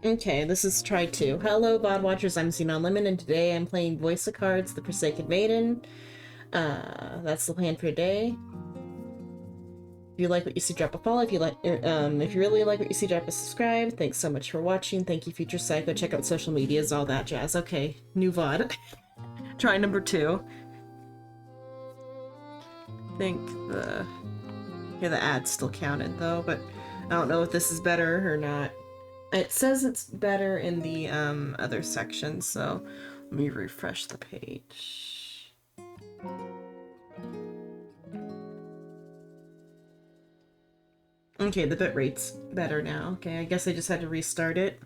Okay, this is try 2. Hello, VOD watchers, I'm Xenon Lemon, and today I'm playing Voice of Cards, The Forsaken Maiden. That's the plan for today. If you like what you see, drop a follow. If you really like what you see, drop a subscribe. Thanks so much for watching. Thank you, Future Psycho. Check out social medias, all that jazz. Okay, new VOD. Try number 2. I think the ad's still counted though, but I don't know if this is better or not. It says it's better in the other section, so let me refresh the page. Okay, the bitrate's better now. Okay, I guess I just had to restart it.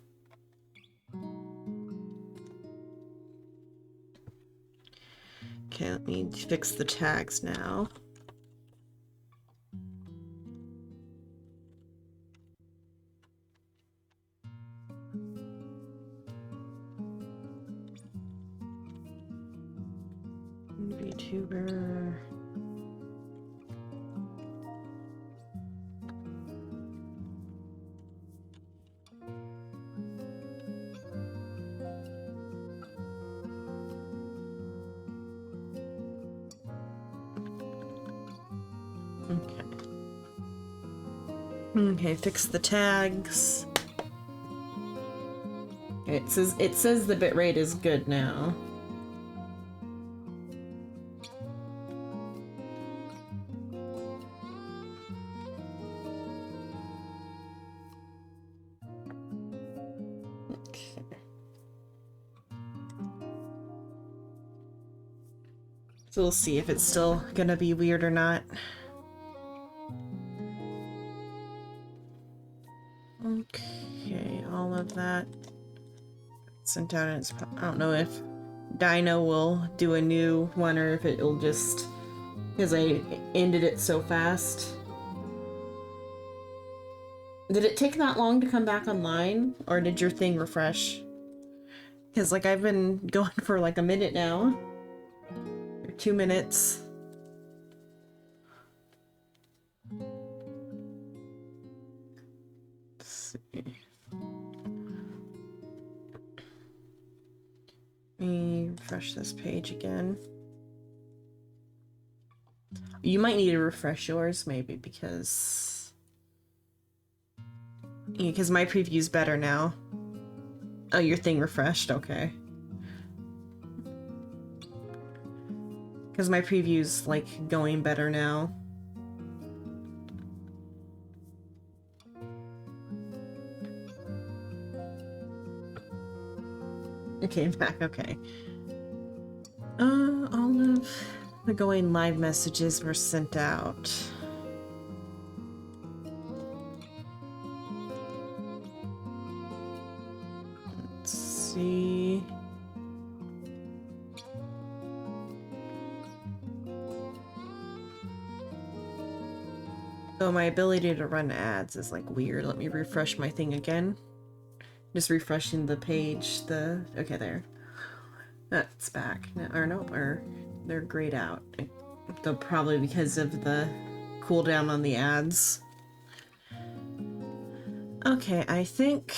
Okay, let me fix the tags now. VTuber. Okay, fix the tags. It says the bitrate is good now. Okay. So we'll see if it's still gonna be weird or not. Okay, all of that sent out. And I don't know if Dino will do a new one or if it'll just, because I ended it so fast. Did it take that long to come back online, or did your thing refresh? Because like I've been going for like a minute now, or 2 minutes. Let's see. Let me refresh this page again. You might need to refresh yours, maybe, because my preview's better now. Oh, your thing refreshed, okay. Because my preview's, like, going better now. Okay, back, okay. All of the going live messages were sent out. Let's see. So my ability to run ads is like weird. Let me refresh my thing again. Just refreshing the page. Okay, there. That's back. Or they're grayed out. Though probably because of the cooldown on the ads. Okay, I think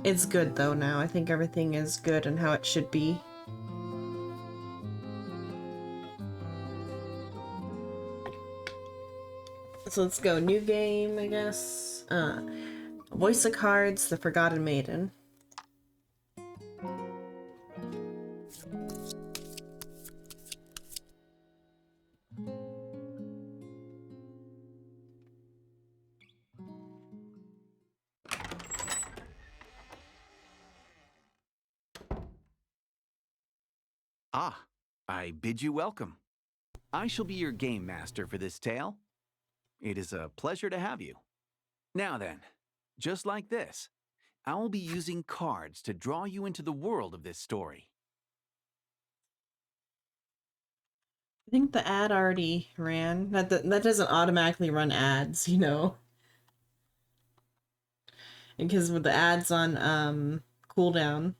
it's good though now. I think everything is good and how it should be. So let's go. New game, I guess. Voice of Cards, The Forgotten Maiden. Ah, I bid you welcome. I shall be your game master for this tale. It is a pleasure to have you. Now then, just like this, I will be using cards to draw you into the world of this story. I think the ad already ran. That doesn't automatically run ads, you know. Because with the ads on cooldown.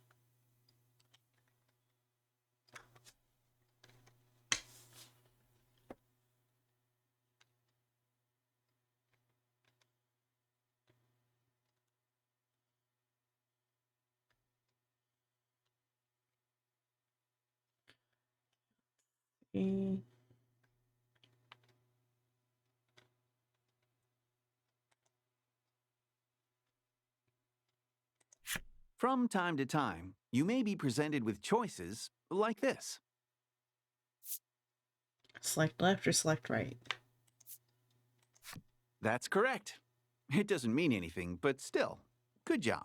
Okay. From time to time, you may be presented with choices like this. Select left or select right? That's correct. It doesn't mean anything, but still, good job.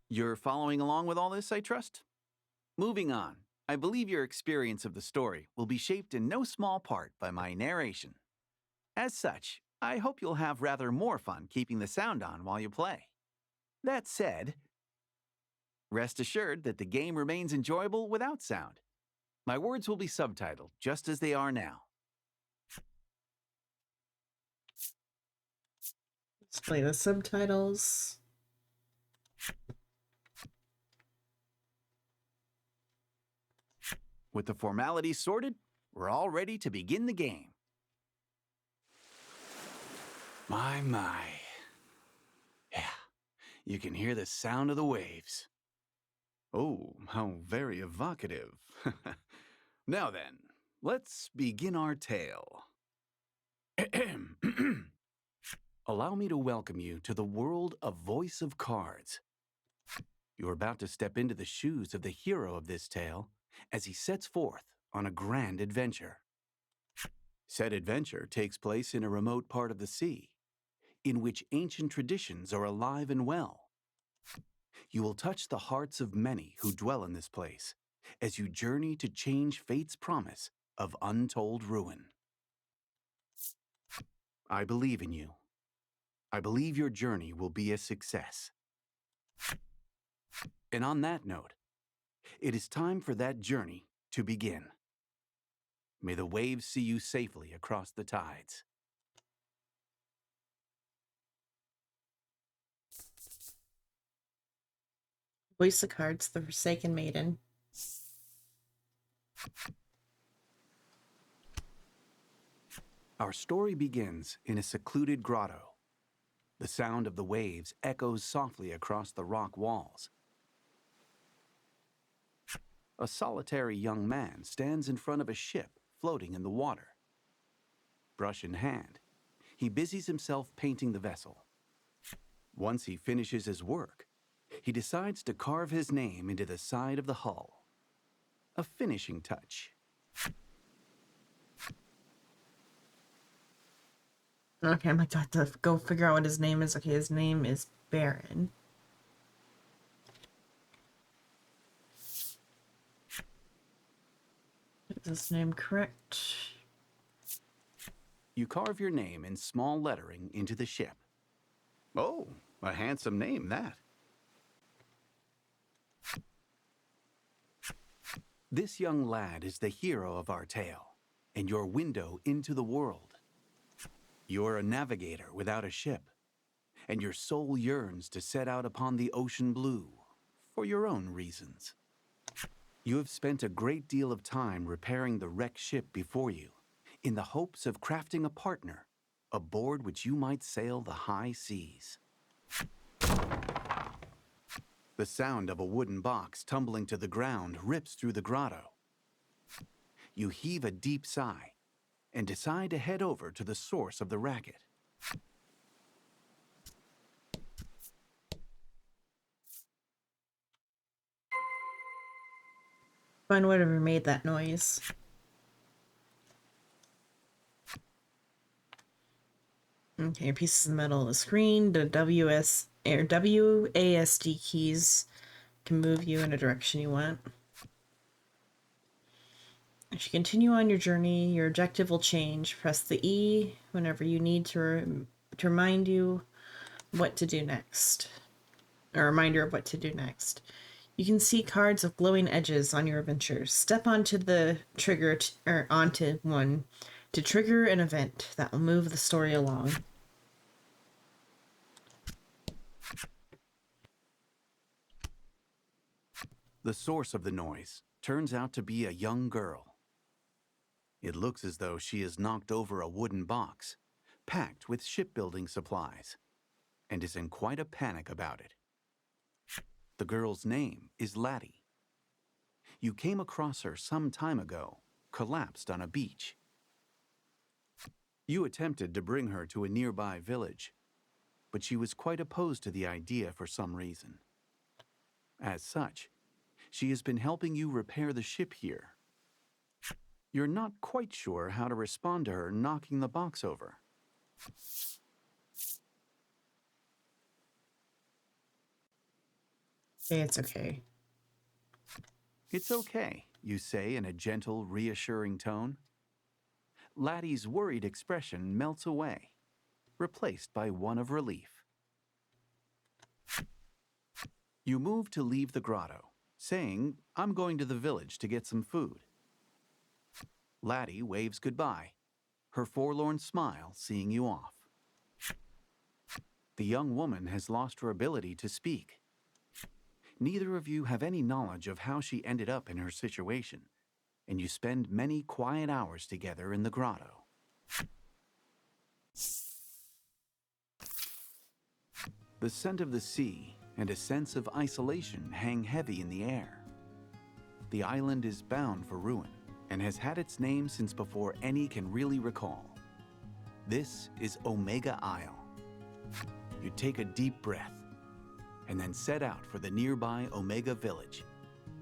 You're following along with all this, I trust? Moving on, I believe your experience of the story will be shaped in no small part by my narration. As such, I hope you'll have rather more fun keeping the sound on while you play. That said, rest assured that the game remains enjoyable without sound. My words will be subtitled just as they are now. Let's play the subtitles. With the formalities sorted, we're all ready to begin the game. My. Yeah, you can hear the sound of the waves. Oh, how very evocative. Now then, let's begin our tale. Allow me to welcome you to the world of Voice of Cards. You're about to step into the shoes of the hero of this tale as he sets forth on a grand adventure. Said adventure takes place in a remote part of the sea, in which ancient traditions are alive and well. You will touch the hearts of many who dwell in this place as you journey to change fate's promise of untold ruin. I believe in you. I believe your journey will be a success. And on that note, it is time for that journey to begin. May the waves see you safely across the tides. Voice of Cards, the Forsaken Maiden. Our story begins in a secluded grotto. The sound of the waves echoes softly across the rock walls. A solitary young man stands in front of a ship floating in the water. Brush in hand, he busies himself painting the vessel. Once he finishes his work, he decides to carve his name into the side of the hull. A finishing touch. Okay, I'm like, I have to go figure out what his name is. Okay, his name is Baron. Is his name correct? You carve your name in small lettering into the ship. Oh, a handsome name, that. This young lad is the hero of our tale, and your window into the world. You're a navigator without a ship, and your soul yearns to set out upon the ocean blue, for your own reasons. You have spent a great deal of time repairing the wrecked ship before you, in the hopes of crafting a partner, aboard which you might sail the high seas. The sound of a wooden box tumbling to the ground rips through the grotto. You heave a deep sigh and decide to head over to the source of the racket. Find whatever made that noise. Okay, pieces of metal on the screen. The WASD keys can move you in a direction you want. As you continue on your journey, your objective will change. Press the E whenever you need to remind you what to do next. A reminder of what to do next. You can see cards of glowing edges on your adventures. Step onto the trigger or onto one to trigger an event that will move the story along. The source of the noise turns out to be a young girl. It looks as though she has knocked over a wooden box, packed with shipbuilding supplies, and is in quite a panic about it. The girl's name is Laddie. You came across her some time ago, collapsed on a beach. You attempted to bring her to a nearby village, but she was quite opposed to the idea for some reason. As such, she has been helping you repair the ship here. You're not quite sure how to respond to her knocking the box over. It's okay. It's okay, you say in a gentle, reassuring tone. Laddie's worried expression melts away, replaced by one of relief. You move to leave the grotto, saying, "I'm going to the village to get some food." Laddie waves goodbye, her forlorn smile seeing you off. The young woman has lost her ability to speak. Neither of you have any knowledge of how she ended up in her situation, and you spend many quiet hours together in the grotto. The scent of the sea and a sense of isolation hang heavy in the air. The island is bound for ruin and has had its name since before any can really recall. This is Omega Isle. You take a deep breath and then set out for the nearby Omega Village,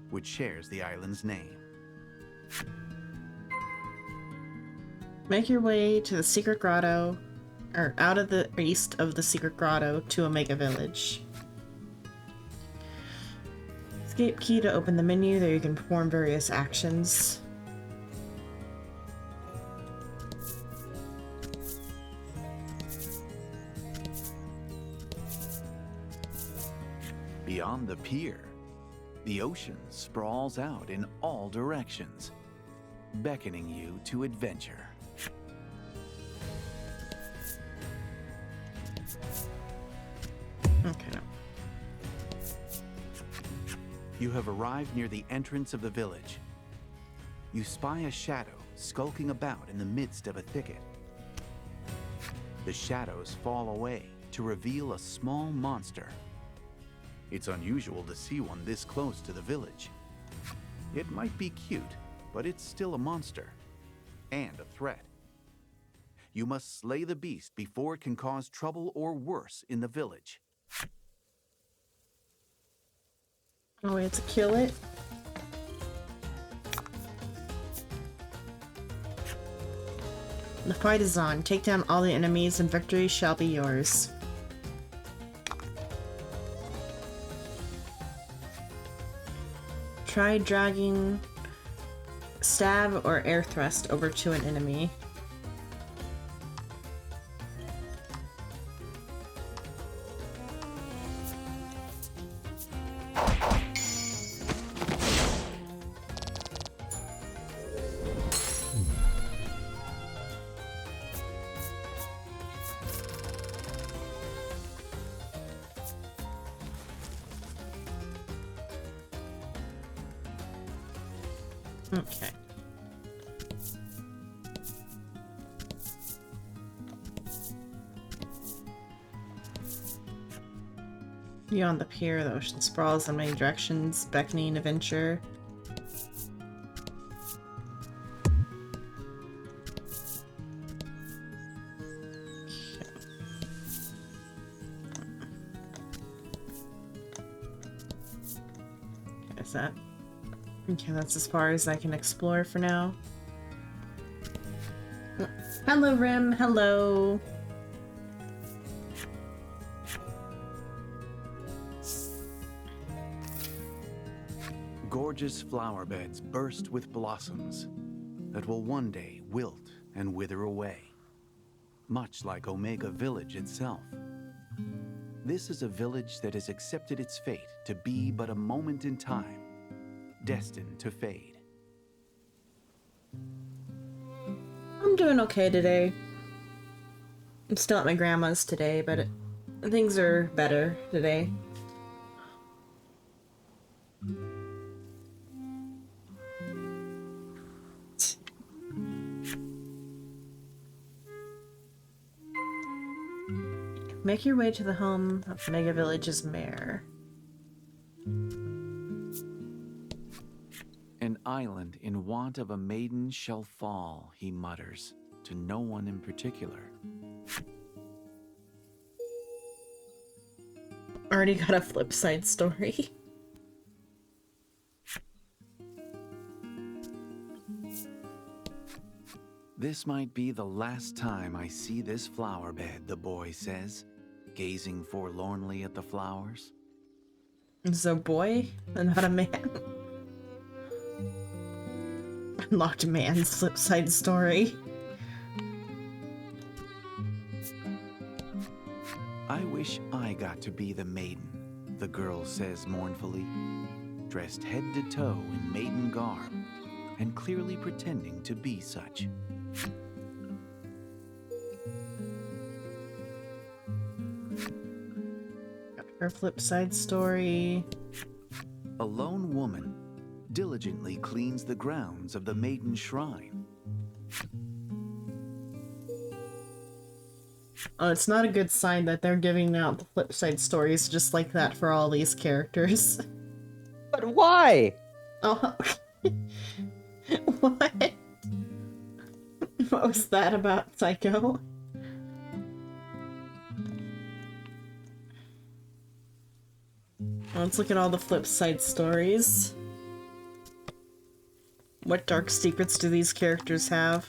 which shares the island's name. Make your way to the secret grotto, or out of the east of the secret grotto to Omega Village. Escape key to open the menu. There you can perform various actions. Beyond the pier, the ocean sprawls out in all directions, beckoning you to adventure. Okay. You have arrived near the entrance of the village. You spy a shadow skulking about in the midst of a thicket. The shadows fall away to reveal a small monster. It's unusual to see one this close to the village. It might be cute, but it's still a monster and a threat. You must slay the beast before it can cause trouble or worse in the village. Oh, we have to kill it? The fight is on. Take down all the enemies and victory shall be yours. Try dragging stab or air thrust over to an enemy. Okay. Beyond the pier, the ocean sprawls in many directions, beckoning adventure. Okay. Is that? Okay, that's as far as I can explore for now. Hello, Rim. Hello. Gorgeous flower beds burst with blossoms that will one day wilt and wither away, much like Omega Village itself. This is a village that has accepted its fate to be but a moment in time, destined to fade. I'm doing okay today. I'm still at my grandma's today, but things are better today. Make your way to the home of Mega Village's mayor. An island in want of a maiden shall fall, he mutters, to no one in particular. Already got a flip side story. This might be the last time I see this flower bed, the boy says, gazing forlornly at the flowers. It's a boy and not a man. Unlocked man's flip side story. I wish I got to be the maiden, the girl says mournfully, dressed head to toe in maiden garb, and clearly pretending to be such. Got her flip side story. A lone woman diligently cleans the grounds of the maiden shrine. Oh, it's not a good sign that they're giving out the flip side stories just like that for all these characters. But why? Oh, what? What was that about, Psycho? Let's look at all the flip side stories. What dark secrets do these characters have?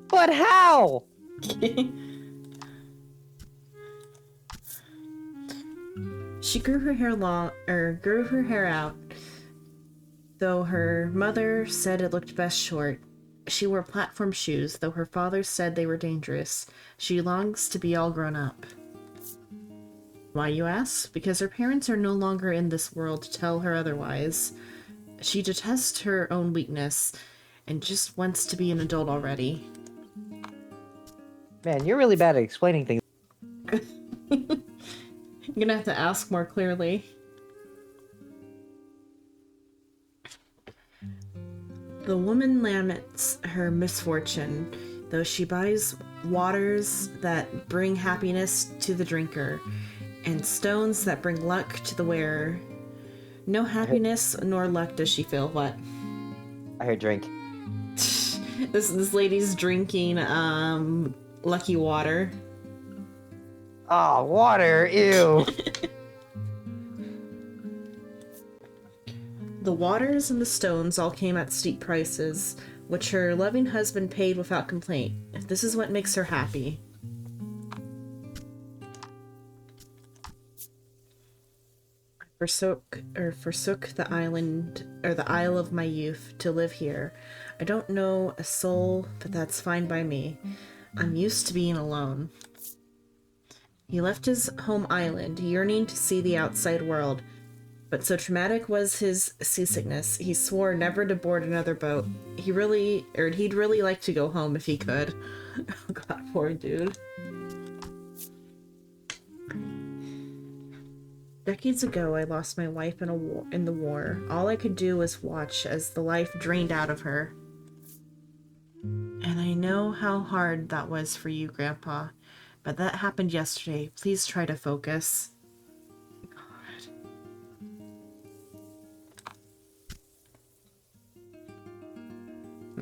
But how? She grew her hair out, though her mother said it looked best short. She wore platform shoes, though her father said they were dangerous. She longs to be all grown up. Why, you ask? Because her parents are no longer in this world to tell her otherwise. She detests her own weakness and just wants to be an adult already. Man, you're really bad at explaining things. I'm gonna have to ask more clearly. The woman laments her misfortune, though she buys waters that bring happiness to the drinker, and stones that bring luck to the wearer. No happiness nor luck does she feel. What? I heard drink. This lady's drinking lucky water. Oh, water, ew. The waters and the stones all came at steep prices, which her loving husband paid without complaint. This is what makes her happy. Forsook the island, or the isle of my youth, to live here. I don't know a soul, but that's fine by me. I'm used to being alone. He left his home island, yearning to see the outside world, but so traumatic was his seasickness, he swore never to board another boat. He'd really like to go home if he could. Oh god, poor dude. Decades ago, I lost my wife in the war. All I could do was watch as the life drained out of her. And I know how hard that was for you, Grandpa. But that happened yesterday. Please try to focus. God.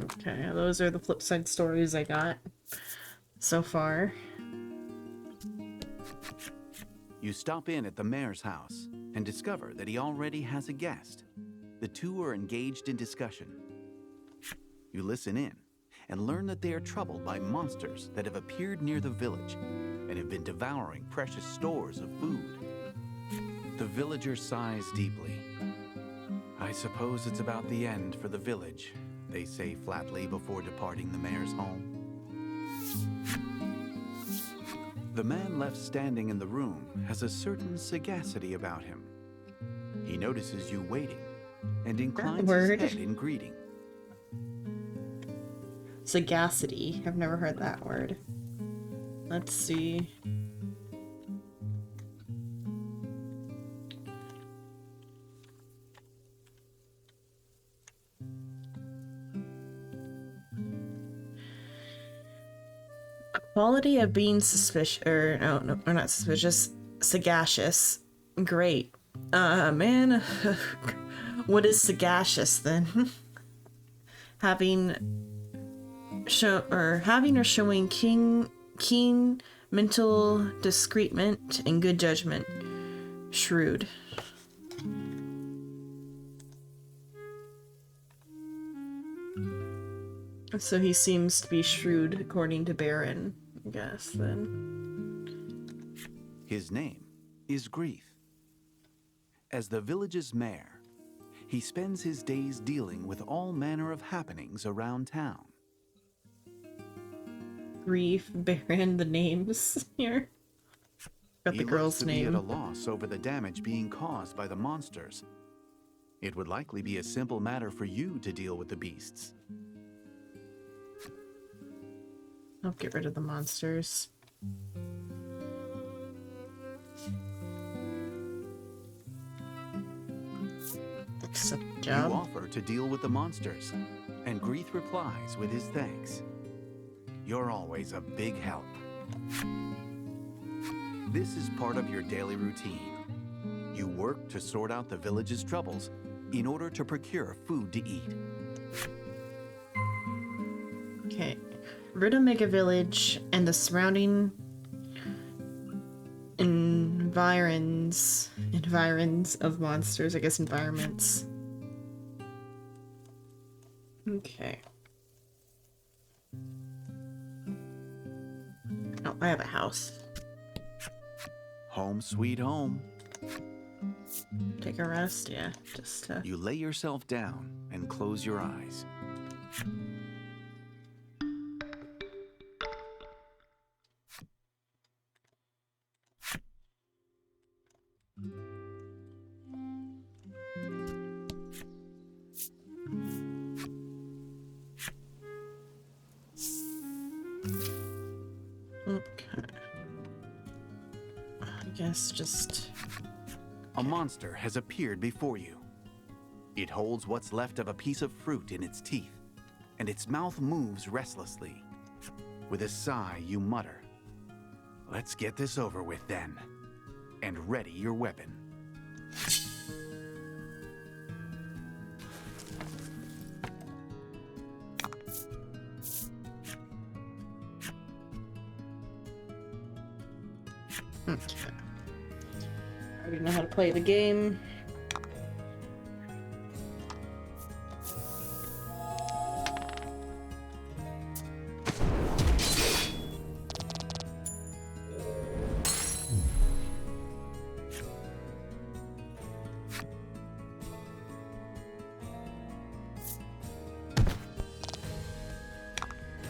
Okay, those are the flip side stories I got so far. You stop in at the mayor's house and discover that he already has a guest. The two are engaged in discussion. You listen in and learn that they are troubled by monsters that have appeared near the village and have been devouring precious stores of food. The villager sighs deeply. I suppose it's about the end for the village, they say flatly before departing the mayor's home. The man left standing in the room has a certain sagacity about him. He notices you waiting and inclines his head in greeting. Sagacity. I've never heard that word. Let's see. Quality of being suspicious, or not suspicious, sagacious. Great. Man, What is sagacious then? having or showing keen mental discernment and good judgment. Shrewd. So he seems to be shrewd according to Baron, I guess then. His name is Grief. As the village's mayor, he spends his days dealing with all manner of happenings around town. Grief, Baron, the names here. Got the girl's He looks to be name. at a loss over the damage being caused by the monsters. It would likely be a simple matter for you to deal with the beasts. I'll get rid of the monsters. Accept the job. You offer to deal with the monsters, and Grief replies with his thanks. You're always a big help. This is part of your daily routine. You work to sort out the village's troubles in order to procure food to eat. Okay. Rid Omega Village and the surrounding environs of monsters, I guess environments. Okay. Oh, I have a house. Home sweet home. Take a rest, yeah. Just You lay yourself down and close your eyes. okay. I guess just A monster has appeared before you. It holds what's left of a piece of fruit in its teeth, and its mouth moves restlessly. With a sigh, you mutter, "Let's get this over with then," and ready your weapon. okay. I already know how to play the game.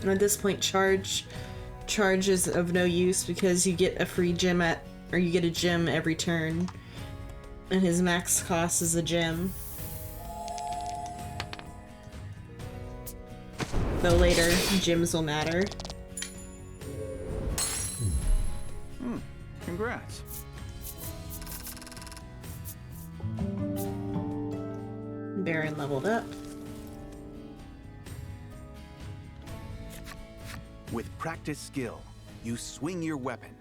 And at this point, charge is of no use because you get a free gem you get a gem every turn, and his max cost is a gem. Though later, gems will matter. Congrats. Baron leveled up. With practiced skill, you swing your weapon.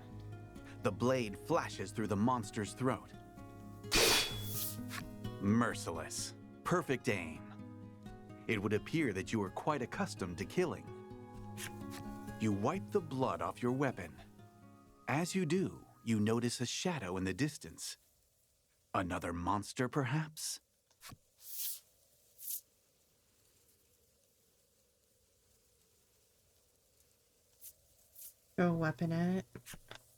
The blade flashes through the monster's throat. Merciless. Perfect aim. It would appear that you are quite accustomed to killing. You wipe the blood off your weapon. As you do, you notice a shadow in the distance. Another monster, perhaps? Throw a weapon at it.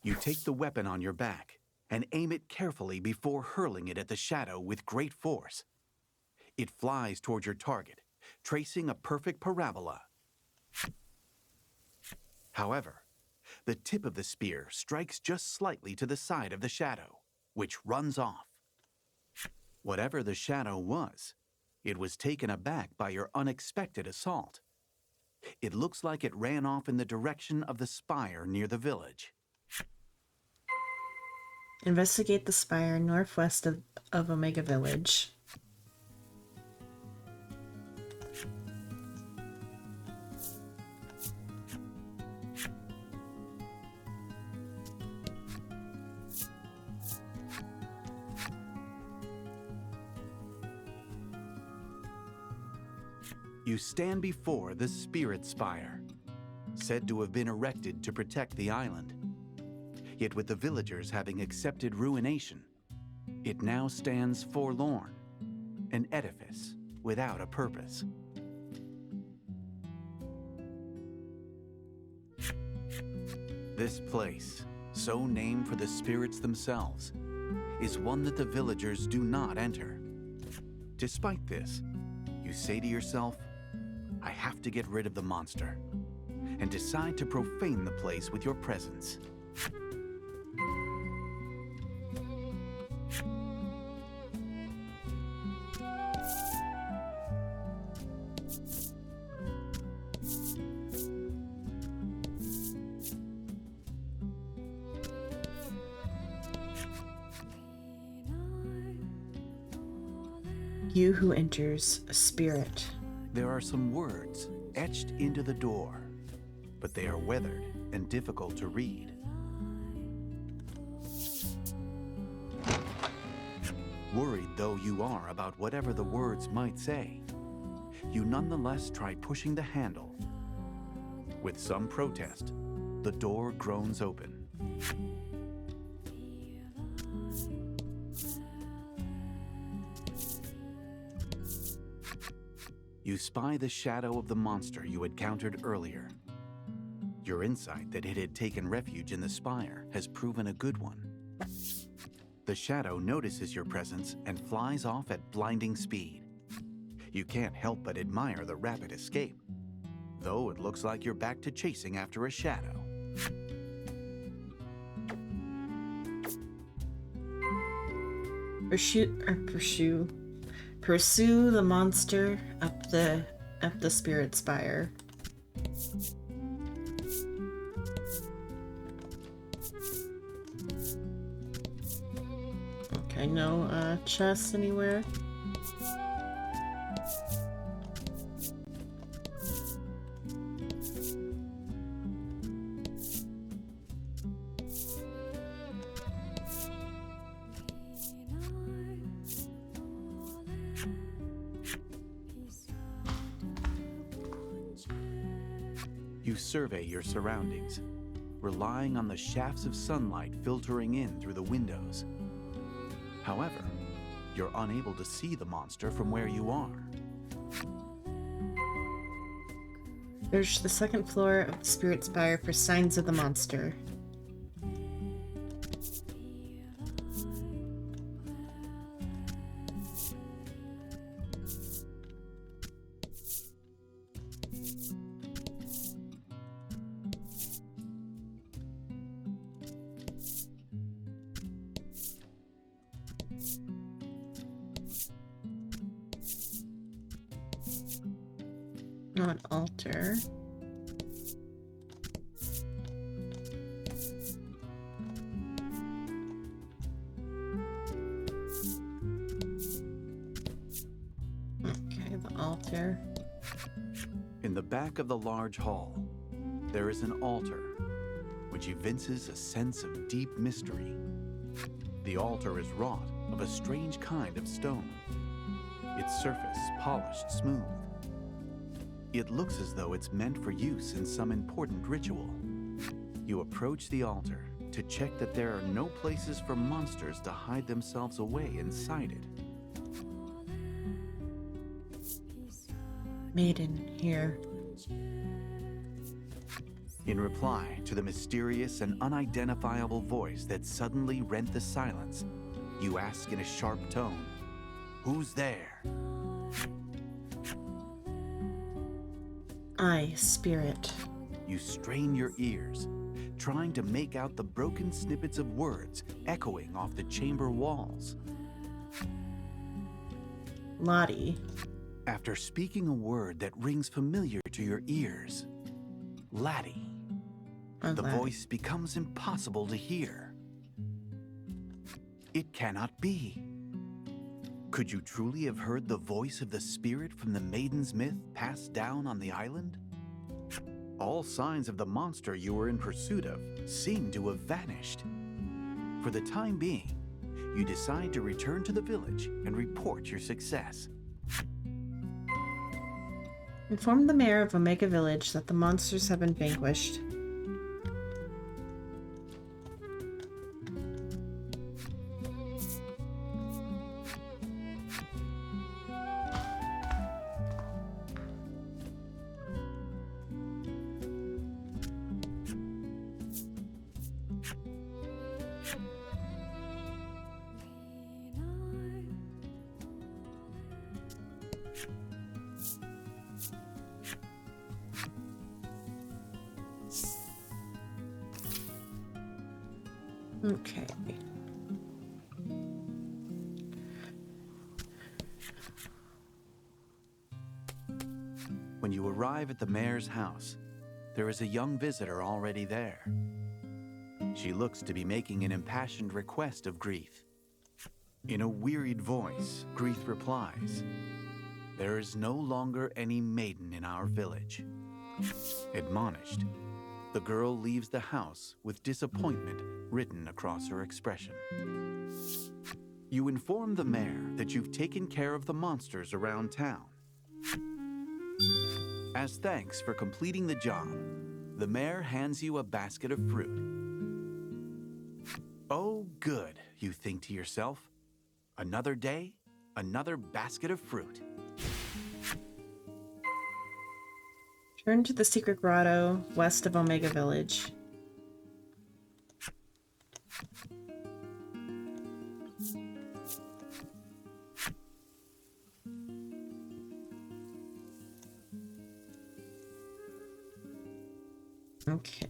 You take the weapon on your back and aim it carefully before hurling it at the shadow with great force. It flies toward your target, tracing a perfect parabola. However, the tip of the spear strikes just slightly to the side of the shadow, which runs off. Whatever the shadow was, it was taken aback by your unexpected assault. It looks like it ran off in the direction of the spire near the village. Investigate the spire northwest of Omega Village. You stand before the Spirit Spire, said to have been erected to protect the island. Yet with the villagers having accepted ruination, it now stands forlorn, an edifice without a purpose. This place, so named for the spirits themselves, is one that the villagers do not enter. Despite this, you say to yourself, I have to get rid of the monster, and decide to profane the place with your presence. You who enters, a spirit. There are some words etched into the door, but they are weathered and difficult to read. Worried though you are about whatever the words might say, you nonetheless try pushing the handle. With some protest, the door groans open. You spy the shadow of the monster you encountered earlier. Your insight that it had taken refuge in the spire has proven a good one. The shadow notices your presence and flies off at blinding speed. You can't help but admire the rapid escape, though it looks like you're back to chasing after a shadow. Pursue the monster up the spirit spire. Okay, no chests anywhere. You survey your surroundings, relying on the shafts of sunlight filtering in through the windows. However, you're unable to see the monster from where you are. Search the second floor of the spirit spire for signs of the monster. Not altar. Okay, the altar. In the back of the large hall, there is an altar, which evinces a sense of deep mystery. The altar is wrought of a strange kind of stone, its surface polished smooth. It looks as though it's meant for use in some important ritual. You approach the altar to check that there are no places for monsters to hide themselves away inside it. Maiden, here. In reply to the mysterious and unidentifiable voice that suddenly rent the silence, you ask in a sharp tone, "Who's there?" I, spirit. You strain your ears, trying to make out the broken snippets of words echoing off the chamber walls. Lottie. After speaking a word that rings familiar to your ears, Laddie, the voice becomes impossible to hear. It cannot be. Could you truly have heard the voice of the spirit from the maiden's myth passed down on the island? All signs of the monster you were in pursuit of seem to have vanished. For the time being, you decide to return to the village and report your success. Inform the mayor of Omega Village that the monsters have been vanquished. Okay. When you arrive at the mayor's house, there is a young visitor already there. She looks to be making an impassioned request of Grief. In a wearied voice, Grief replies, "There is no longer any maiden in our village." Admonished, the girl leaves the house with disappointment written across her expression. You inform the mayor that you've taken care of the monsters around town. As thanks for completing the job, the mayor hands you a basket of fruit. Oh, good, you think to yourself. Another day, another basket of fruit. Turn to the secret grotto west of Omega Village. Okay.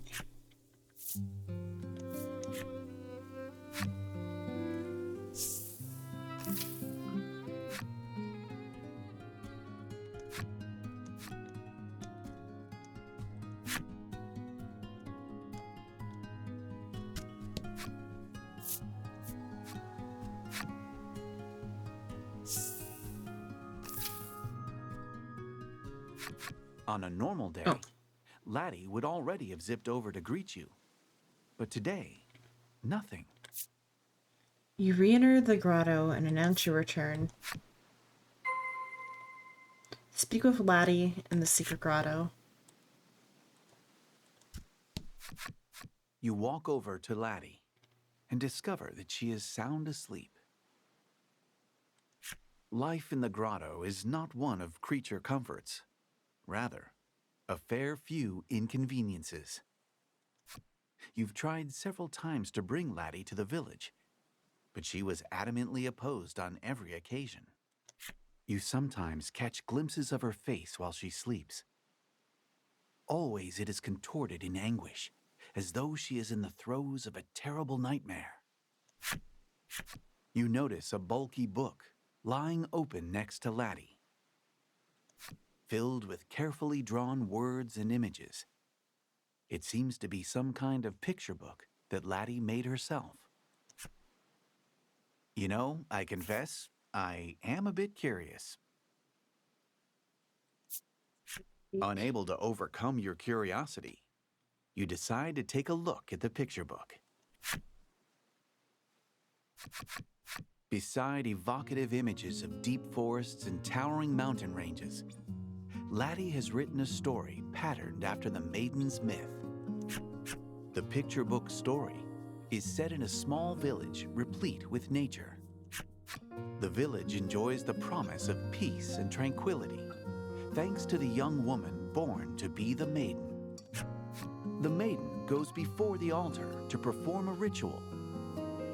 On a normal day, Oh. Laddie would already have zipped over to greet you. But today, nothing. You re-enter the grotto and announce your return. Speak with Laddie in the secret grotto. You walk over to Laddie and discover that she is sound asleep. Life in the grotto is not one of creature comforts. Rather, a fair few inconveniences. You've tried several times to bring Laddie to the village, but she was adamantly opposed on every occasion. You sometimes catch glimpses of her face while she sleeps. Always it is contorted in anguish, as though she is in the throes of a terrible nightmare. You notice a bulky book lying open next to Laddie, filled with carefully drawn words and images. It seems to be some kind of picture book that Laddie made herself. You know, I confess, I am a bit curious. Unable to overcome your curiosity, you decide to take a look at the picture book. Beside evocative images of deep forests and towering mountain ranges, Laddie has written a story patterned after the maiden's myth. The picture book story is set in a small village replete with nature. The village enjoys the promise of peace and tranquility, thanks to the young woman born to be the maiden. The maiden goes before the altar to perform a ritual,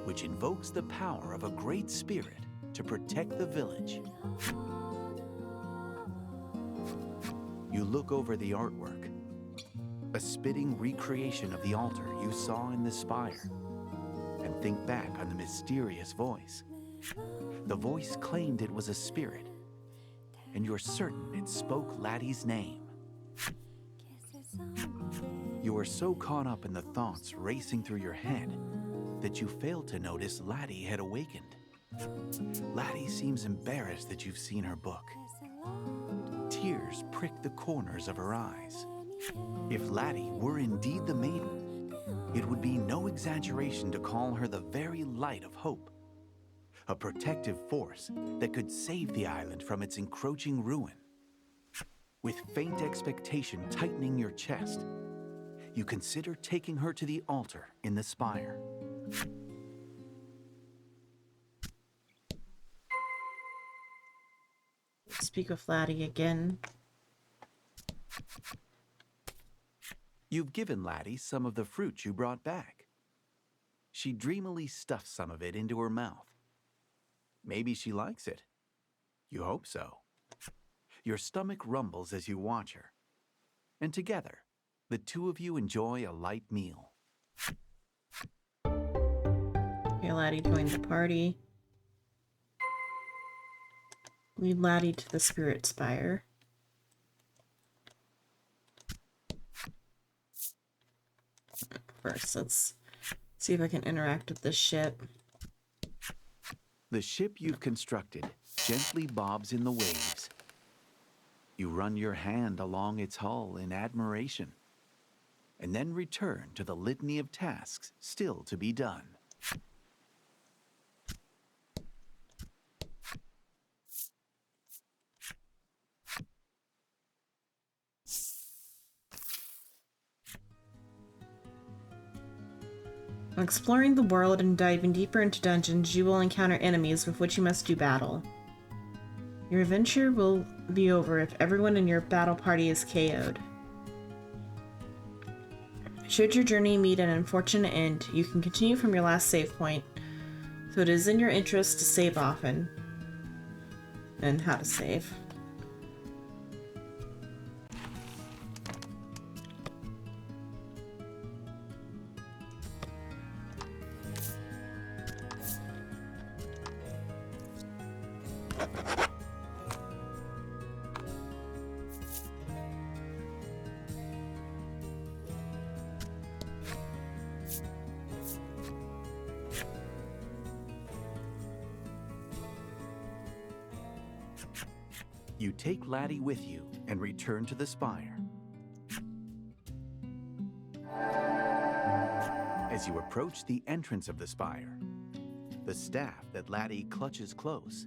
which invokes the power of a great spirit to protect the village. You look over the artwork, a spitting recreation of the altar you saw in the spire, and think back on the mysterious voice. The voice claimed it was a spirit, and you're certain it spoke Laddie's name. You are so caught up in the thoughts racing through your head that you fail to notice Laddie had awakened. Laddie seems embarrassed that you've seen her book. Tears prick the corners of her eyes. If Laddie were indeed the maiden, it would be no exaggeration to call her the very light of hope, a protective force that could save the island from its encroaching ruin. With faint expectation tightening your chest, you consider taking her to the altar in the spire. Speak with Laddie again. You've given Laddie some of the fruit you brought back. She dreamily stuffs some of it into her mouth. Maybe she likes it. You hope so. Your stomach rumbles as you watch her. And together, the two of you enjoy a light meal. Okay, Laddie joined the party. Lead Laddie to the spirit spire. First, let's see if I can interact with this ship. The ship you've constructed gently bobs in the waves. You run your hand along its hull in admiration, and then return to the litany of tasks still to be done. Exploring the world and diving deeper into dungeons, you will encounter enemies with which you must do battle. Your adventure will be over if everyone in your battle party is KO'd. Should your journey meet an unfortunate end, you can continue from your last save point, so it is in your interest to save often. And how to save. You take Laddie with you and return to the spire. As you approach the entrance of the spire, the staff that Laddie clutches close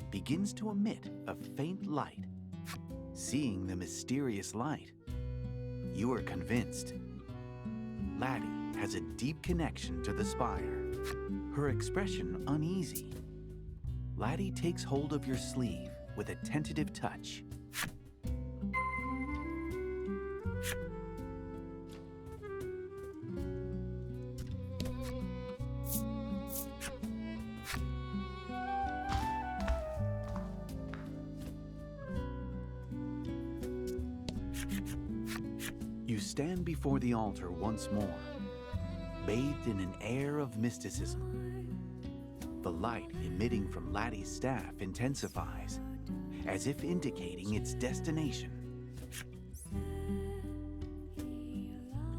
begins to emit a faint light. Seeing the mysterious light, you are convinced. Laddie has a deep connection to the spire, her expression uneasy. Laddie takes hold of your sleeve with a tentative touch. You stand before the altar once more, bathed in an air of mysticism. The light emitting from Laddie's staff intensifies, as if indicating its destination.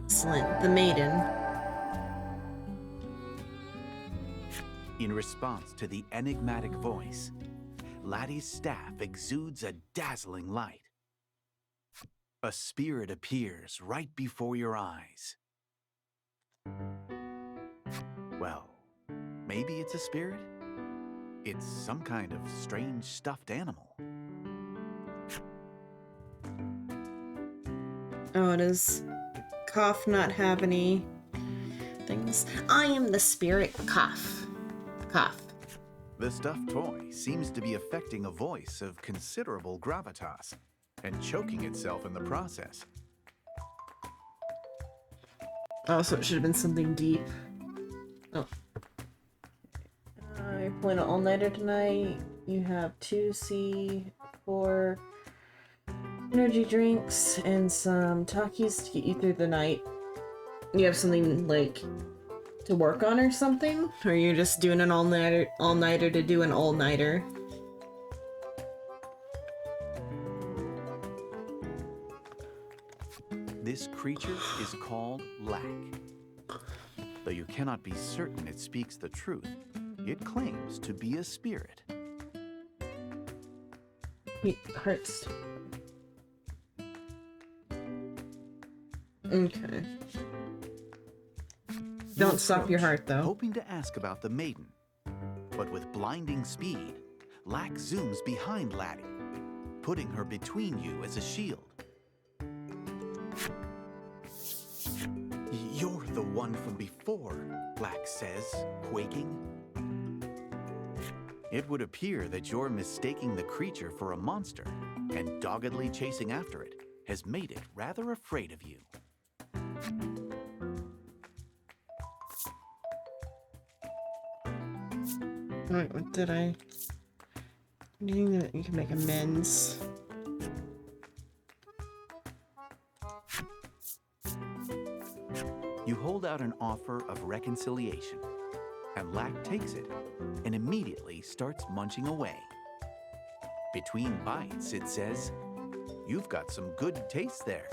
Excellent. The maiden. In response to the enigmatic voice, Laddie's staff exudes a dazzling light. A spirit appears right before your eyes. Well, maybe it's a spirit? It's some kind of strange stuffed animal. Oh, does Cough not have any things? I am the spirit Cough. Cough. The stuffed toy seems to be affecting a voice of considerable gravitas and choking itself in the process. Oh, so it should have been something deep. Oh. You're playing an all-nighter tonight. You have 2C4 energy drinks and some Takis to get you through the night. You have something, like, to work on or something? Or you're just doing an all-nighter to do an all-nighter? This creature is called Lack. Though you cannot be certain it speaks the truth, it claims to be a spirit. It hurts. Okay. Don't stop your heart, though. Hoping to ask about the maiden, but with blinding speed, Lack zooms behind Laddie. putting her between you as a shield. You're the one from before, Black says, quaking. It would appear that you're mistaking the creature for a monster, and doggedly chasing after it has made it rather afraid of you. Wait, what did I... You can make amends. You hold out an offer of reconciliation, and Lack takes it and immediately starts munching away. Between bites, it says, "You've got some good taste there."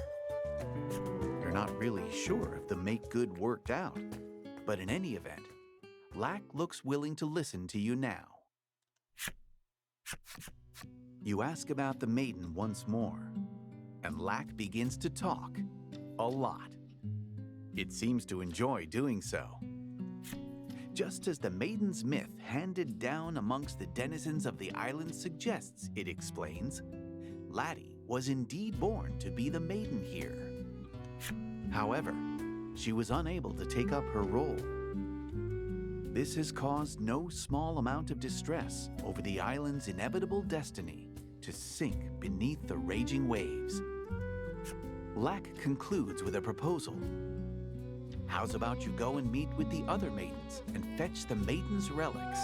You're not really sure if the make good worked out, but in any event, Lack looks willing to listen to you now. You ask about the maiden once more, and Lack begins to talk a lot. It seems to enjoy doing so. Just as the maiden's myth handed down amongst the denizens of the island suggests, it explains, Laddie was indeed born to be the maiden here. However, she was unable to take up her role. This has caused no small amount of distress over the island's inevitable destiny to sink beneath the raging waves. Lack concludes with a proposal. How's about you go and meet with the other maidens and fetch the maiden's relics?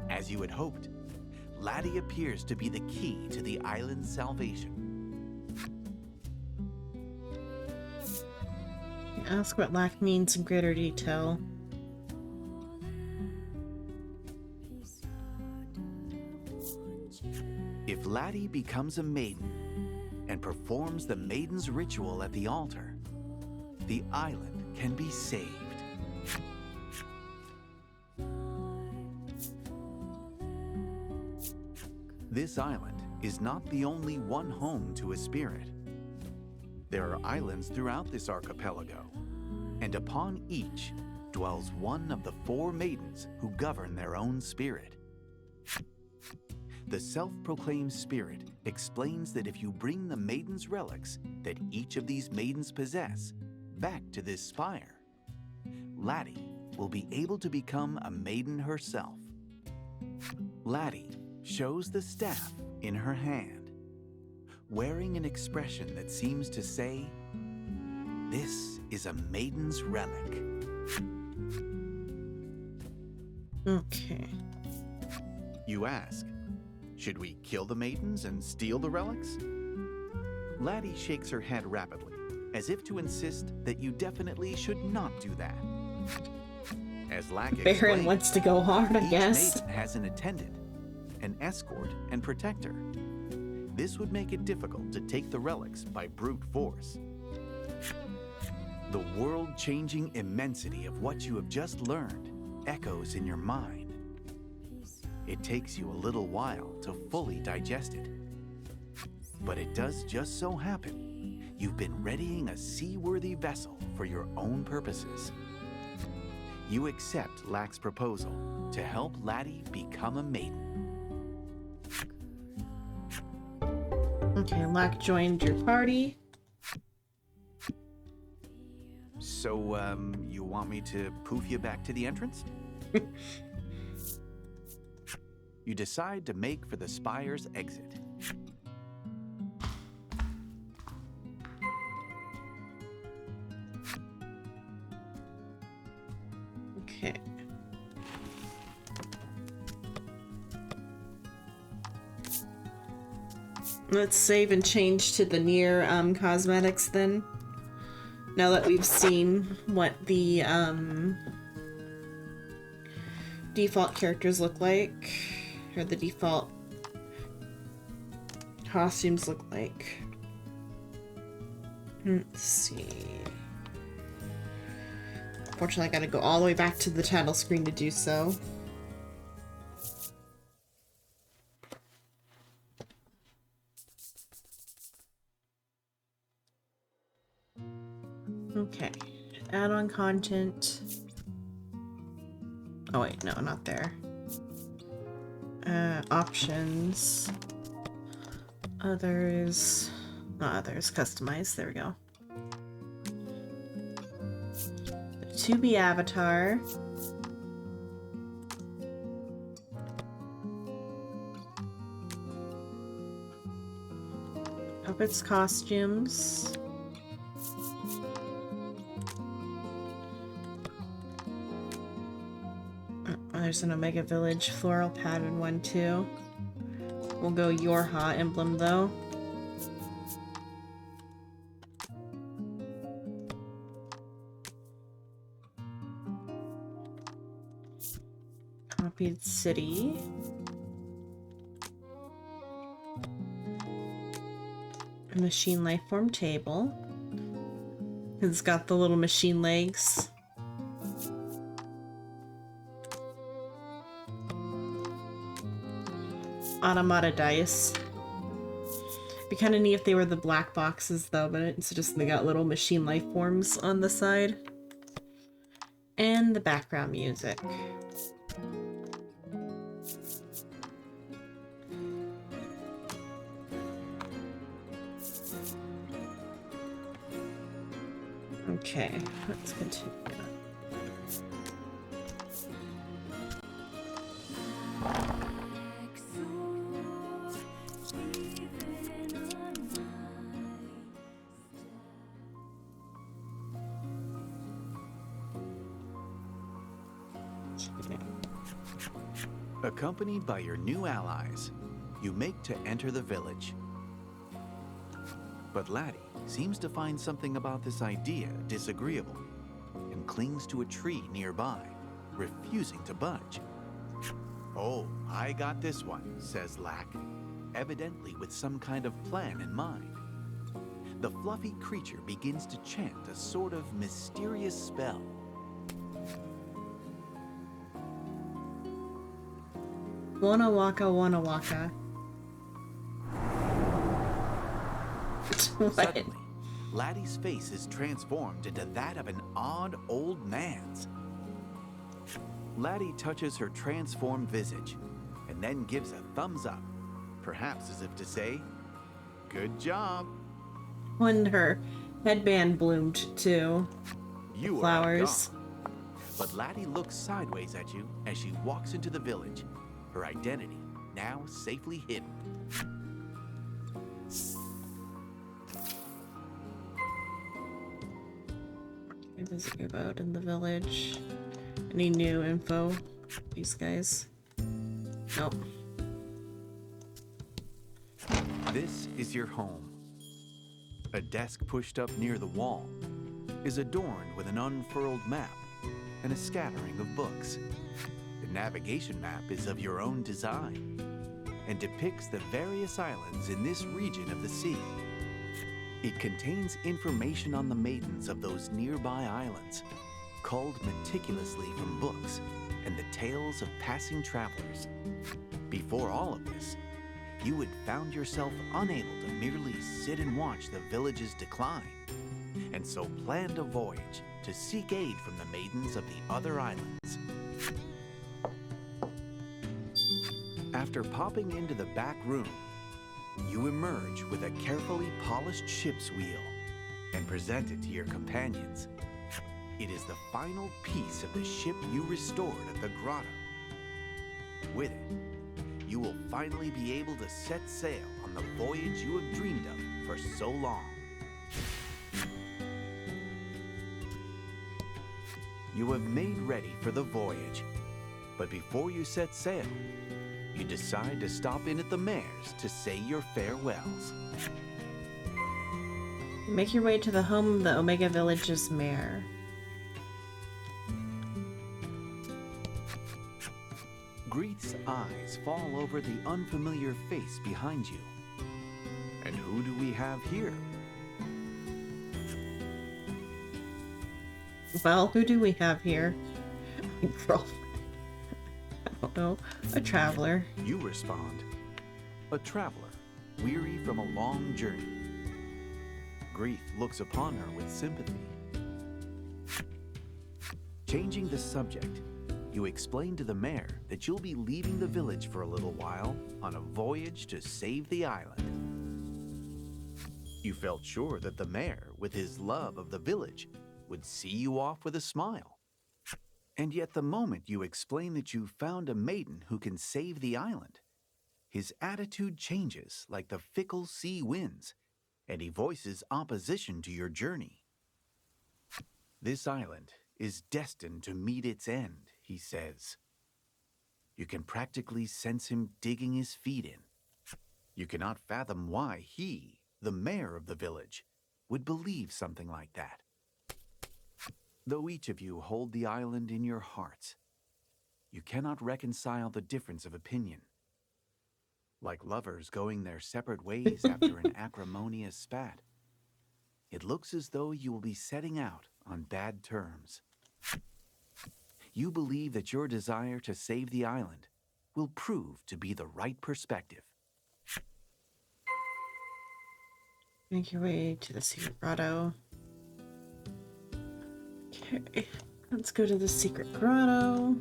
As you had hoped, Laddie appears to be the key to the island's salvation. Ask what lack means in greater detail. If Laddie becomes a maiden and performs the maiden's ritual at the altar, the island can be saved. This island is not the only one home to a spirit. There are islands throughout this archipelago, and upon each dwells one of the 4 maidens who govern their own spirit. The self-proclaimed spirit explains that if you bring the maiden's relics that each of these maidens possess back to this spire, Laddie will be able to become a maiden herself. Laddie shows the staff in her hand, wearing an expression that seems to say, "This is a maiden's relic." Okay. You ask, should we kill the maidens and steal the relics? Laddie shakes her head rapidly, as if to insist that you definitely should not do that. As Lack Baron explained, wants to go hard, I each guess. maiden has an attendant, an escort, and protector. This would make it difficult to take the relics by brute force. The world-changing immensity of what you have just learned echoes in your mind. It takes you a little while to fully digest it. But it does just so happen you've been readying a seaworthy vessel for your own purposes. You accept Lack's proposal to help Laddie become a maiden. Okay, Lack joined your party. So, you want me to poof you back to the entrance? You decide to make for the spire's exit. Okay. Let's save and change to the Neir cosmetics then. Now that we've seen what the default characters look like, or the default costumes look like. Let's see. Unfortunately, I gotta go all the way back to the title screen to do so. Okay, add-on content. Oh wait, no, not there. Options. Others. Not others. Customized. There we go. The 2B avatar. Puppets costumes. There's an Omega Village floral pattern one too. We'll go your hot emblem though. Copied city. A machine lifeform table. It's got the little machine legs. Automata dice. Be kind of neat if they were the black boxes though, but it's just they got little machine life forms on the side. And the background music. Okay, let's continue. Accompanied by your new allies, you make to enter the village. But Laddie seems to find something about this idea disagreeable and clings to a tree nearby, refusing to budge. "Oh, I got this one," says Lack, evidently with some kind of plan in mind. The fluffy creature begins to chant a sort of mysterious spell. Wanna waka, wanna waka. What? Suddenly, Laddie's face is transformed into that of an odd old man's. Laddie touches her transformed visage and then gives a thumbs up, perhaps as if to say, "Good job." When her headband bloomed too. You Flowers. are gone. But Laddie looks sideways at you as she walks into the village, her identity now safely hidden. What does it about in the village? Any new info? These guys? Nope. This is your home. A desk pushed up near the wall is adorned with an unfurled map and a scattering of books. The navigation map is of your own design and depicts the various islands in this region of the sea. It contains information on the maidens of those nearby islands, culled meticulously from books and the tales of passing travelers. Before all of this, you had found yourself unable to merely sit and watch the village's decline, and so planned a voyage to seek aid from the maidens of the other islands. After popping into the back room, you emerge with a carefully polished ship's wheel and present it to your companions. It is the final piece of the ship you restored at the grotto. With it, you will finally be able to set sail on the voyage you have dreamed of for so long. You have made ready for the voyage, but before you set sail, you decide to stop in at the Mayor's to say your farewells. Make your way to the home of the Omega Village's mayor. Greeth's eyes fall over the unfamiliar face behind you. And who do we have here? Well, who do we have here? Girlfriend. I don't know. A traveler. You respond, a traveler, weary from a long journey. Greeth looks upon her with sympathy. Changing the subject, you explain to the mayor that you'll be leaving the village for a little while on a voyage to save the island. You felt sure that the mayor, with his love of the village, would see you off with a smile. And yet the moment you explain that you found a maiden who can save the island, his attitude changes like the fickle sea winds, and he voices opposition to your journey. This island is destined to meet its end, he says. You can practically sense him digging his feet in. You cannot fathom why he, the mayor of the village, would believe something like that. Though each of you hold the island in your hearts, you cannot reconcile the difference of opinion. Like lovers going their separate ways after an acrimonious spat, it looks as though you will be setting out on bad terms. You believe that your desire to save the island will prove to be the right perspective. Make your way to the secret grotto. Okay, let's go to the secret grotto.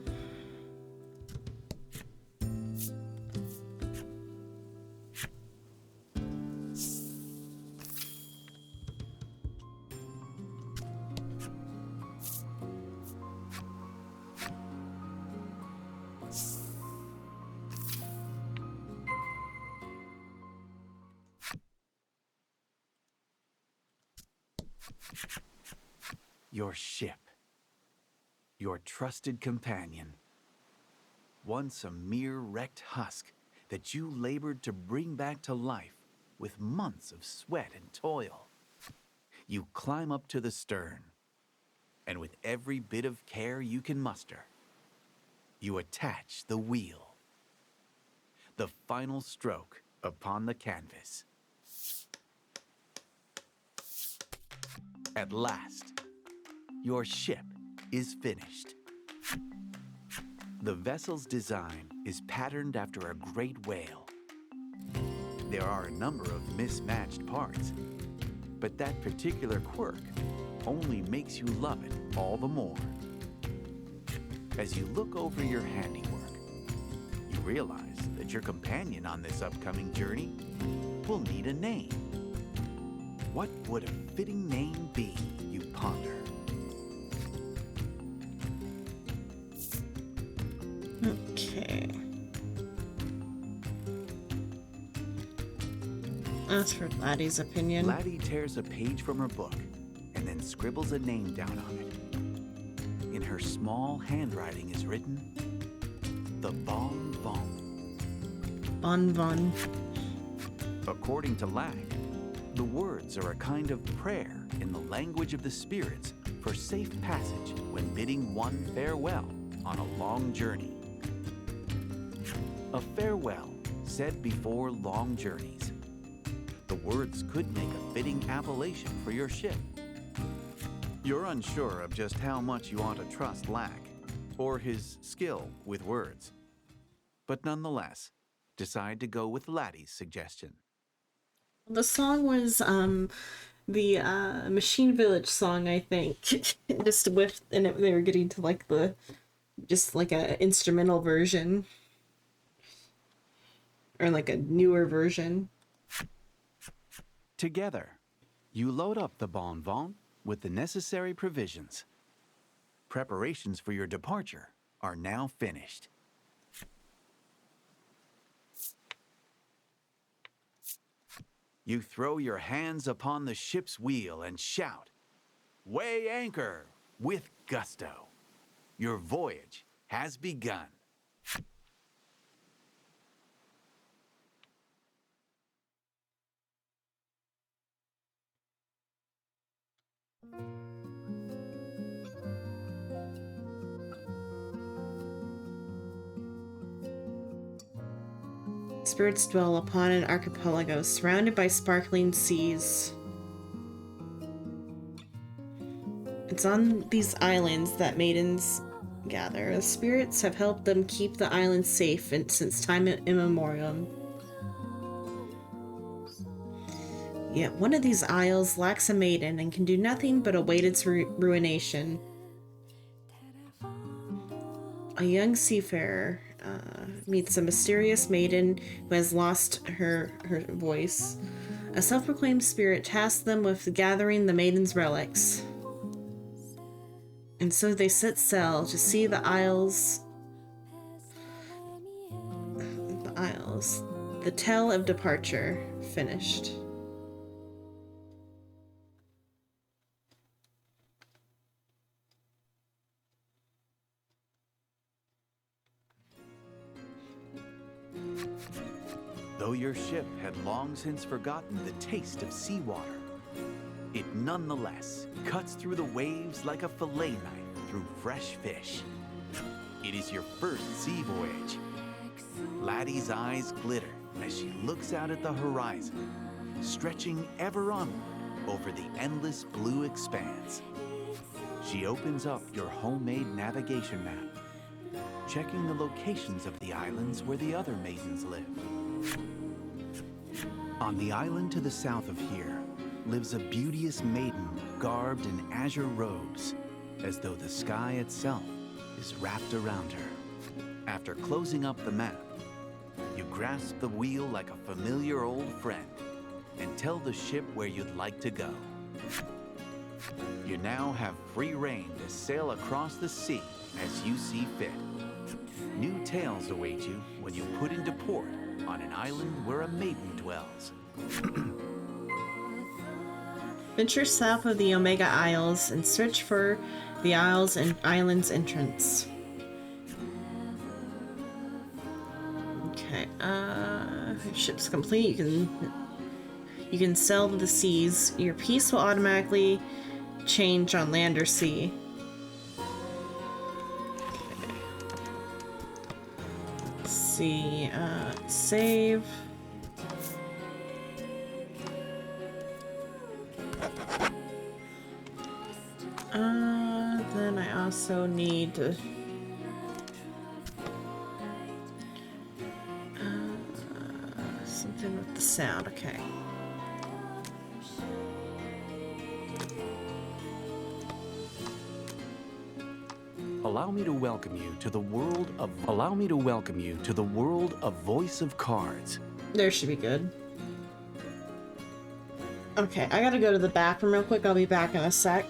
Your ship. Your trusted companion. Once a mere wrecked husk that you labored to bring back to life with months of sweat and toil. You climb up to the stern, and with every bit of care you can muster, you attach the wheel. The final stroke upon the canvas. At last, your ship is finished. The vessel's design is patterned after a great whale. There are a number of mismatched parts, but that particular quirk only makes you love it all the more. As you look over your handiwork, you realize that your companion on this upcoming journey will need a name. What would a fitting name be, you ponder? Okay. That's for Laddie's opinion. Laddie tears a page from her book and then scribbles a name down on it. In her small handwriting is written, the Bon Bon. Bon Bon. According to Lag, the words are a kind of prayer in the language of the spirits for safe passage when bidding one farewell on a long journey. A farewell said before long journeys. The words could make a fitting appellation for your ship. You're unsure of just how much you ought to trust Lag or his skill with words, but nonetheless, decide to go with Laddie's suggestion. The song was the Machine Village song, I think. Just with, and they were getting to like the just like a instrumental version or like a newer version. Together, you load up the Bon Bon with the necessary provisions. Preparations for your departure are now finished. You throw your hands upon the ship's wheel and shout, "Weigh anchor!" with gusto. Your voyage has begun. Spirits dwell upon an archipelago surrounded by sparkling seas. It's on these islands that maidens gather. The spirits have helped them keep the island safe since time immemorial. Yet one of these isles lacks a maiden and can do nothing but await its ruination. A young seafarer meets a mysterious maiden who has lost her voice. A self-proclaimed spirit tasked them with gathering the maiden's relics. And so they set sail to see the Isles. The Isles. The tale of departure finished. Though your ship had long since forgotten the taste of seawater, it nonetheless cuts through the waves like a fillet knife through fresh fish. It is your first sea voyage. Laddie's eyes glitter as she looks out at the horizon, stretching ever onward over the endless blue expanse. She opens up your homemade navigation map, checking the locations of the islands where the other maidens live. On the island to the south of here lives a beauteous maiden garbed in azure robes, as though the sky itself is wrapped around her. After closing up the map, you grasp the wheel like a familiar old friend and tell the ship where you'd like to go. You now have free rein to sail across the sea as you see fit. New tales await you when you put into port on an island where a maiden dwells. Venture south of the Omega Isles and search for the Isles and Islands entrance. Okay, your ship's complete. You can sail to the seas. Your piece will automatically change on land or sea. Okay. Let's see, save. Then I also need to something with the sound, okay. Allow me to welcome you to the world of Voice of Cards. There should be good. Okay, I gotta go to the bathroom real quick. I'll be back in a sec.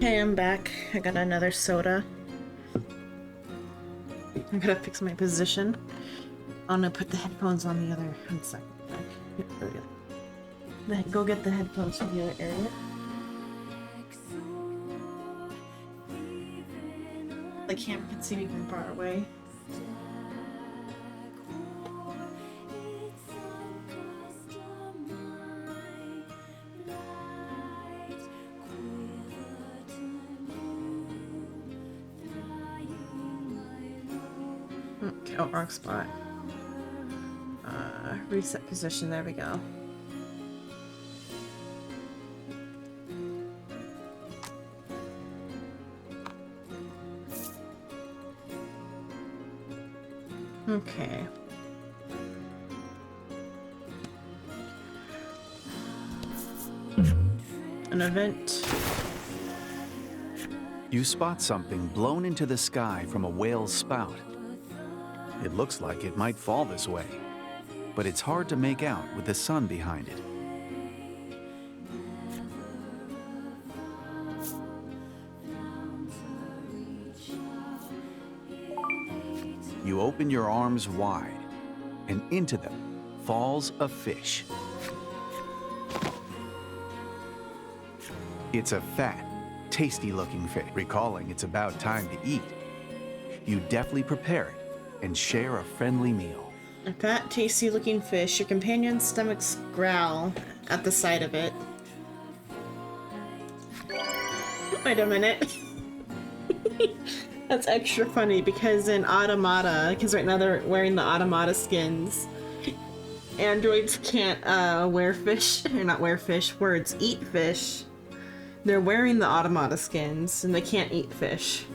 Okay, I'm back. I got another soda. I gotta fix my position. I'm gonna put the headphones on the other. 1 second. Go get the headphones from the other area. The camera can see me from far away. Okay, oh, wrong spot. Reset position, there we go. Okay. An event. You spot something blown into the sky from a whale's spout. It looks like it might fall this way, but it's hard to make out with the sun behind it. You open your arms wide, and into them falls a fish. It's a fat, tasty-looking fish. Recalling it's about time to eat, you deftly prepare it and share a friendly meal. A fat, tasty-looking fish. Your companion's stomachs growl at the sight of it. Wait a minute. That's extra funny because in Automata, because right now they're wearing the Automata skins, androids can't wear fish, or not wear fish, words, eat fish. They're wearing the Automata skins and they can't eat fish.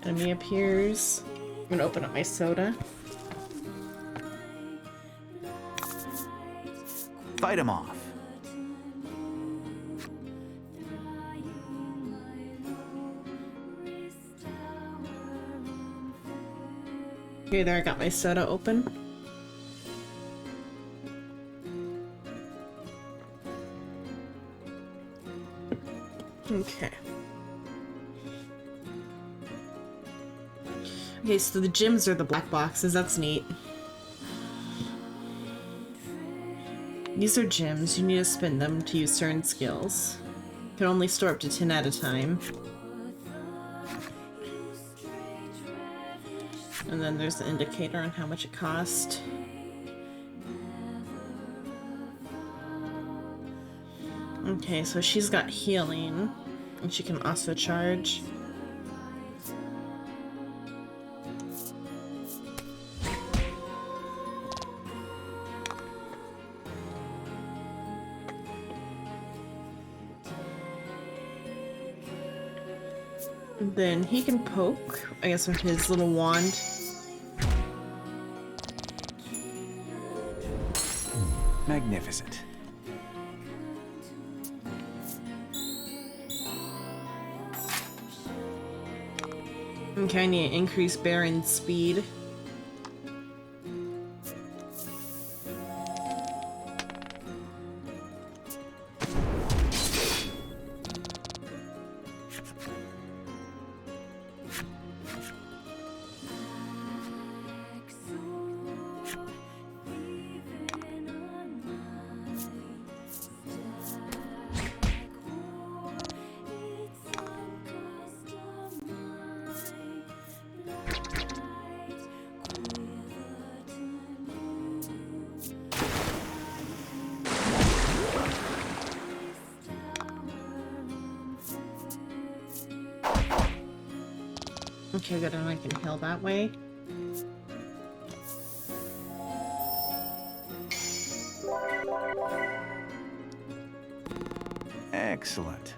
Enemy appears. I'm gonna open up my soda. Fight him off. Okay, there, I got my soda open. Okay. Okay, so the gyms are the black boxes. That's neat. These are gems. You need to spin them to use certain skills. You can only store up to 10 at a time. And then there's the indicator on how much it cost. Okay, so she's got healing, and she can also charge. Then he can poke, I guess, with his little wand. Magnificent. Okay, I need to increase Baron's speed. Okay, good, and I can heal that way. Excellent.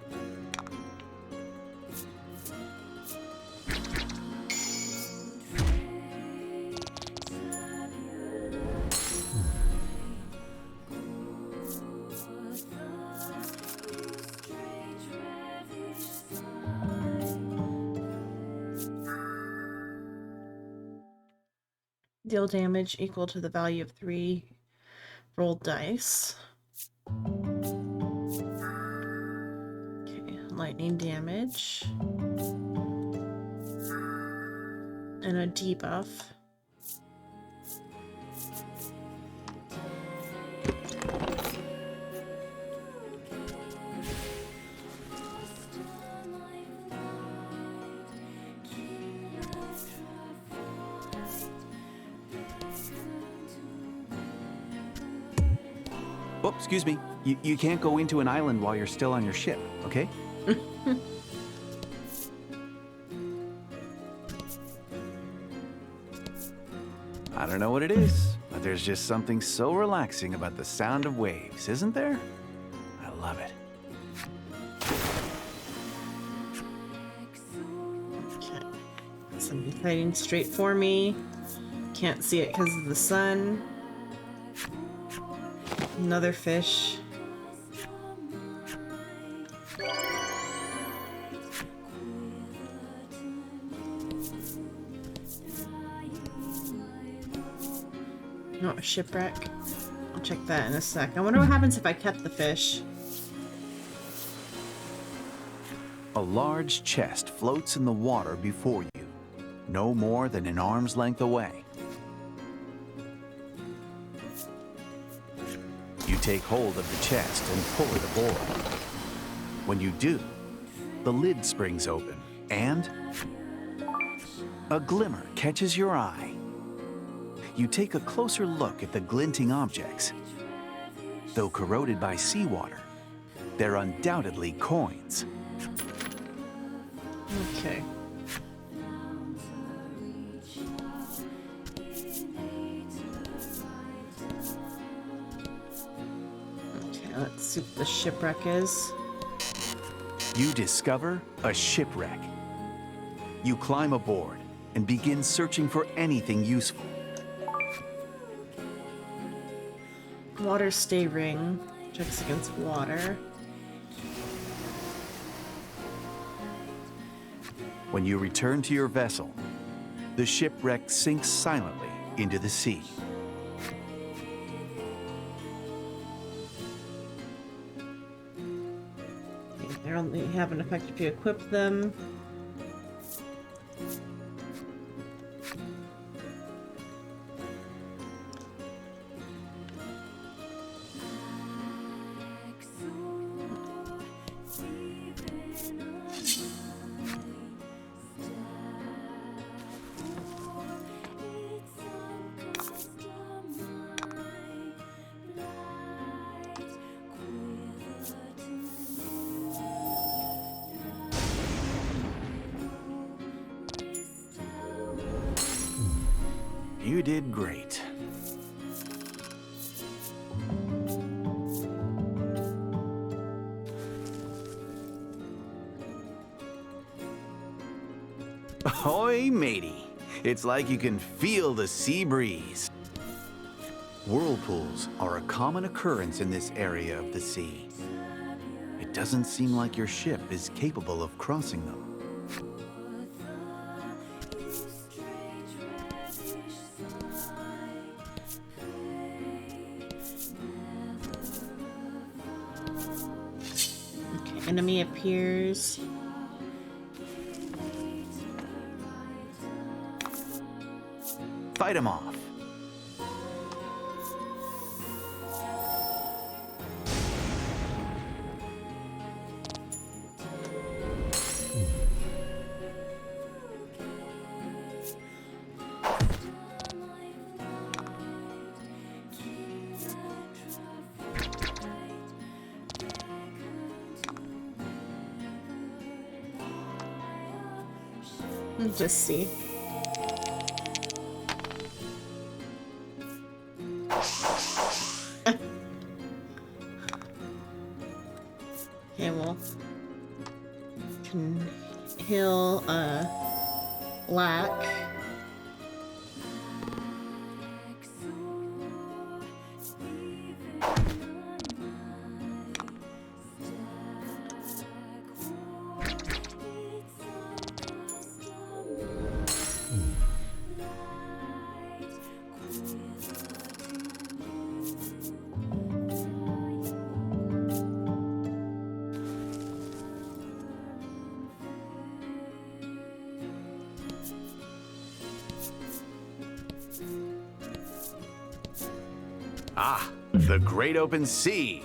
Deal damage equal to the value of 3 rolled dice. Okay, lightning damage. And a debuff. Oh, excuse me. You can't go into an island while you're still on your ship, okay? I don't know what it is, but there's just something so relaxing about the sound of waves, isn't there? I love it. Okay. Somebody fighting straight for me. Can't see it because of the sun. Another fish. No, a shipwreck. I'll check that in a sec. I wonder what happens if I kept the fish. A large chest floats in the water before you, no more than an arm's length away. You take hold of the chest and pull it aboard. When you do, the lid springs open and a glimmer catches your eye. You take a closer look at the glinting objects. Though corroded by seawater, they're undoubtedly coins. Okay. Okay, let's see what the shipwreck is. You discover a shipwreck. You climb aboard and begin searching for anything useful. Water stay ring. Checks against water. When you return to your vessel, the shipwreck sinks silently into the sea. They only have an effect if you equip them. You did great. Ahoy, matey. It's like you can feel the sea breeze. Whirlpools are a common occurrence in this area of the sea. It doesn't seem like your ship is capable of crossing them. Okay, enemy appears. Fight him off. Let's just see. Okay, well, can heal lack. Ah, the great open sea!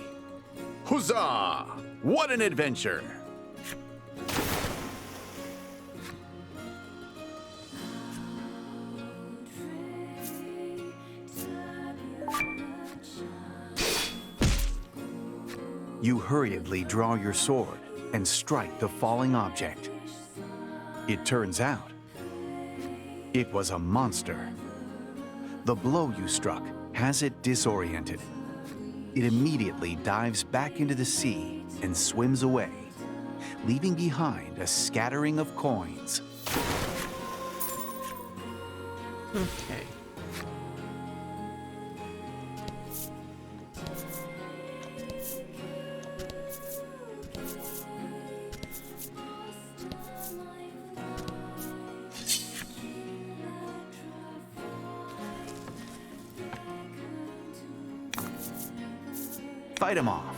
Huzzah! What an adventure! You hurriedly draw your sword and strike the falling object. It turns out, it was a monster. The blow you struck has it disoriented. It immediately dives back into the sea and swims away, leaving behind a scattering of coins. Okay. Fight him off.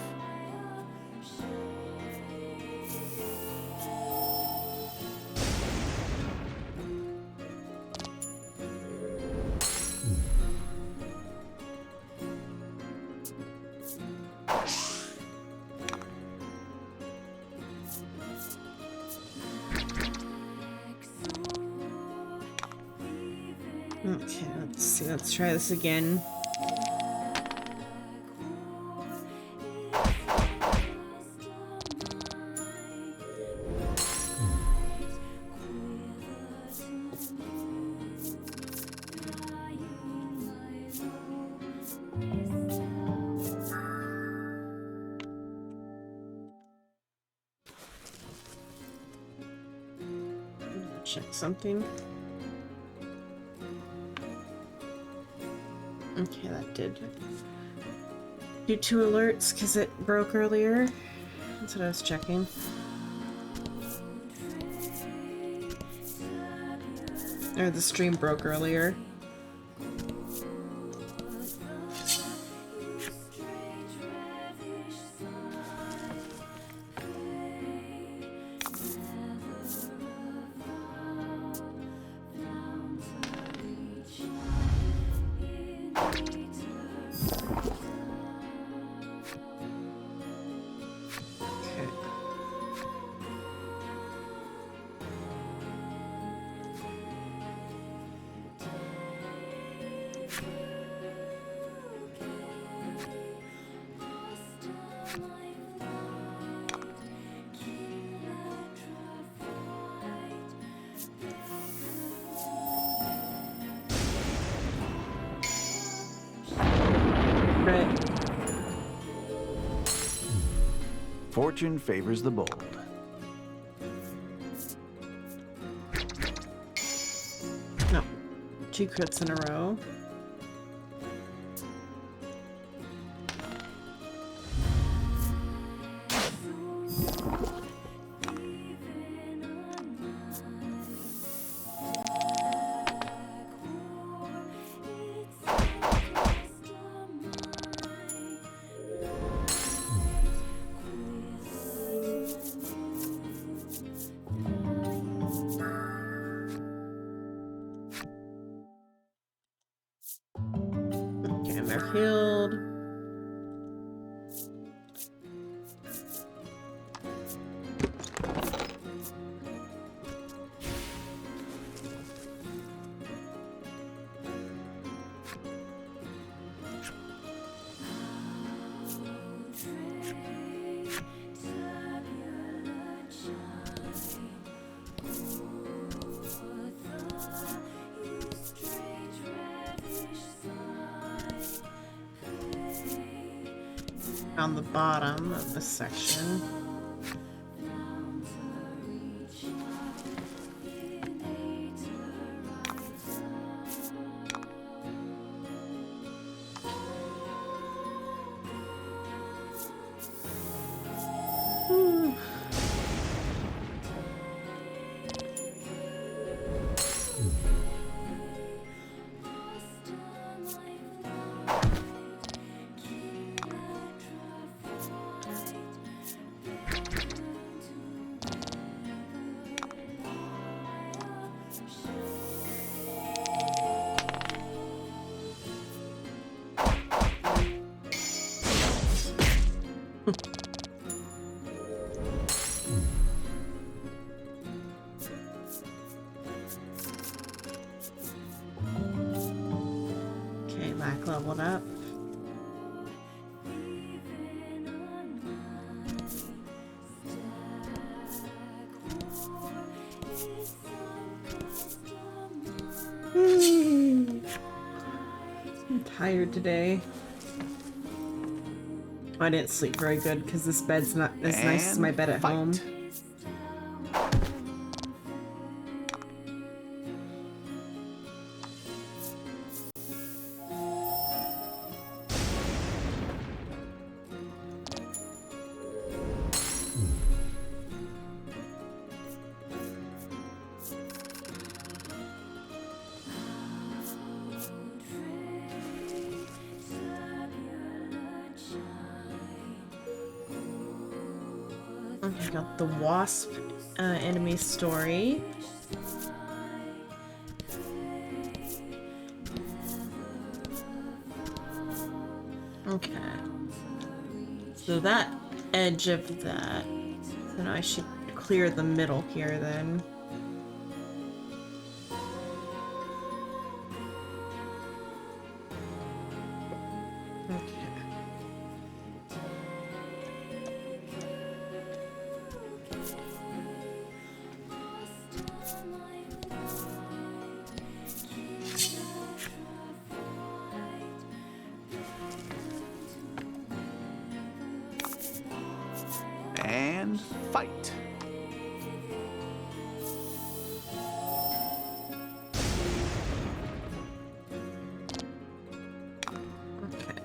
Okay, let's see. Let's try this again. Check something. Okay, that did do 2 alerts because it broke earlier. That's what I was checking. Or the stream broke earlier. Fortune favors the bold. No. 2 crits in a row. Okay, and they're healed. On the bottom of the section. level it up. I'm tired today. I didn't sleep very good because this bed's not as nice as my bed at home. I got the wasp enemy story. Okay. So that edge of that. Then I should clear the middle here then. And fight. Okay.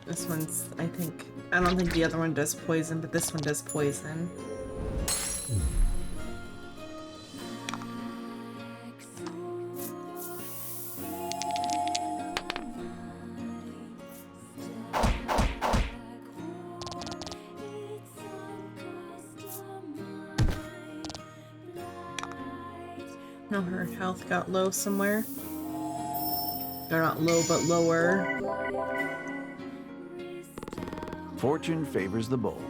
This one's, I don't think the other one does poison, but this one does poison. No, her health got low somewhere. They're not low, but lower. Fortune favors the bold.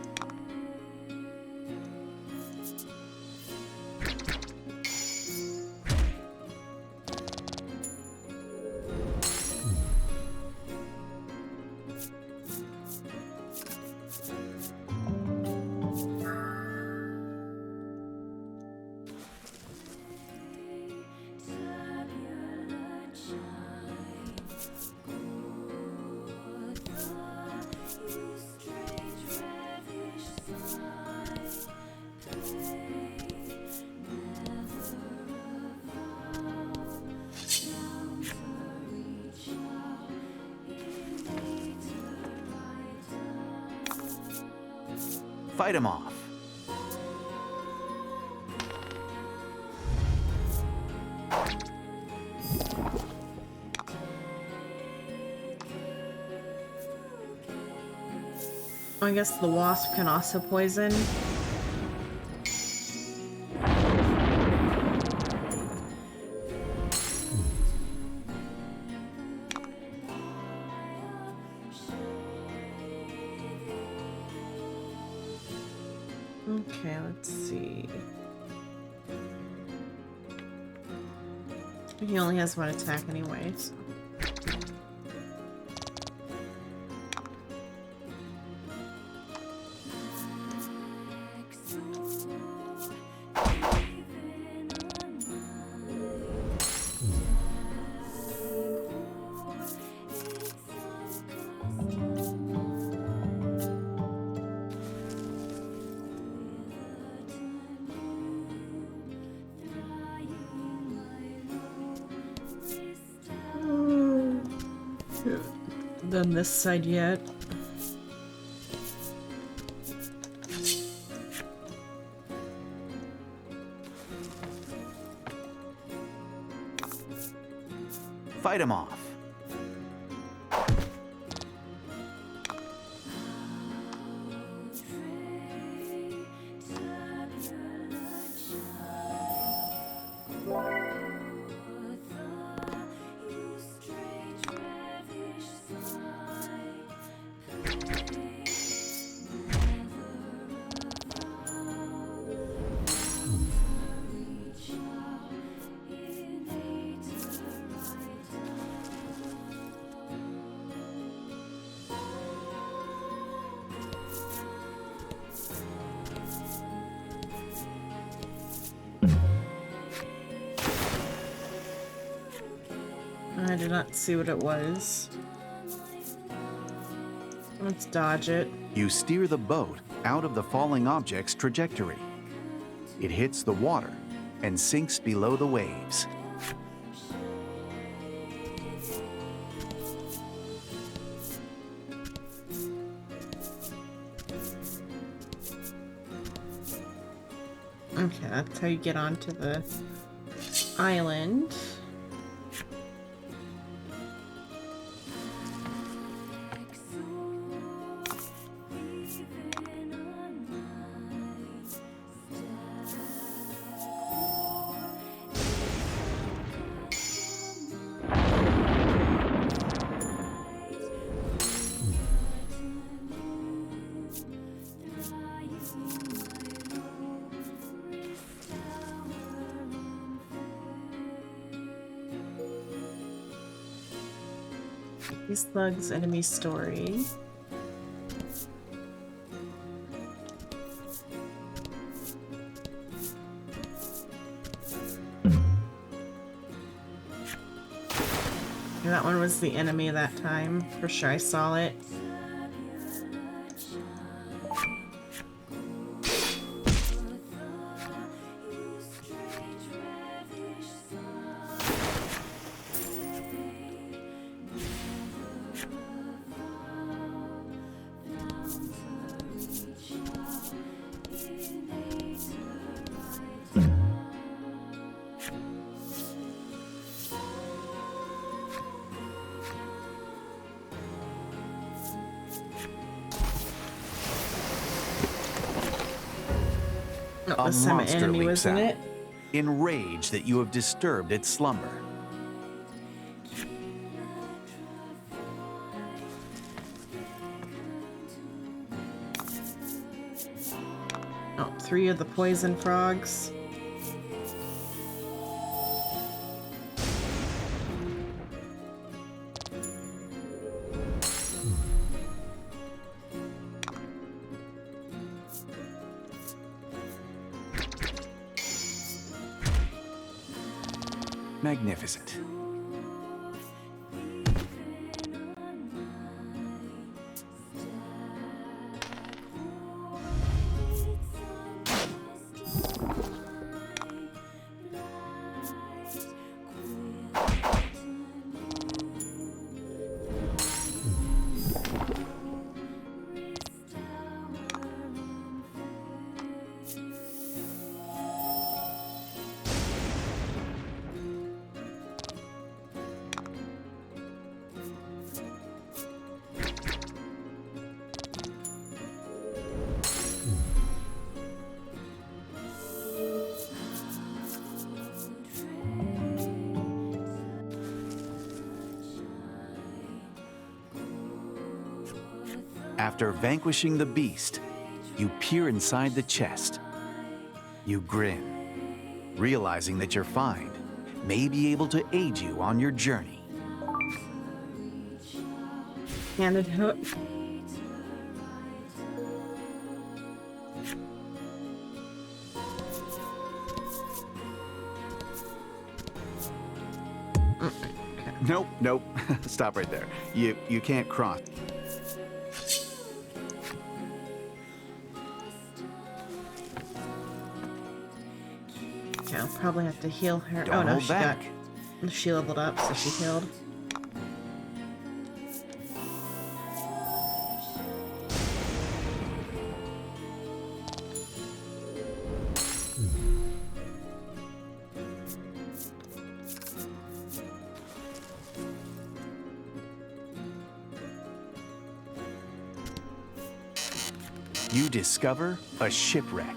Fight him off. I guess the wasp can also poison. Okay, let's see. He only has one attack anyways. Done this side yet. Fight him off. I did not see what it was. Let's dodge it. You steer the boat out of the falling object's trajectory. It hits the water and sinks below the waves. Okay, that's how you get onto the island. These thugs' enemy story. And that one was the enemy that time. For sure, I saw it. A The same monster enemy leaps was in out, it. enraged that you have disturbed its slumber. Oh, 3 of the poison frogs. Magnificent. After vanquishing the beast, you peer inside the chest. You grin, realizing that your find may be able to aid you on your journey. Antidote. Nope, nope. Stop right there. You can't cross. Okay, I'll probably have to heal her. Don't Oh no, hold she back. got. She leveled up, so she healed. You discover a shipwreck.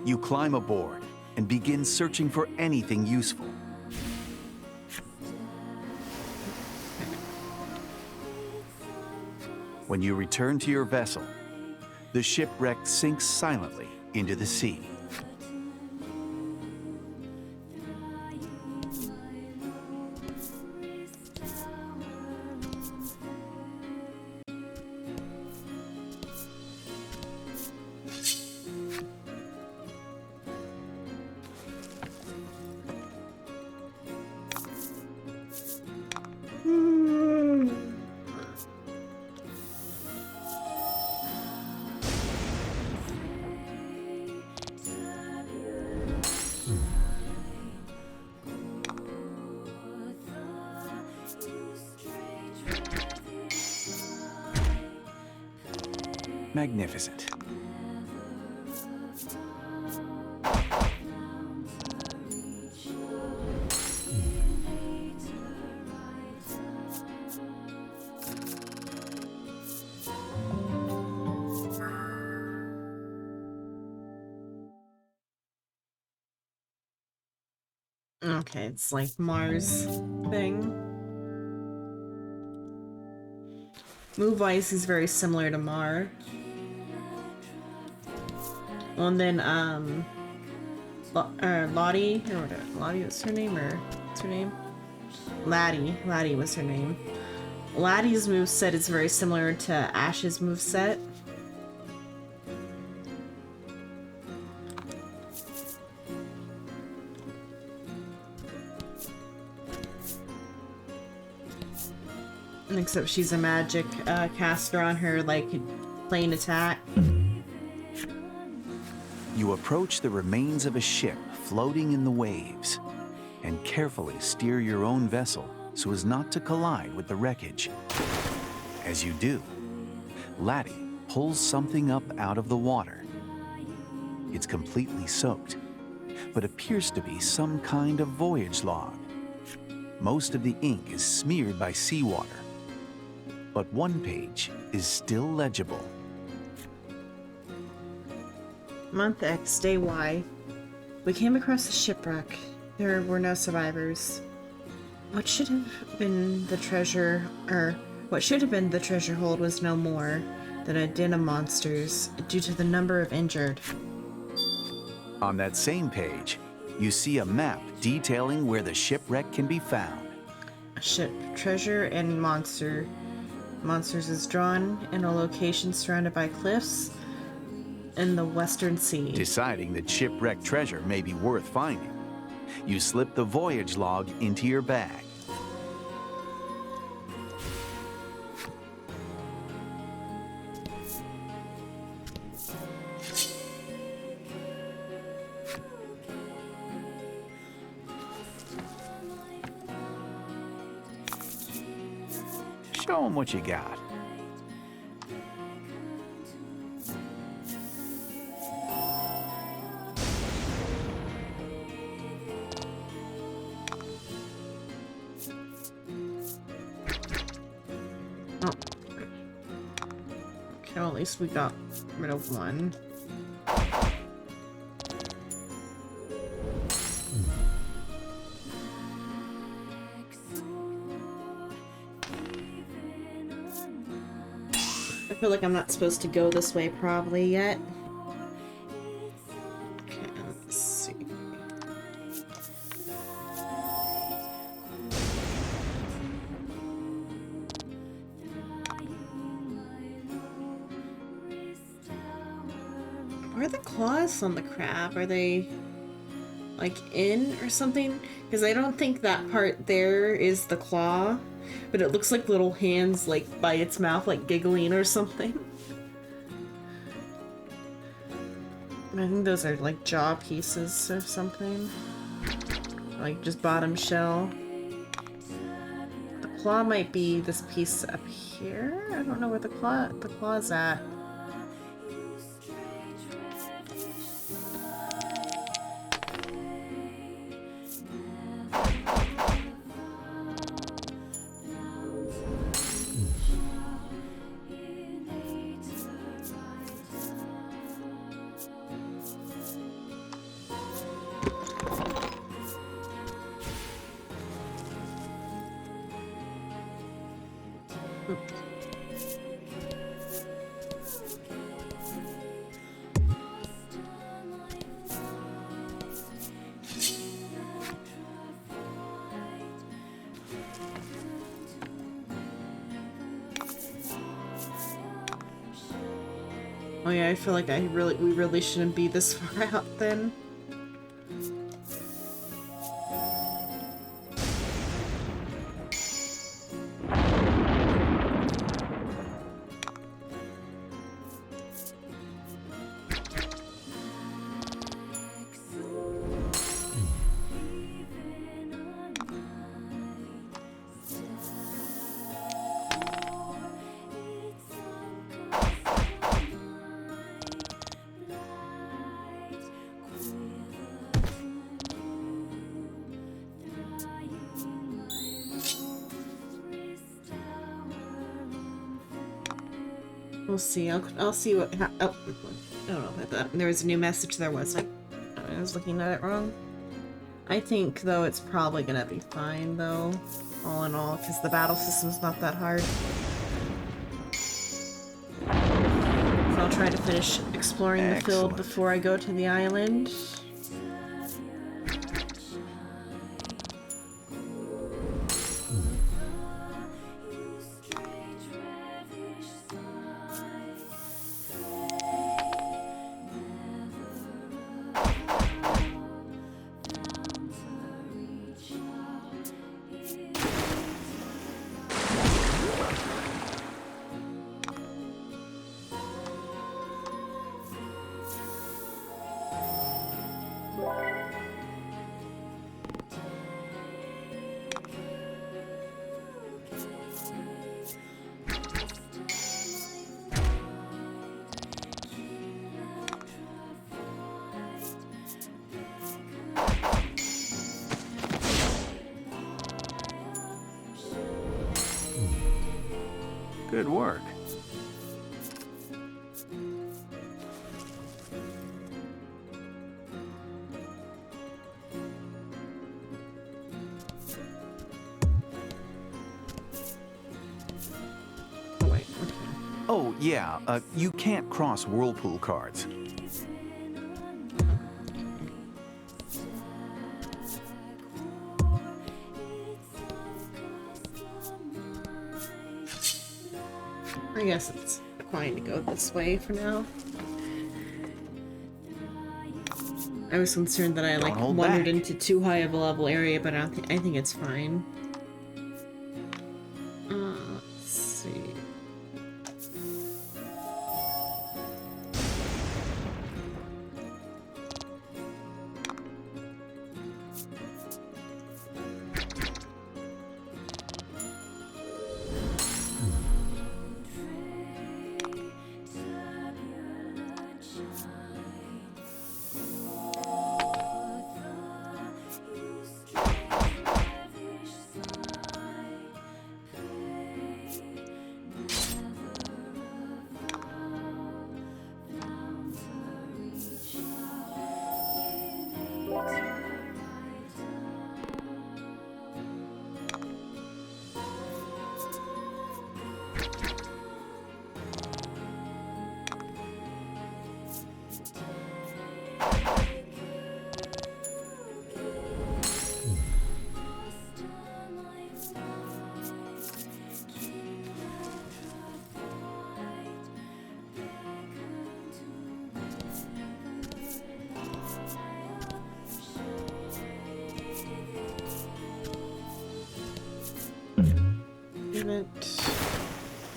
You climb aboard and begin searching for anything useful. When you return to your vessel, the shipwreck sinks silently into the sea. magnificent. Okay, it's like Mars thing. Move-wise, he's very similar to Mar. Well, and then, Lottie, or whatever, Lottie was her name, or what's her name? Laddie was her name. Laddie's moveset is very similar to Ash's moveset. Except she's a magic caster on her, like, plain attack. You approach the remains of a ship floating in the waves and carefully steer your own vessel so as not to collide with the wreckage. As you do, Laddie pulls something up out of the water. It's completely soaked, but appears to be some kind of voyage log. Most of the ink is smeared by seawater, but one page is still legible. Month X, Day Y. We came across a shipwreck. There were no survivors. What should have been the treasure hold was no more than a den of monsters due to the number of injured. On that same page, you see a map detailing where the shipwreck can be found. A ship, treasure, and monsters is drawn in a location surrounded by cliffs in the Western Sea. Deciding that shipwrecked treasure may be worth finding, you slip the voyage log into your bag. Show 'em what you got. Oh. Okay, well, at least we got rid of one. I feel like I'm not supposed to go this way probably yet. Okay, let's see. Where are the claws on the crab? Are they like in or something? Because I don't think that part there is the claw. But it looks like little hands, like, by its mouth, like giggling or something. And I think those are, like, jaw pieces or something. Like, just bottom shell. The claw might be this piece up here? I don't know where the claw's at. Oh yeah, I feel like we really shouldn't be this far out then. We'll see. I'll see what. Oh, I don't know about that. There was a new message. There wasn't. I was looking at it wrong. I think though it's probably gonna be fine though, all in all, because the battle system's not that hard. So I'll try to finish exploring the field before I go to the island. Good work. Oh wait, okay. Oh, yeah, you can't cross whirlpool cards. I guess it's fine to go this way for now. I was concerned that I like Don't hold wandered back. into too high of a level area, but I think it's fine. Let's see.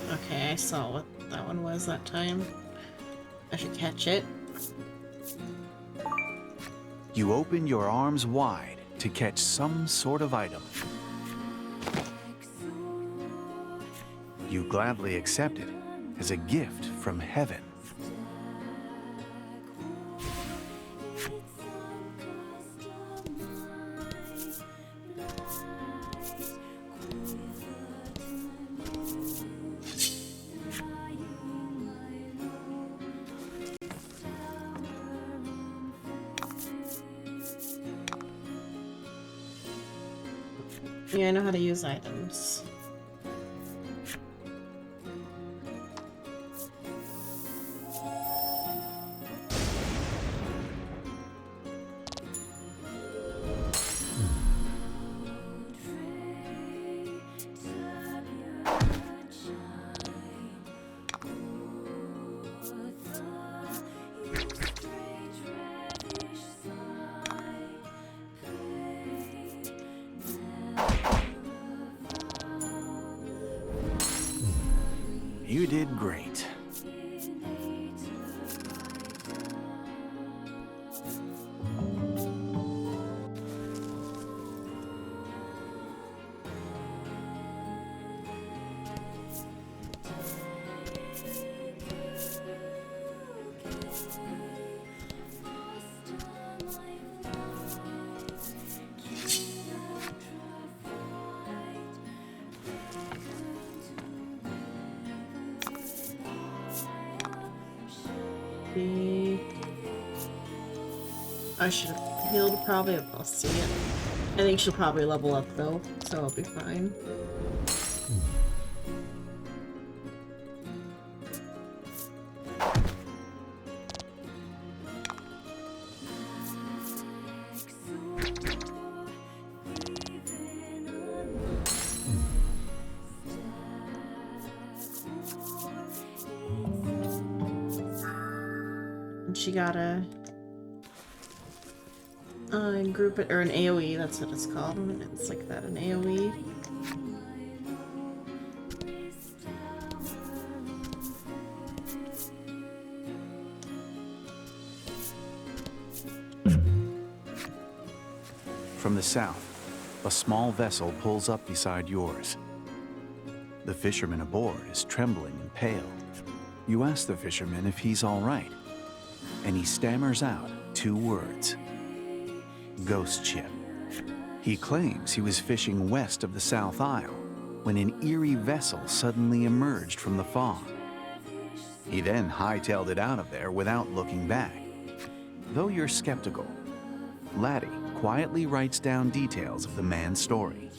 Okay, I saw what that one was that time. I should catch it. You open your arms wide to catch some sort of item. You gladly accept it as a gift from heaven. Yeah, I know how to use items. You did great. be... I should have healed probably. I'll see it. I think she'll probably level up though, so I'll be fine. And she got a group or an AoE, that's what it's called. It's like that, an AoE. From the south, a small vessel pulls up beside yours. The fisherman aboard is trembling and pale. You ask the fisherman if he's all right, and he stammers out 2 words. Ghost ship. He claims he was fishing west of the South Isle when an eerie vessel suddenly emerged from the fog. He then hightailed it out of there without looking back. Though you're skeptical, Laddie quietly writes down details of the man's story.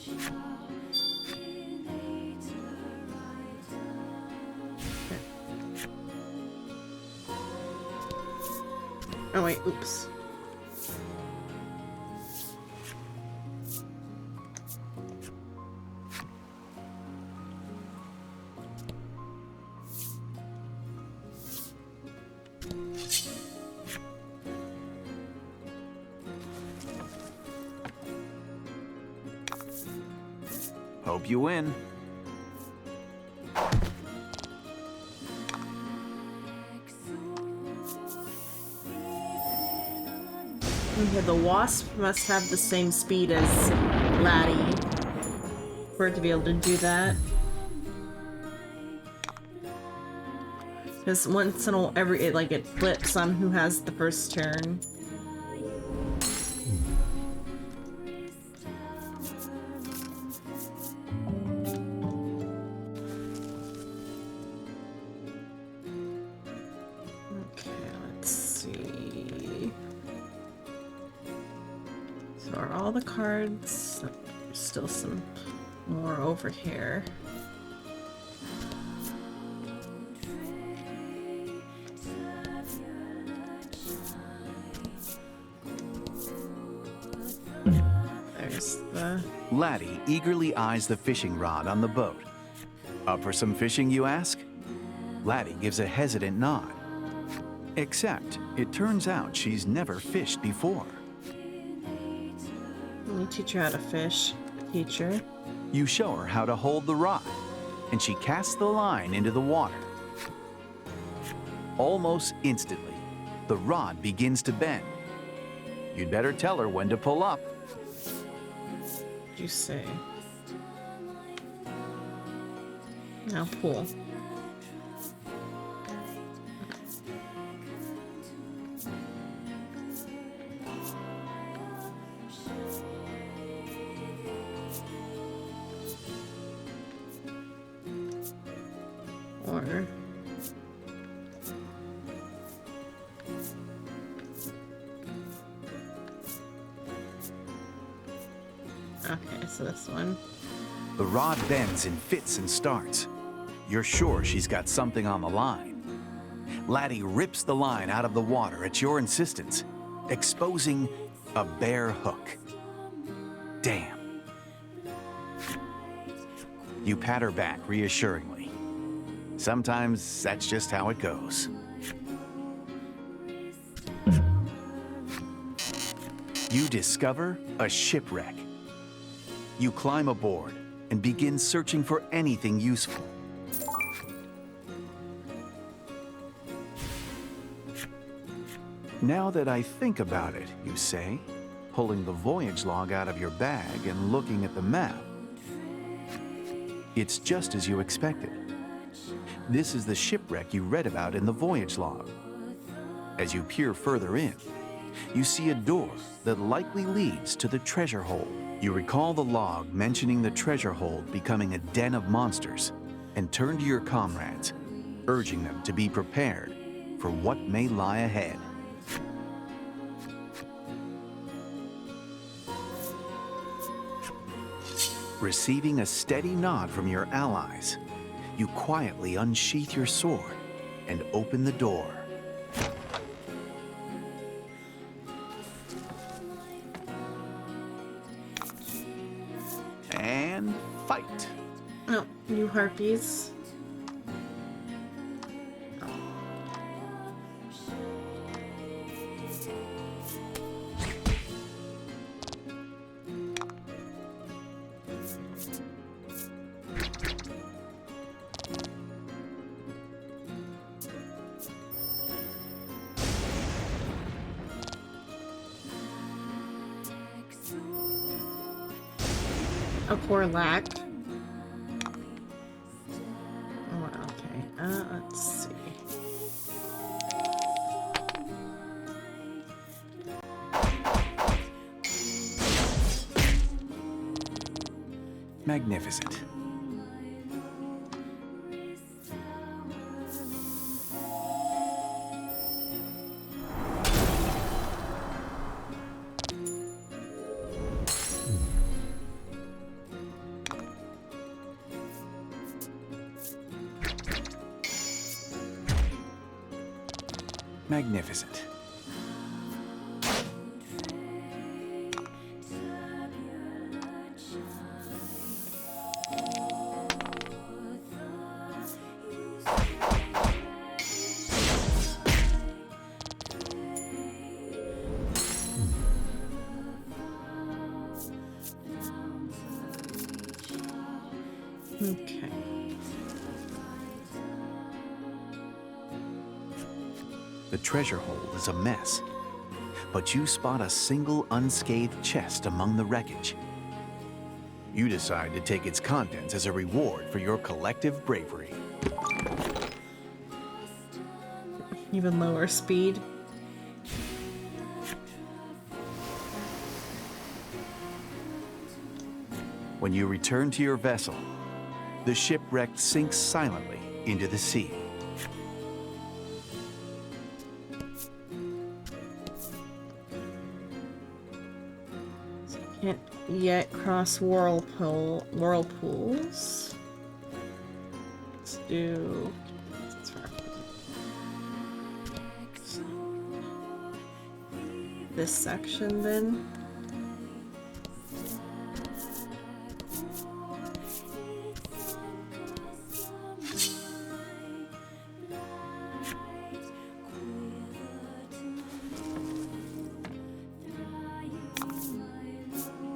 Oh wait, oops. Hope you win. Okay, the wasp must have the same speed as Laddie for it to be able to do that. Because once in a it flips on who has the first turn. Okay, let's see. So are all the cards? There's still some more over here. There's the... Laddie eagerly eyes the fishing rod on the boat. Up for some fishing, you ask? Laddie gives a hesitant nod. Except, it turns out she's never fished before. Let me teach her how to fish, teacher. You show her how to hold the rod, and she casts the line into the water. Almost instantly, the rod begins to bend. You'd better tell her when to pull up. What'd you say? Now pull. Or... okay, so this one. The rod bends and fits and starts. You're sure she's got something on the line. Laddie rips the line out of the water at your insistence, exposing a bare hook. Damn. You pat her back reassuringly. Sometimes that's just how it goes. You discover a shipwreck. You climb aboard and begin searching for anything useful. Now that I think about it, you say, pulling the voyage log out of your bag and looking at the map. It's just as you expected. This is the shipwreck you read about in the voyage log. As you peer further in, you see a door that likely leads to the treasure hold. You recall the log mentioning the treasure hold becoming a den of monsters and turn to your comrades, urging them to be prepared for what may lie ahead. Receiving a steady nod from your allies, you quietly unsheath your sword and open the door. And fight. Oh, new harpies. A poor lack. Oh, okay. Let's see. Magnificent. Magnificent. Okay. The treasure hold is a mess, but you spot a single unscathed chest among the wreckage. You decide to take its contents as a reward for your collective bravery. Even lower speed. When you return to your vessel, the shipwreck sinks silently into the sea. Can't yet cross whirlpools. Let's do. This section then.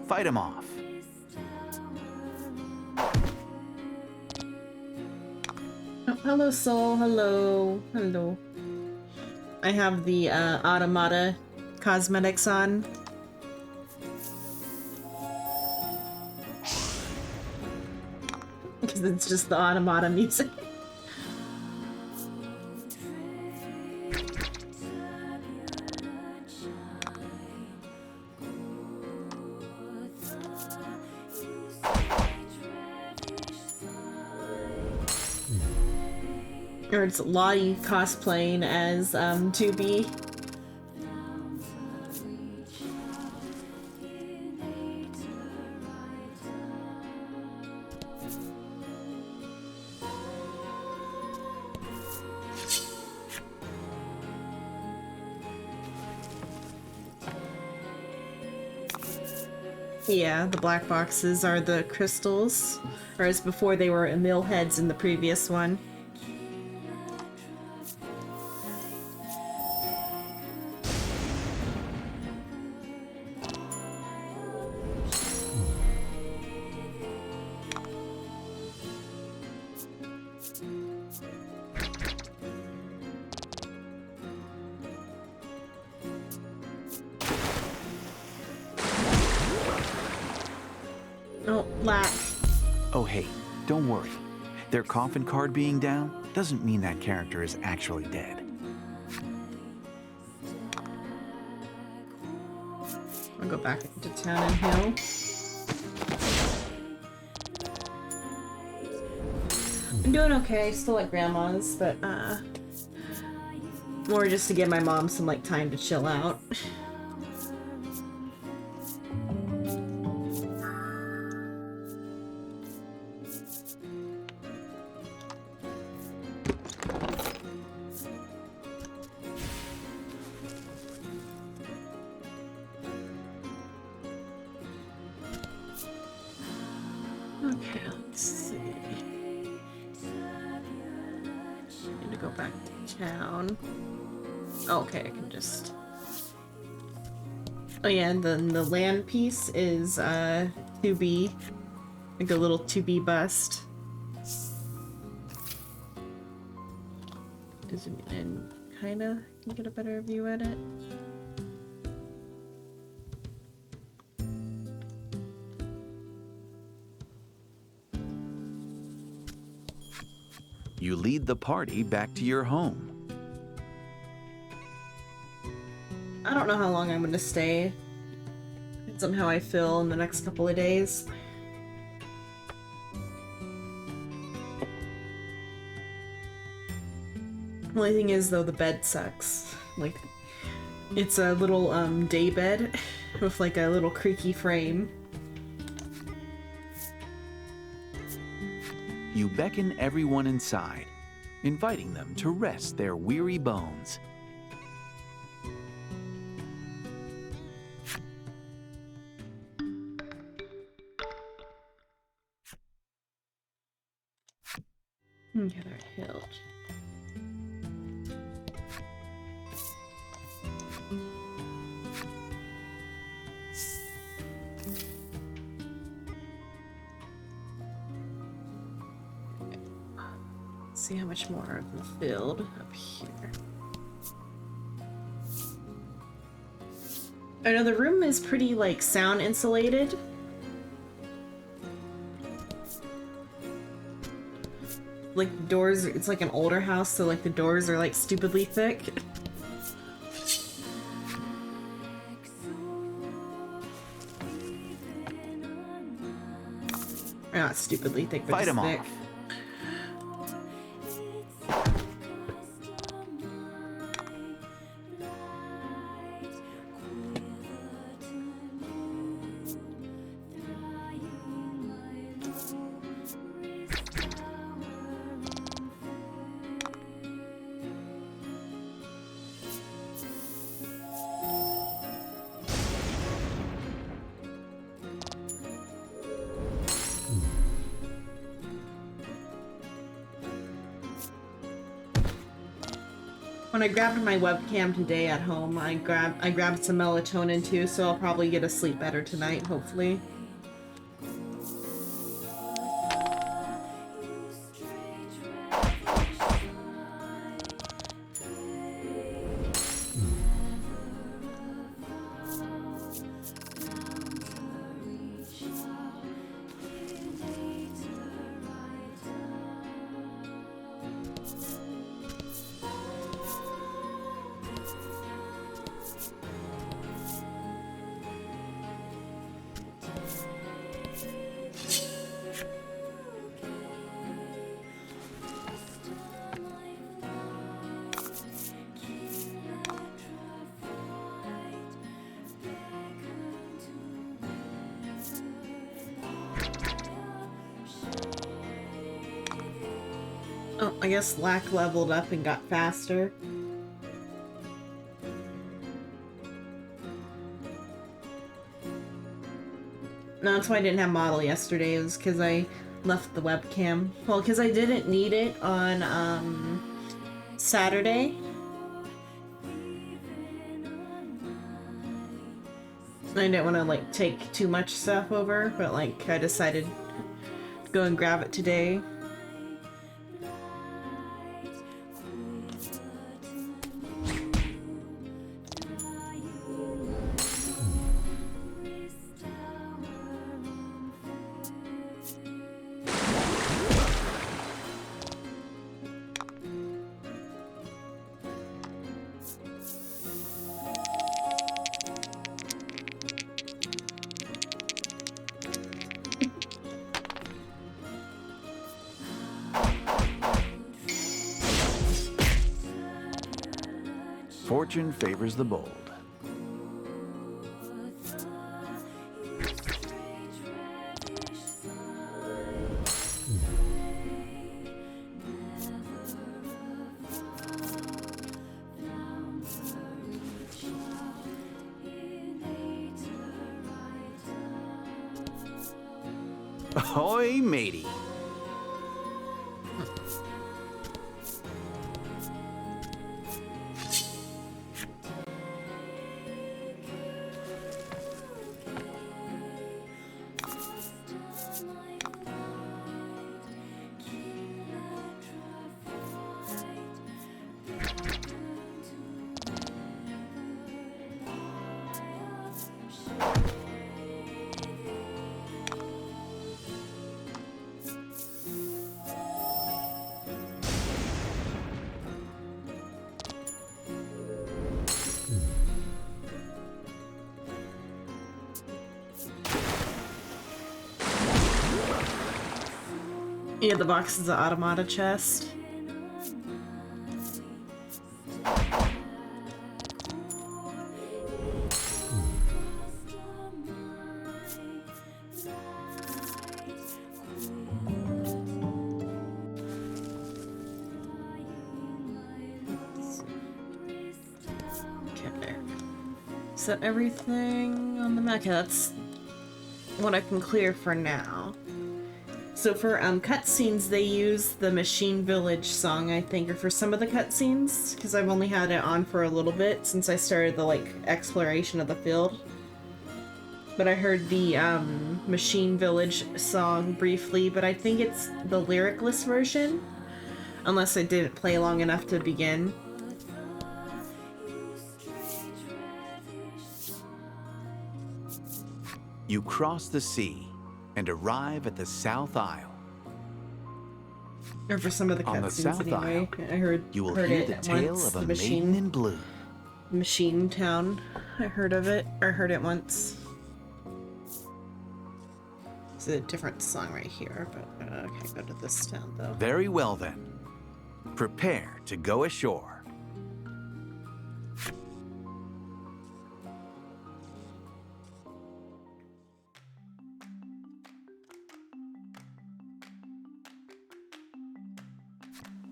Fight him off. Oh, hello, Soul. Hello. Hello. I have the Automata cosmetics on. Because it's just the Automata music. Or it's Lottie cosplaying as 2B. Yeah, the black boxes are the crystals, whereas before they were mill heads in the previous one. Oh, lack. Oh hey, don't worry. Their coffin card being down doesn't mean that character is actually dead. I'll go back into town and hill. I'm doing okay, still at grandma's, but More just to give my mom some like time to chill out. Okay, let's see. Need to go back to town. Oh, okay, I can just. Oh yeah, and then the land piece is 2B, like a little 2B bust. Zoom in, kinda can get a better view at it. You lead the party back to your home. I don't know how long I'm gonna stay. Depends on how I feel in the next couple of days. Only thing is, though, the bed sucks. Like, it's a little day bed with like a little creaky frame. You beckon everyone inside, inviting them to rest their weary bones. Get our hilt. See how much more of the field up here. I know the room is pretty like sound insulated. Like the doors, it's like an older house, so like the doors are like stupidly thick. Or not stupidly thick, but Fight just 'em thick. off. When I grabbed my webcam today at home, I grabbed some melatonin too, so I'll probably get to sleep better tonight, hopefully. Oh, I guess Lack leveled up and got faster. No, that's why I didn't have model yesterday. It was because I left the webcam. Well, because I didn't need it on Saturday. I didn't want to like take too much stuff over, but like I decided to go and grab it today. Fortune favors the bold. Ahoy, matey. Yeah, the box is the automata chest. Okay, there. Is that everything on the map? Okay, that's what I can clear for now. So for cutscenes, they use the Machine Village song, I think, or for some of the cutscenes, because I've only had it on for a little bit since I started the exploration of the field. But I heard the Machine Village song briefly, but I think it's the lyricless version, unless I didn't play long enough to begin. You cross the sea and arrive at the South Isle. Or for some of the On the cutscenes South anyway. Isle, I heard you will heard hear it the at tale once. of a The maiden in blue. Machine Town. I heard of it. I heard it once. It's a different song right here, but okay, go to this town though. Very well then. Prepare to go ashore.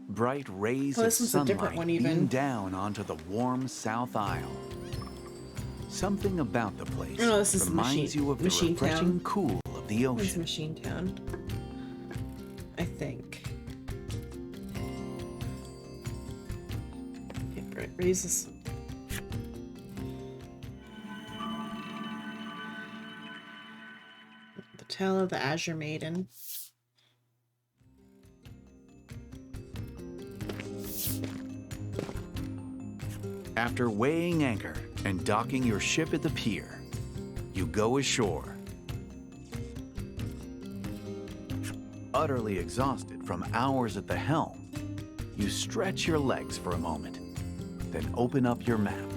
Bright rays Oh, of this one's a different sunlight one beam even. down onto the warm South Isle. Something about the place Oh, this is reminds you of the Machine refreshing Town. cool of the It's ocean. Machine Town. I think. Okay, Bright rays. The Tale of the Azure Maiden. After weighing anchor and docking your ship at the pier, you go ashore. Utterly exhausted from hours at the helm, you stretch your legs for a moment, then open up your map.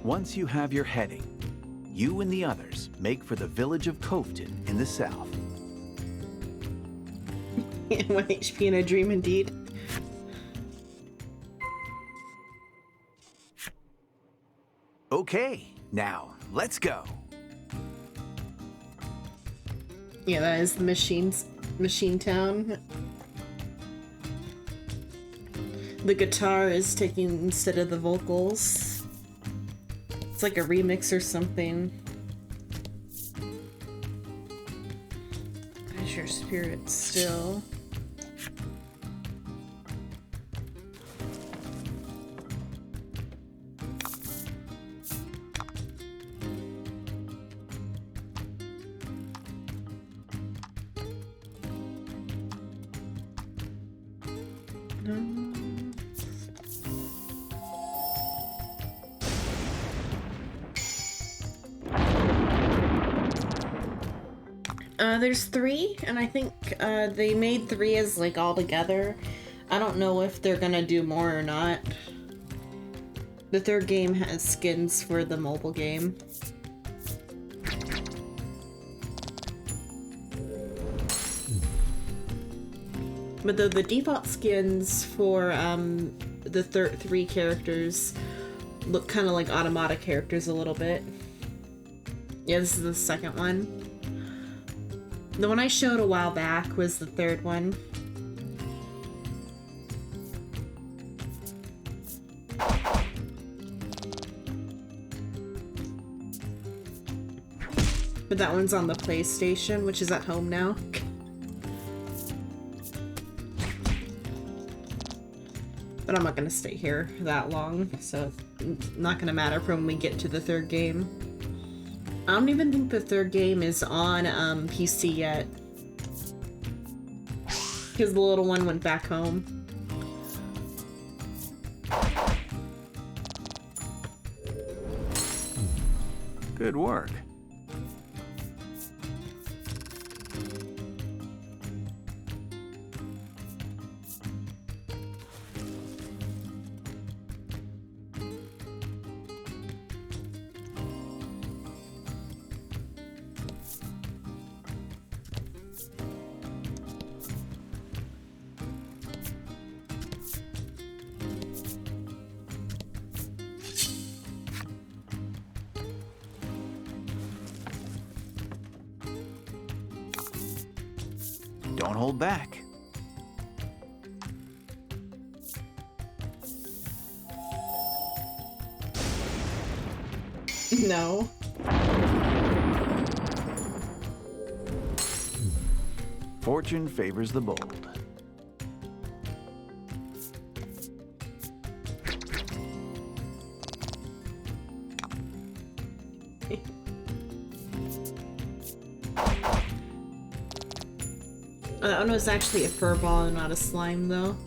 Once you have your heading, you and the others make for the village of Coveton in the south. 1 HP in a dream indeed. Okay, now let's go. Yeah, that is the Machine Town. The guitar is taking instead of the vocals. It's like a remix or something. As your spirit still. There's 3, and I think they made 3 as like all together. I don't know if they're gonna do more or not. The 3rd game has skins for the mobile game. But the default skins for three characters look kind of like Automata characters a little bit. Yeah, this is the second one. The one I showed a while back was the third one. But that one's on the PlayStation, which is at home now. But I'm not gonna stay here that long, so it's not gonna matter for when we get to the third game. I don't even think the third game is on PC yet. Because the little one went back home. Good work. Don't hold back. No. Fortune favors the bold. That one was actually a fur ball and not a slime, though.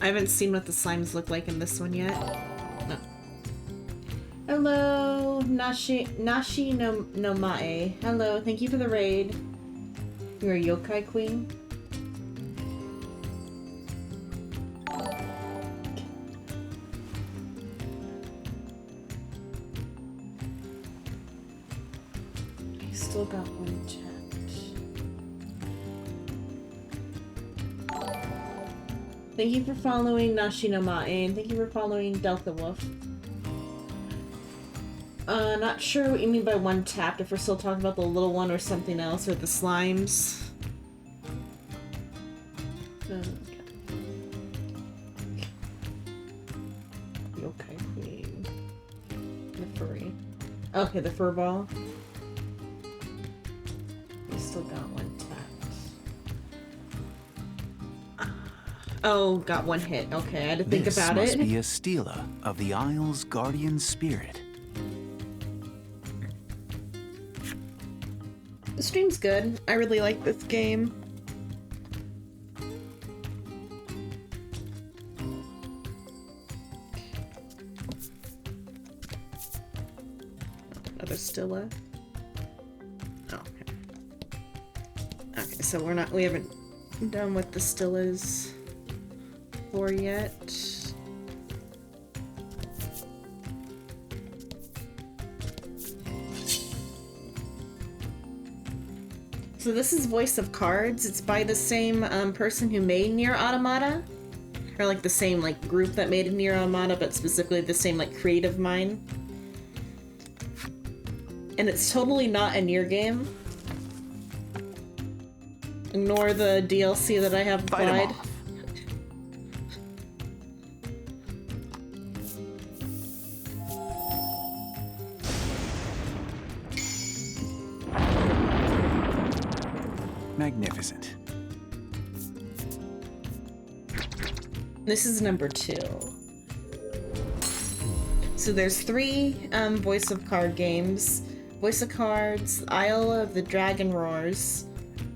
I haven't seen what the slimes look like in this one yet. No. Hello, Nashi no Mae. Hello, thank you for the raid. You're a yokai queen. Still got one chat. Thank you for following Nashinoma and thank you for following Delta Wolf. Not sure what you mean by one tapped, if we're still talking about the little one or something else, or the slimes. Okay, queen. The furry. Okay, the fur ball. Still got one tapped. Oh, got one hit. Okay, I had to think about it. This must be a Stela of the Isle's guardian spirit. The stream's good. I really like this game. Another Stela. Okay, so we haven't done what the Stelas for yet. So this is Voice of Cards. It's by the same person who made Neir Automata. Or like the same like group that made Neir Automata, but specifically the same like creative mind. And it's totally not a Neir game. Ignore the DLC that I have applied. Magnificent. This is number 2. So there's 3 Voice of Card games. Voice of Cards, Isle of the Dragon Roars,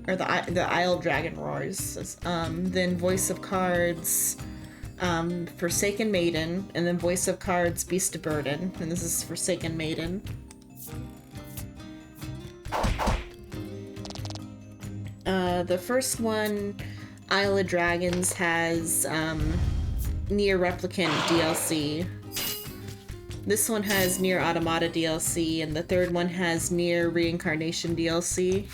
or the Isle Dragon Roars. Then Voice of Cards, Forsaken Maiden, and then Voice of Cards, Beast of Burden, and this is Forsaken Maiden. The first one, Isle of Dragons, has Near Replicant DLC. This one has Near Automata DLC, and the third one has Near Reincarnation DLC.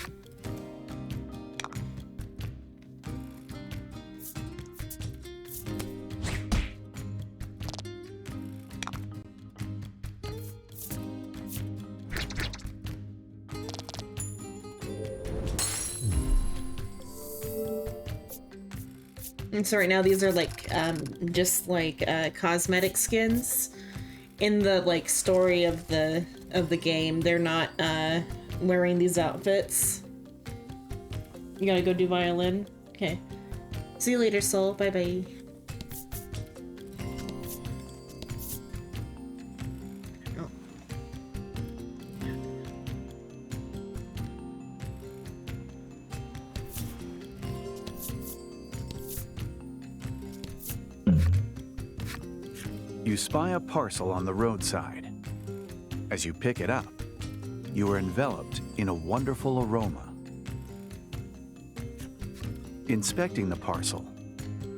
And so right now these are like just like cosmetic skins. In the like story of the game, they're not wearing these outfits. You gotta go do violin. Okay. See you later, Soul. Bye bye. You spy a parcel on the roadside. As you pick it up, you are enveloped in a wonderful aroma. Inspecting the parcel,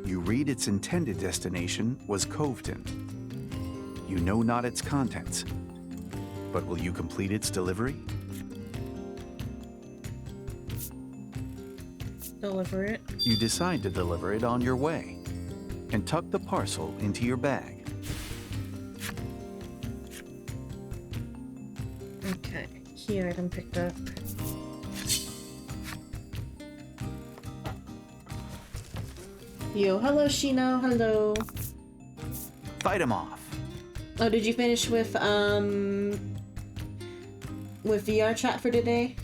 you read its intended destination was Coveton. You know not its contents, but will you complete its delivery? Deliver it. You decide to deliver it on your way and tuck the parcel into your bag. Okay, key item picked up. Yo, hello Shino, hello. Fight him off. Oh, did you finish with VR chat for today?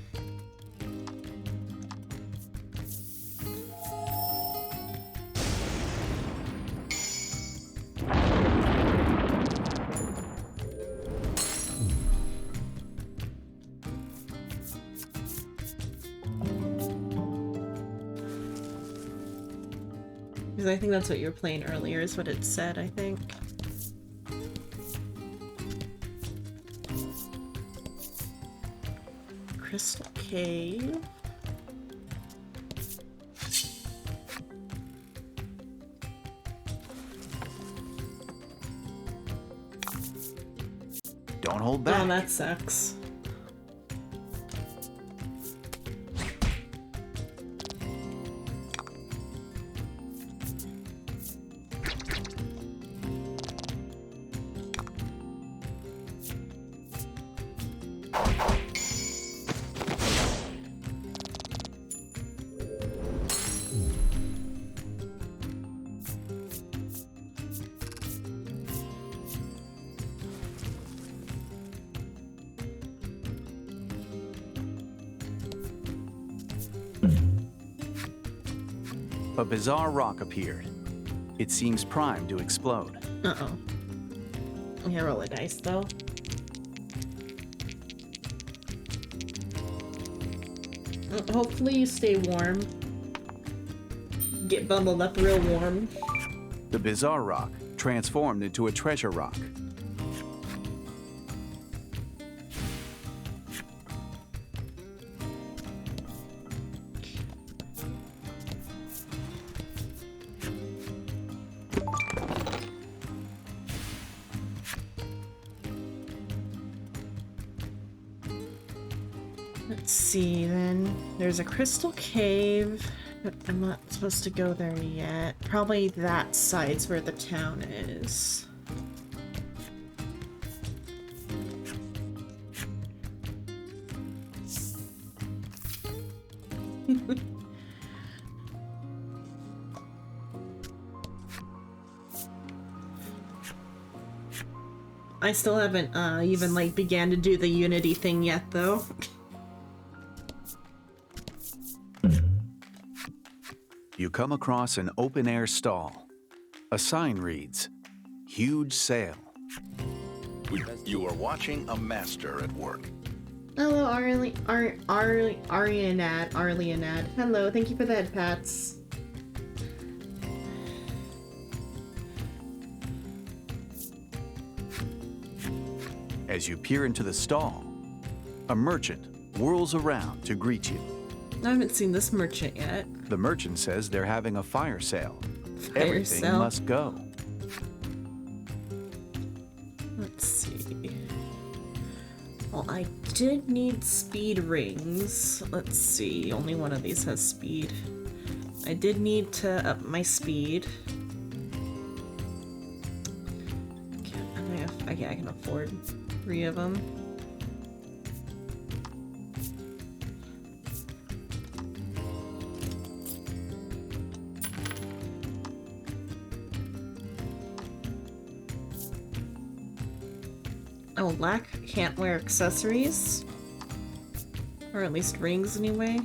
Because I think that's what you were playing earlier, is what it said, I think. Crystal Cave. Don't hold back. Oh, that sucks. A bizarre rock appeared. It seems primed to explode. Uh-oh. Okay, roll a dice, though. Hopefully you stay warm. Get bundled up real warm. The bizarre rock transformed into a treasure rock. Let's see, then. There's a crystal cave, but I'm not supposed to go there yet. Probably that side's where the town is. I still haven't even like began to do the Unity thing yet, though. You come across an open-air stall. A sign reads, "Huge sale." You are watching a master at work. Hello, Arlianad. Hello, thank you for the head pats. As you peer into the stall, a merchant whirls around to greet you. I haven't seen this merchant yet. The merchant says they're having a fire sale. Fire Everything sale. must go. Let's see. Well, I did need speed rings. Let's see. Only one of these has speed. I did need to up my speed. I can afford 3 of them. Oh, Lack can't wear accessories? Or at least rings, anyway.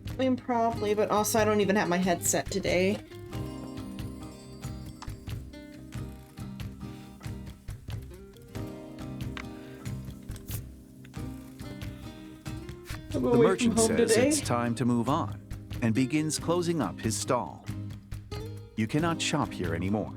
I mean, probably, but also I don't even have my headset today. I'm The away merchant from home says today. it's time to move on and begins closing up his stall. You cannot shop here anymore.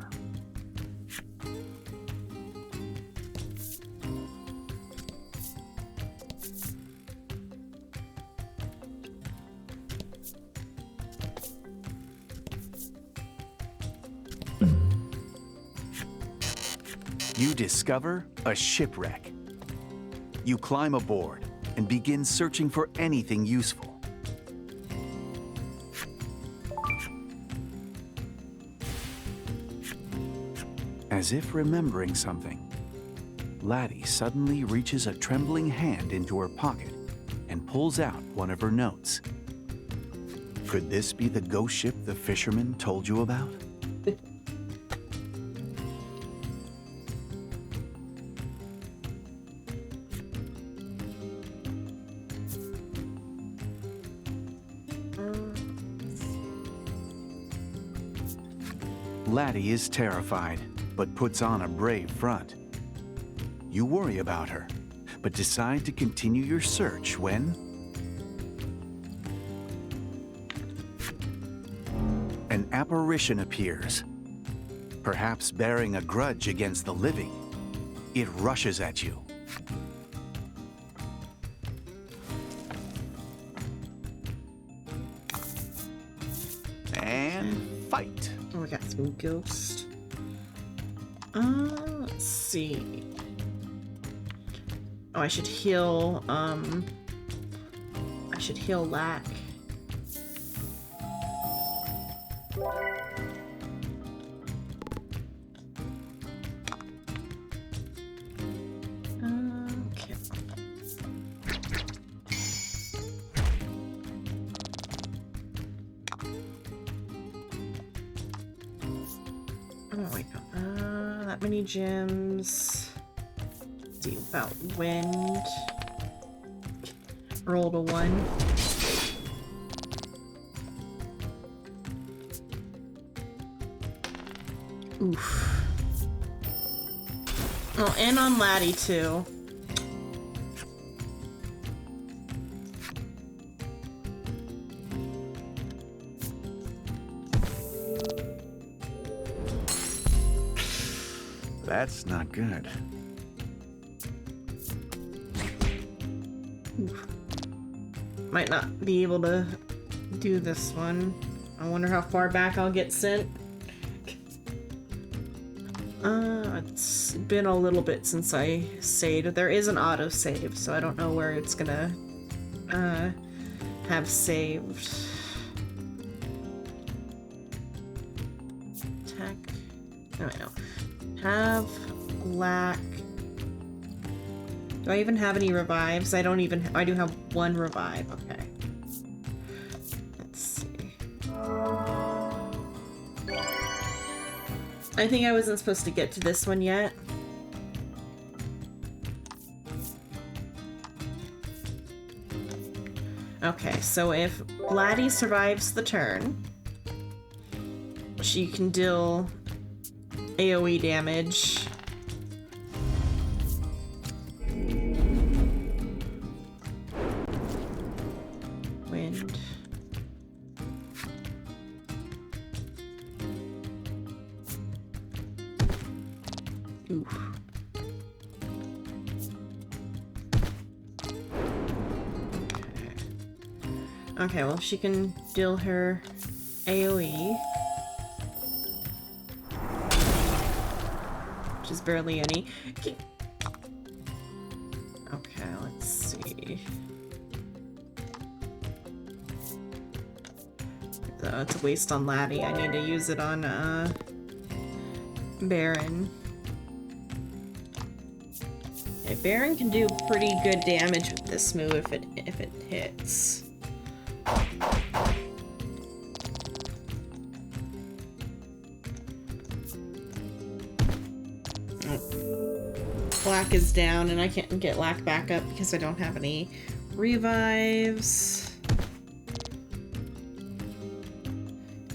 You discover a shipwreck. You climb aboard and begin searching for anything useful. As if remembering something, Laddie suddenly reaches a trembling hand into her pocket and pulls out one of her notes. Could this be the ghost ship the fisherman told you about? Laddie is terrified, but puts on a brave front. You worry about her, but decide to continue your search when an apparition appears, perhaps bearing a grudge against the living. It rushes at you. And fight. Oh, we got some ghost. Let's see. Oh, I should heal, I should heal Lack. Okay. Oh, wait, that many gems. Let's see about wind. Roll to 1. Oof. Oh, and on Laddie too. That's not good. Oof. Might not be able to do this one. I wonder how far back I'll get sent. It's been a little bit since I saved. There is an autosave, so I don't know where it's gonna have saved. Tech. No, I know. Have Lack. Do I even have any revives? I don't even. I do have 1 revive. Okay. Let's see. I think I wasn't supposed to get to this one yet. Okay, so if Laddie survives the turn, she can deal AoE damage. Wind. Oof. Okay, well, she can deal her AoE. Which is barely any. Okay, let's see. It's a waste on Laddie. I need to use it on, Okay, Baron can do pretty good damage with this move if it hits. Black is down, and I can't get Lack back up because I don't have any revives.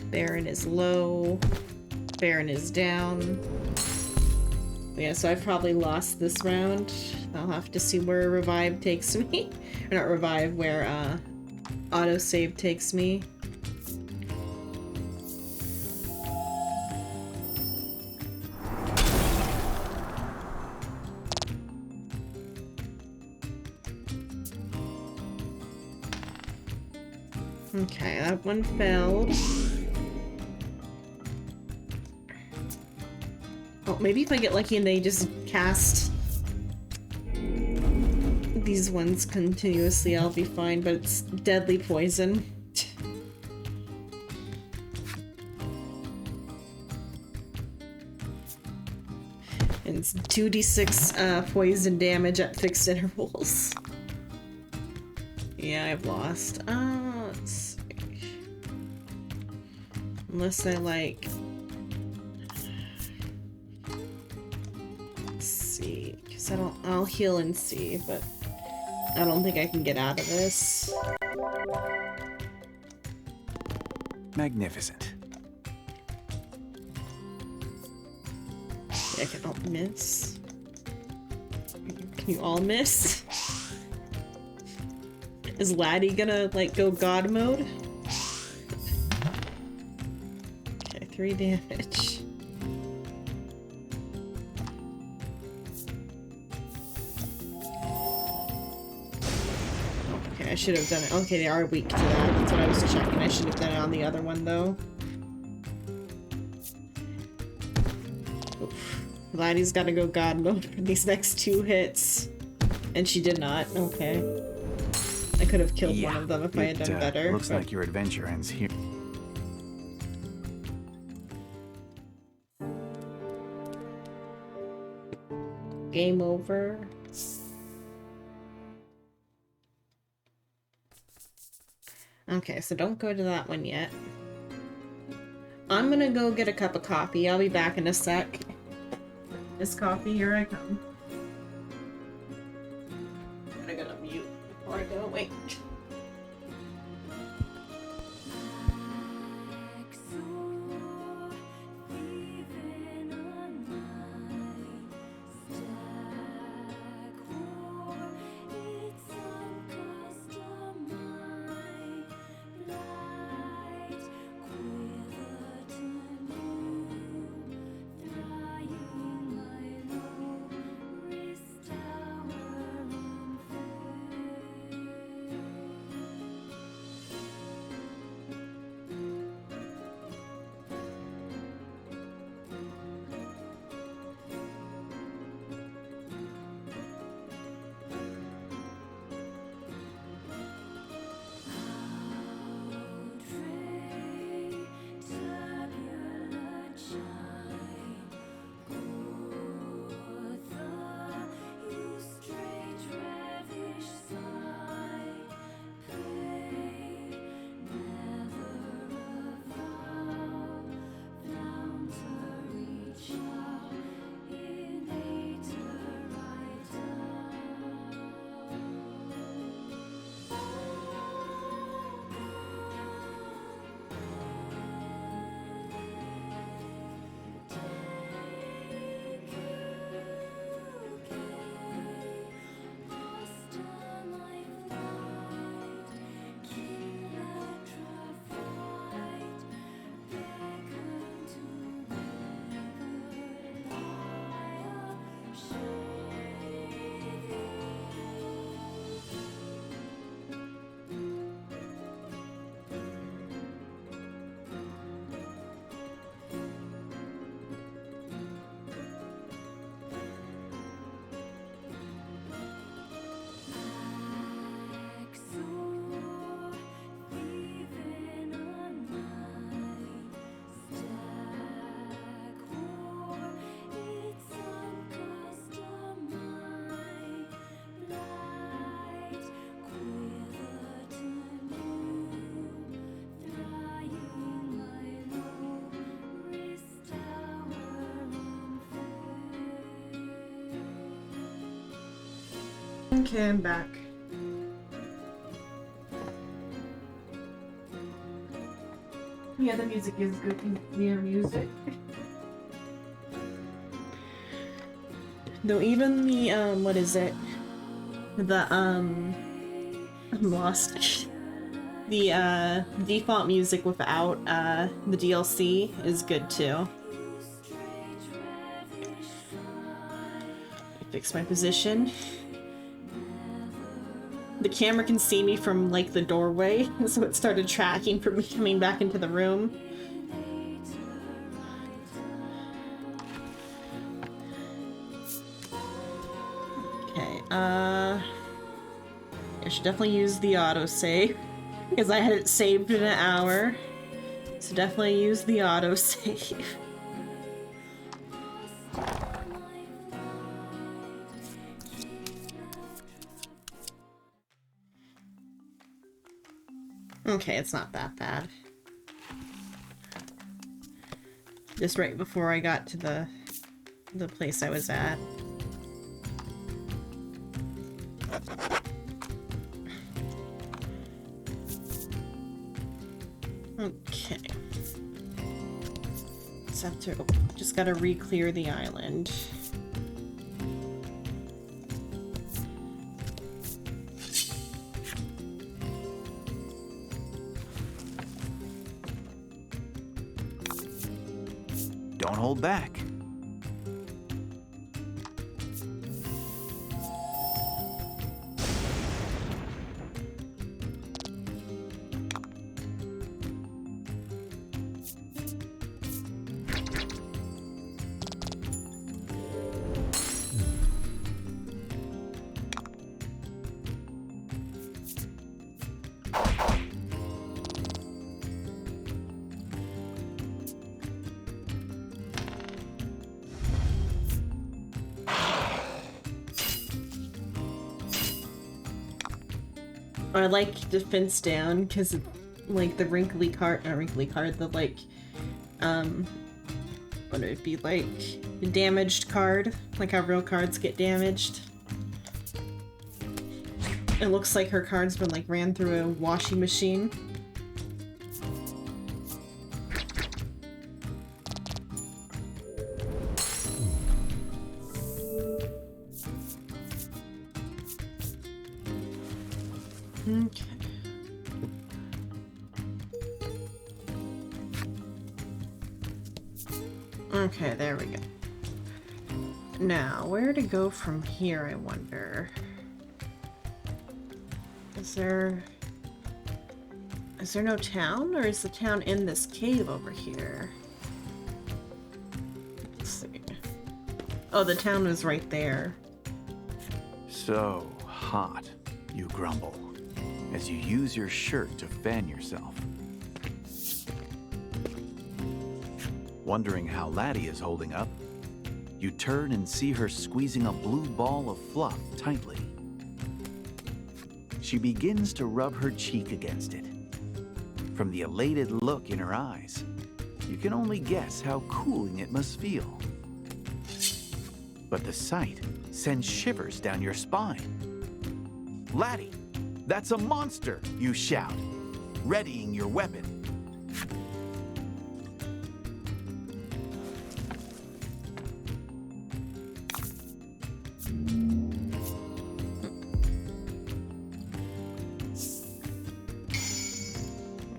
Baron is low. Baron is down. Yeah, so I've probably lost this round. I'll have to see where revive takes me. Or not revive, where autosave takes me. Okay, that one failed. Oh, maybe if I get lucky and they just cast these ones continuously, I'll be fine, but it's deadly poison. And it's 2d6 poison damage at fixed intervals. Yeah, I've lost. Let's see. Unless I like... Let's see. Because I'll heal and see, but I don't think I can get out of this. Magnificent. I can all miss. Can you all miss? Is Laddie gonna, like, go god mode? Okay, 3 damage. Okay, I should have done it. Okay, they are weak to that. That's what I was checking. I should have done it on the other one, though. Oof. Laddie's gotta go god mode for these next 2 hits. And she did not. Okay. I could have killed one of them if I had done better. Looks like your adventure ends here. Game over. Okay, so don't go to that one yet. I'm gonna go get a cup of coffee. I'll be back in a sec. This coffee, here I come. I gotta mute before I go. Wait. Okay, I'm back. Yeah, the music is good. Near music. Though even the, what is it? The, I'm lost. The, default music without, the DLC is good too. Fix my position. The camera can see me from, like, the doorway, so it started tracking for me coming back into the room. Okay, I should definitely use the autosave, because I had it saved in an hour. So definitely use the autosave. Okay, it's not that bad. Just right before I got to the place I was at. Okay. Just gotta re-clear the island. Don't hold back. I like defense down because, like, the wrinkly card, not wrinkly card, the, like, what would it be, like, the damaged card, like how real cards get damaged. It looks like her card's been, like, ran through a washing machine. Okay. Okay, there we go. Now, where to go from here, I wonder? Is there no town, or is the town in this cave over here? Let's see. Oh, the town was right there. So hot, you grumble, as you use your shirt to fan yourself. Wondering how Laddie is holding up, you turn and see her squeezing a blue ball of fluff tightly. She begins to rub her cheek against it. From the elated look in her eyes, you can only guess how cooling it must feel. But the sight sends shivers down your spine. Laddie, that's a monster, you shout, readying your weapon.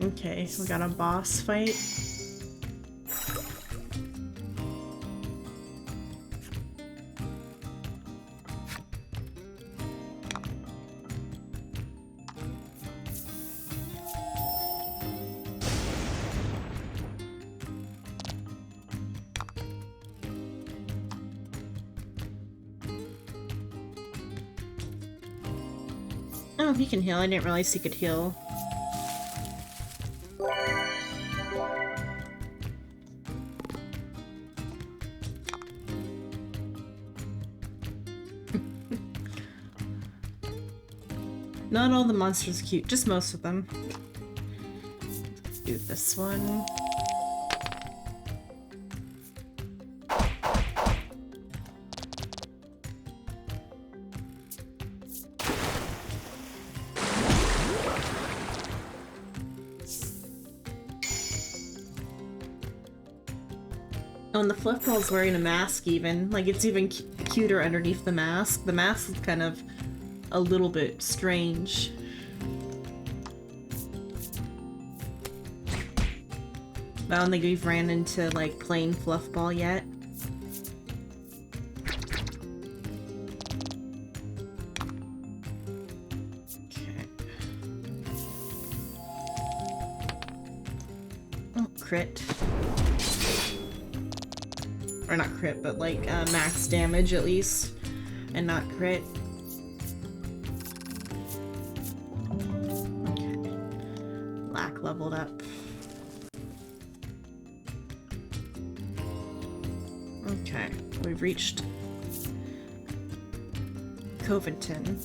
Okay, we got a boss fight. Oh, he can heal. I didn't realize he could heal. Not all the monsters are cute, just most of them. Let's do this one. and the fluffball's wearing a mask even. Like, it's even cuter underneath the mask. The mask is kind of a little bit strange. I don't think we've ran into, like, plain fluffball yet. Okay. Oh, crit. Or not crit, but like max damage at least, and not crit. Okay. Black leveled up. Okay, we've reached Covington.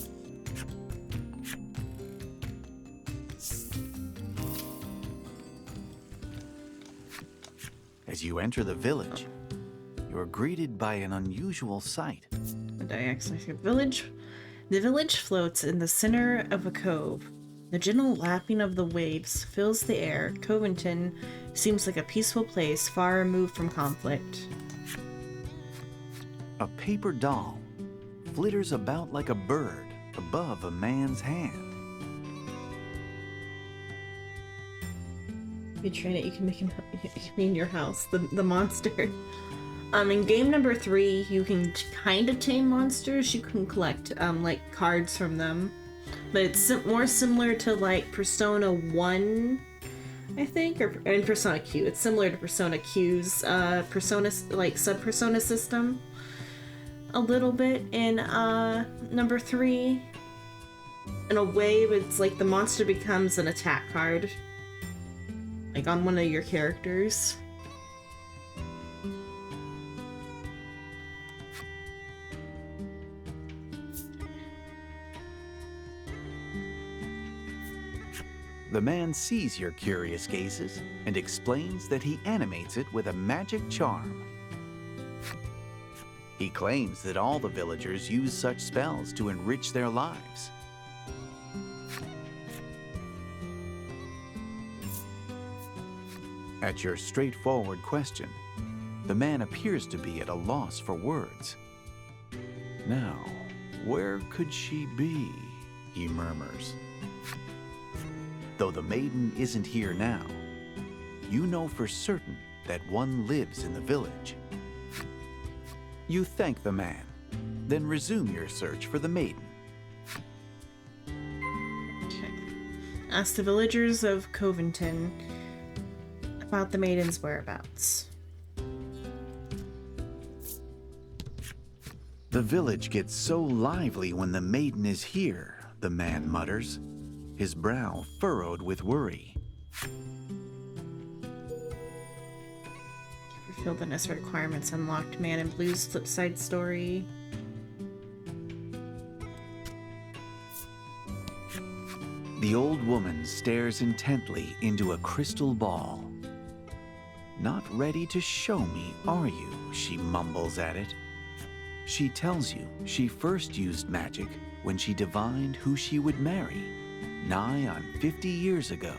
As you enter the village, you are greeted by an unusual sight. The village floats in the center of a cove. The gentle lapping of the waves fills the air. Covington seems like a peaceful place far removed from conflict. A paper doll flitters about like a bird above a man's hand. If you train it, you can make him clean your house. The monster. In game number 3, you can kind of tame monsters. You can collect like cards from them, but it's more similar to like Persona 1, I think, and Persona Q. It's similar to Persona Q's Persona like sub-Persona system. A little bit in number 3. In a way, it's like the monster becomes an attack card, like on one of your characters. The man sees your curious gazes and explains that he animates it with a magic charm. He claims that all the villagers use such spells to enrich their lives. At your straightforward question, the man appears to be at a loss for words. Now, where could she be? He murmurs. Though the maiden isn't here now, you know for certain that one lives in the village. You thank the man, then resume your search for the maiden. Okay. Ask the villagers of Covington about the maiden's whereabouts. The village gets so lively when the maiden is here, the man mutters, his brow furrowed with worry. Fulfill the necessary requirements. Unlocked Man in Blue's flipside story. The old woman stares intently into a crystal ball. Not ready to show me, are you? She mumbles at it. She tells you she first used magic when she divined who she would marry, nigh on 50 years ago.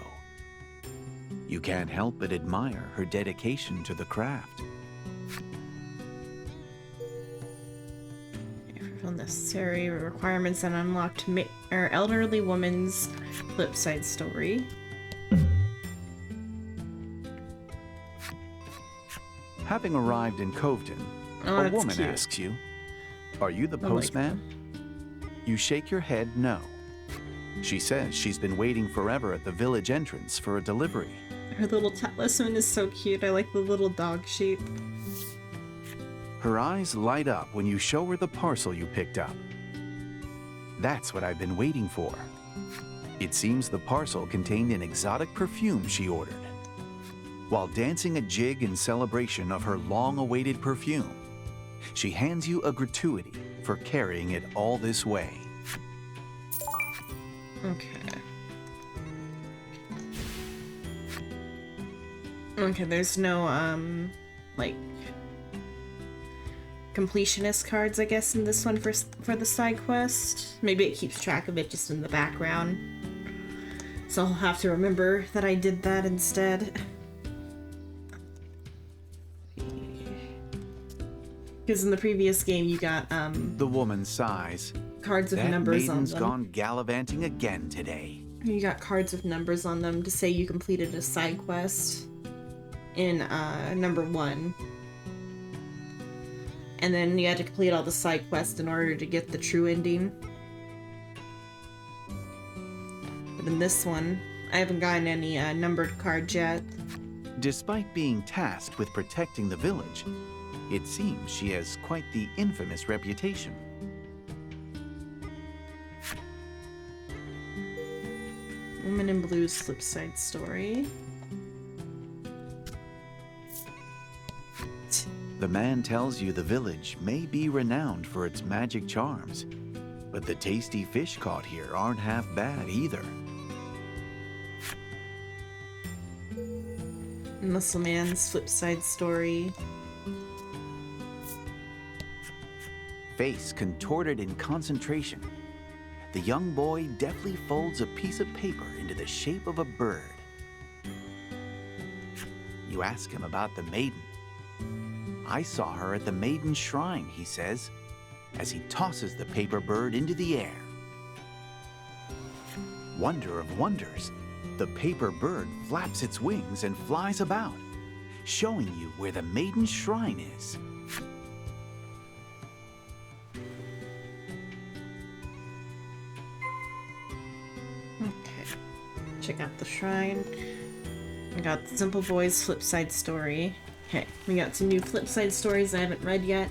You can't help but admire her dedication to the craft. Fulfill necessary requirements and unlocked elderly woman's flipside story. Having arrived in Covington, Oh, a that's woman cute. asks you, "Are you the I like postman?" You shake your head no. She says she's been waiting forever at the village entrance for a delivery. Her little talisman is so cute. I like the little dog shape. Her eyes light up when you show her the parcel you picked up. That's what I've been waiting for. It seems the parcel contained an exotic perfume she ordered. While dancing a jig in celebration of her long-awaited perfume, she hands you a gratuity for carrying it all this way. Okay. Okay, there's no, like, completionist cards, I guess, in this one for the side quest. Maybe it keeps track of it just in the background. So I'll have to remember that I did that instead. Because in the previous game you got The woman sighs. cards with That numbers on maiden's them. gone gallivanting again today. You got cards with numbers on them to say you completed a side quest in number 1. And then you had to complete all the side quests in order to get the true ending. But in this one, I haven't gotten any numbered cards yet. Despite being tasked with protecting the village, it seems she has quite the infamous reputation. Woman in Blue's flip side story. The man tells you the village may be renowned for its magic charms, but the tasty fish caught here aren't half bad either. Muscle Man's flip side story. Face contorted in concentration, the young boy deftly folds a piece of paper into the shape of a bird. You ask him about the maiden. I saw her at the maiden shrine, he says, as he tosses the paper bird into the air. Wonder of wonders, the paper bird flaps its wings and flies about, showing you where the maiden's shrine is. Okay. Check out the shrine. We got the Simple Boys flip side story. Okay, we got some new flip side stories I haven't read yet.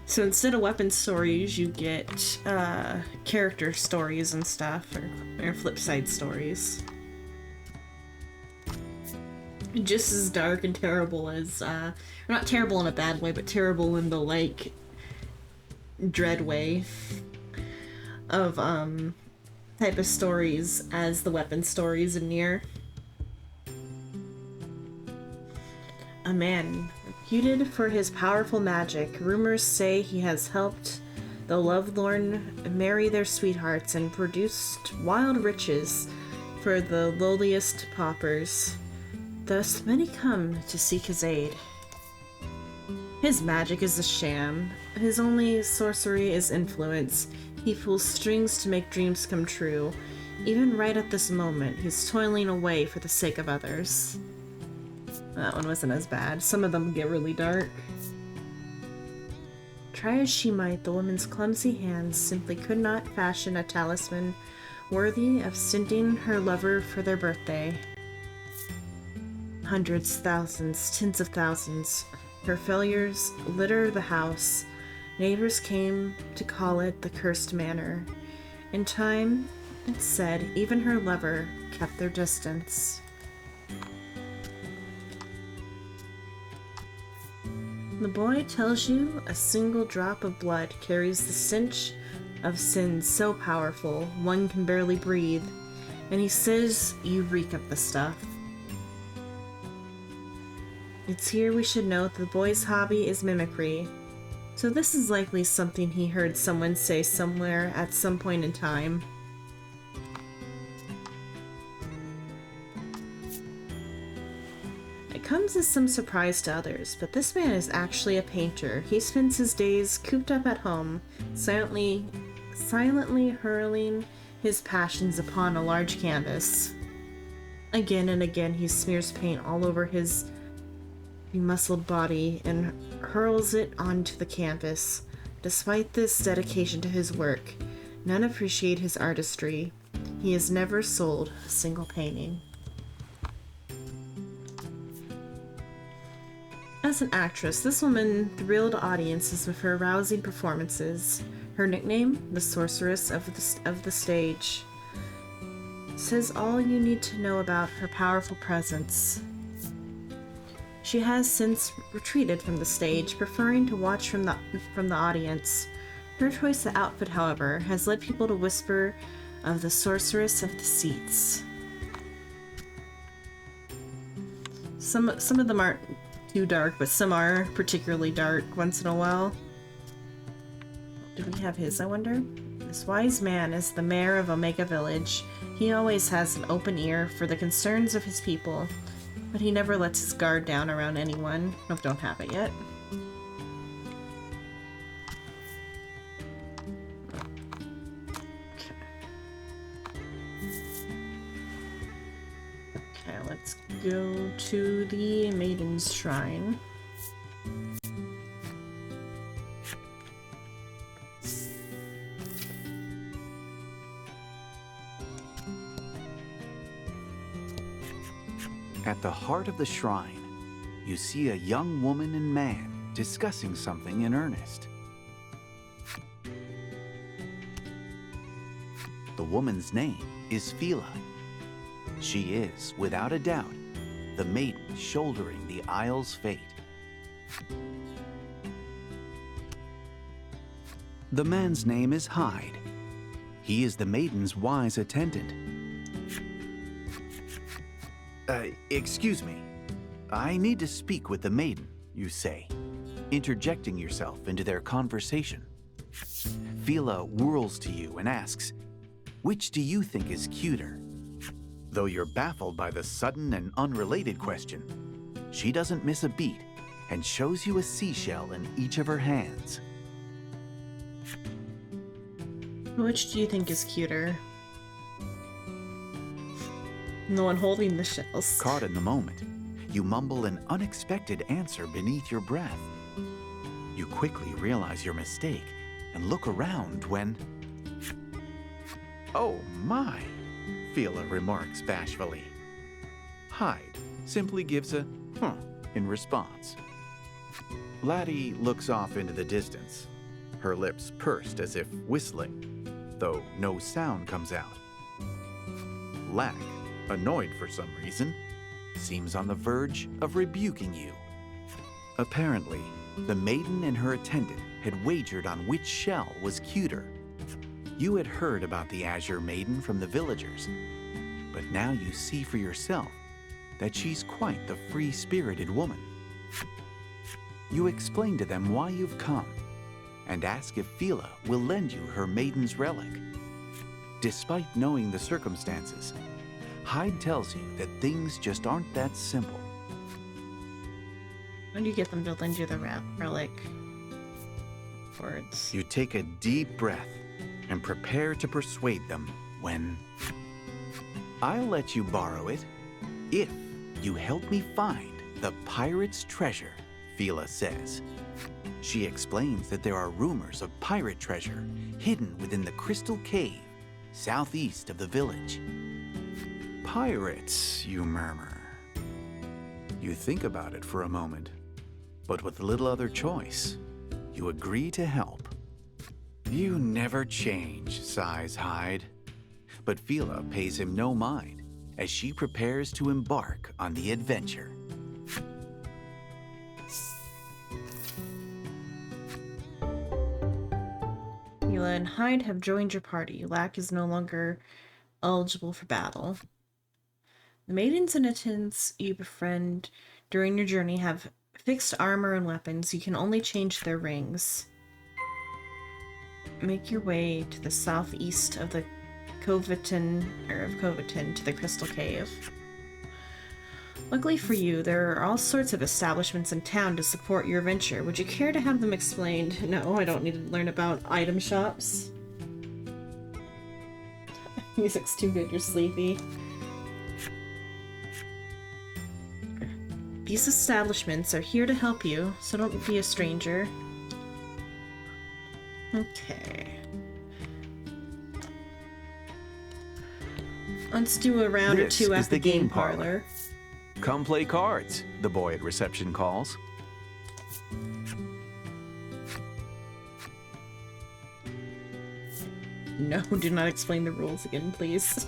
So instead of weapon stories, you get character stories and stuff, or flip side stories. Just as dark and terrible as, not terrible in a bad way, but terrible in the, like, dread way of, type of stories as the weapon stories in Neir. A man reputed for his powerful magic. Rumors say he has helped the lovelorn marry their sweethearts and produced wild riches for the lowliest paupers. Thus many come to seek his aid. His magic is a sham. His only sorcery is influence. He pulls strings to make dreams come true. Even right at this moment, he's toiling away for the sake of others. That one wasn't as bad. Some of them get really dark. Try as she might, the woman's clumsy hands simply could not fashion a talisman worthy of stinting her lover for their birthday. Hundreds, thousands, tens of thousands. Her failures litter the house. Neighbors came to call it the cursed manor. In time, it's said, even her lover kept their distance. The boy tells you a single drop of blood carries the stench of sin so powerful one can barely breathe, and he says you reek of the stuff. It's here we should note the boy's hobby is mimicry, so this is likely something he heard someone say somewhere at some point in time. It comes as some surprise to others, but this man is actually a painter. He spends his days cooped up at home, silently hurling his passions upon a large canvas. Again and again he smears paint all over his muscled body and hurls it onto the canvas. Despite this dedication to his work, none appreciate his artistry. He has never sold a single painting. As an actress, this woman thrilled audiences with her rousing performances. Her nickname, the Sorceress of the Stage, says all you need to know about her powerful presence. She has since retreated from the stage, preferring to watch from the audience. Her choice of outfit, however, has led people to whisper of the Sorceress of the Seats. Some of them aren't too dark, but some are particularly dark once in a while. Do we have his, I wonder? This wise man is the mayor of Omega Village. He always has an open ear for the concerns of his people, but he never lets his guard down around anyone. Oh, don't have it yet. Let's go to the Maiden's Shrine. At the heart of the shrine, you see a young woman and man discussing something in earnest. The woman's name is Phila. She is, without a doubt, the maiden shouldering the Isle's fate. The man's name is Hyde. He is the maiden's wise attendant. Excuse me. I need to speak with the maiden, you say, interjecting yourself into their conversation. Phila whirls to you and asks, which do you think is cuter? Though you're baffled by the sudden and unrelated question, she doesn't miss a beat and shows you a seashell in each of her hands. Which do you think is cuter? The one holding the shells. Caught in the moment, you mumble an unexpected answer beneath your breath. You quickly realize your mistake and look around when... Oh my, Phila remarks bashfully. Hyde simply gives a huh in response. Laddie looks off into the distance, her lips pursed as if whistling, though no sound comes out. Lack, annoyed for some reason, seems on the verge of rebuking you. Apparently, the maiden and her attendant had wagered on which shell was cuter. You had heard about the Azure Maiden from the villagers, but now you see for yourself that she's quite the free-spirited woman. You explain to them why you've come and ask if Phila will lend you her maiden's relic. Despite knowing the circumstances, Hyde tells you that things just aren't that simple. When do you get them to lend you the relic? Words. You take a deep breath and prepare to persuade them when... I'll let you borrow it if you help me find the pirate's treasure, Phila says. She explains that there are rumors of pirate treasure hidden within the Crystal Cave, southeast of the village. Pirates, you murmur. You think about it for a moment, but with little other choice, you agree to help. You never change, sighs Hyde. But Phila pays him no mind as she prepares to embark on the adventure. Phila and Hyde have joined your party. Lack is no longer eligible for battle. The maidens and attendants you befriend during your journey have fixed armor and weapons. You can only change their rings. Make your way to the southeast of the Coveton to the Crystal Cave. Luckily for you, there are all sorts of establishments in town to support your venture. Would you care to have them explained? No, I don't need to learn about item shops. Music's too good, you're sleepy. These establishments are here to help you, so don't be a stranger. Okay. Let's do a round or two at the game parlor. Come play cards, the boy at reception calls. No, do not explain the rules again, please.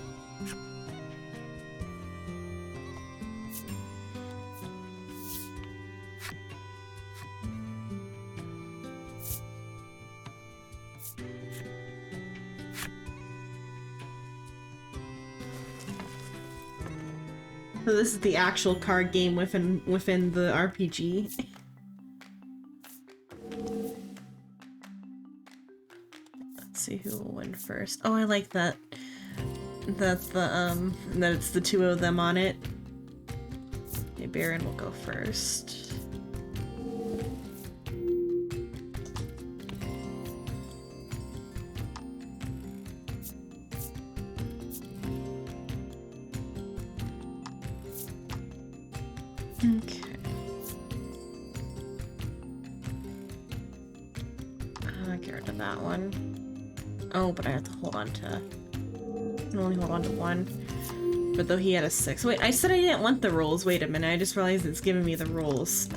So this is the actual card game within the RPG. Let's see who will win first. Oh, I like that. That it's the two of them on it. Okay, Baron will go first. Okay. Get rid of that one. Oh, but I have to hold on to... I can only hold on to one. But though he had a 6. Wait, I said I didn't want the rolls. Wait a minute, I just realized it's giving me the rolls.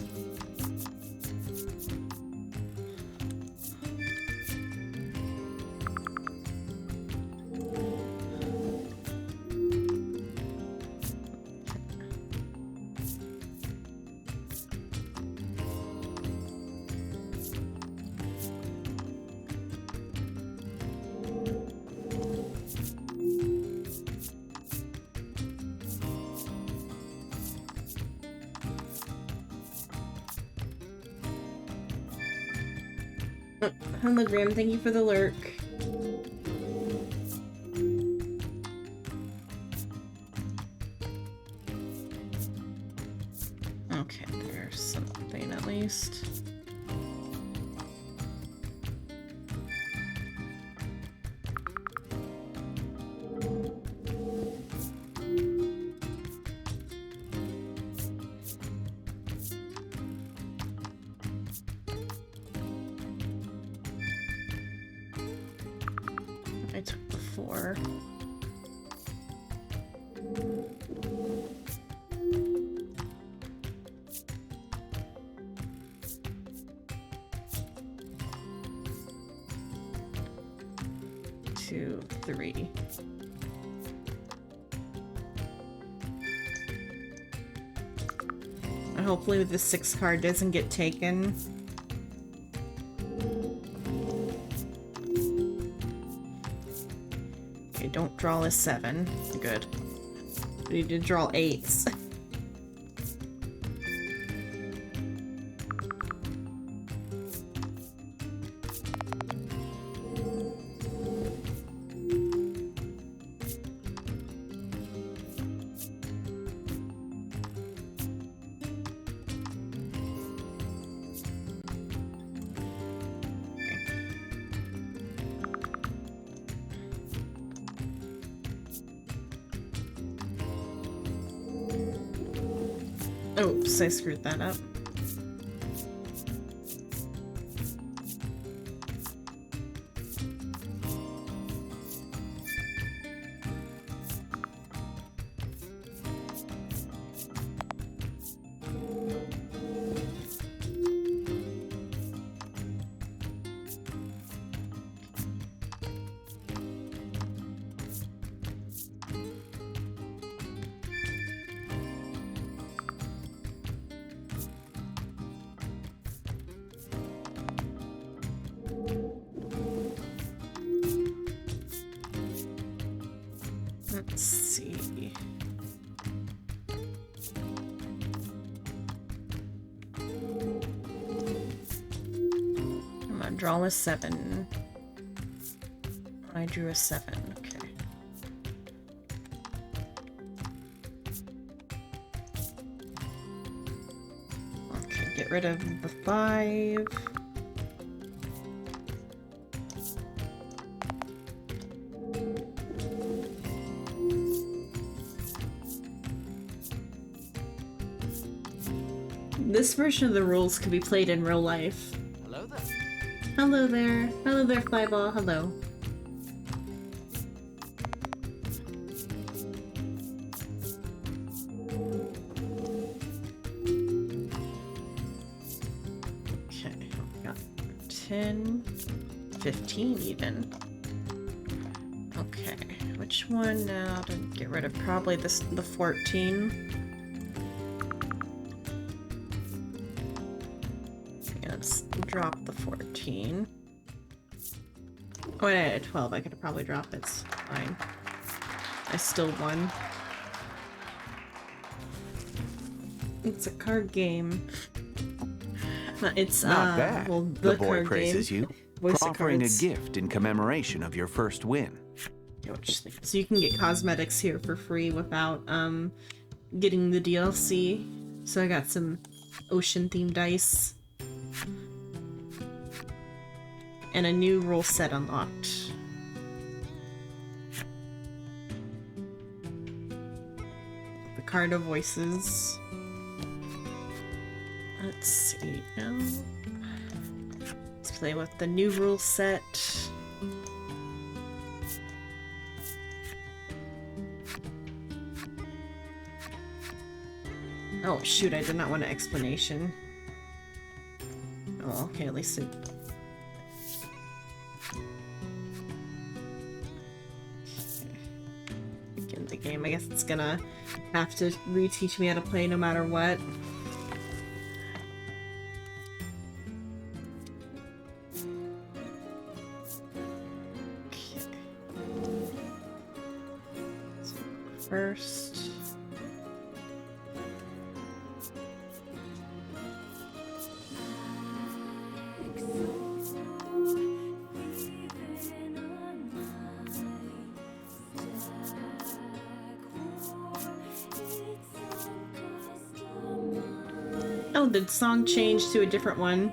Hello, Grim. Thank you for the lurk. Okay, there's something at least. I took the 4. Two, 3. And hopefully the 6 card doesn't get taken. Okay, don't draw a 7. Good. We need to draw 8s. Oops, I screwed that up. Let's see. Come on, draw a 7. I drew a 7. Okay. Okay, get rid of the 5. This version of the rules could be played in real life. Hello there. Hello there. Hello there, Flyball. Hello. Okay, we got 10, 15 even. Okay, which one now to get rid of? Probably this, the 14. Let's drop the 14. Oh, I had 12. I could probably drop it. It's fine. I still won. It's a card game. It's Not bad. well, the boy card praises game. you, Voice of proffering a cards. gift in commemoration of your first win. So you can get cosmetics here for free without getting the DLC. So I got some ocean themed dice. And a new rule set unlocked. The card of voices. Let's see now. Let's play with the new rule set. Oh shoot, I did not want an explanation. Oh, okay, at least it... Begin the game. I guess it's gonna have to reteach me how to play no matter what. Okay. So first... Oh, the song changed to a different one.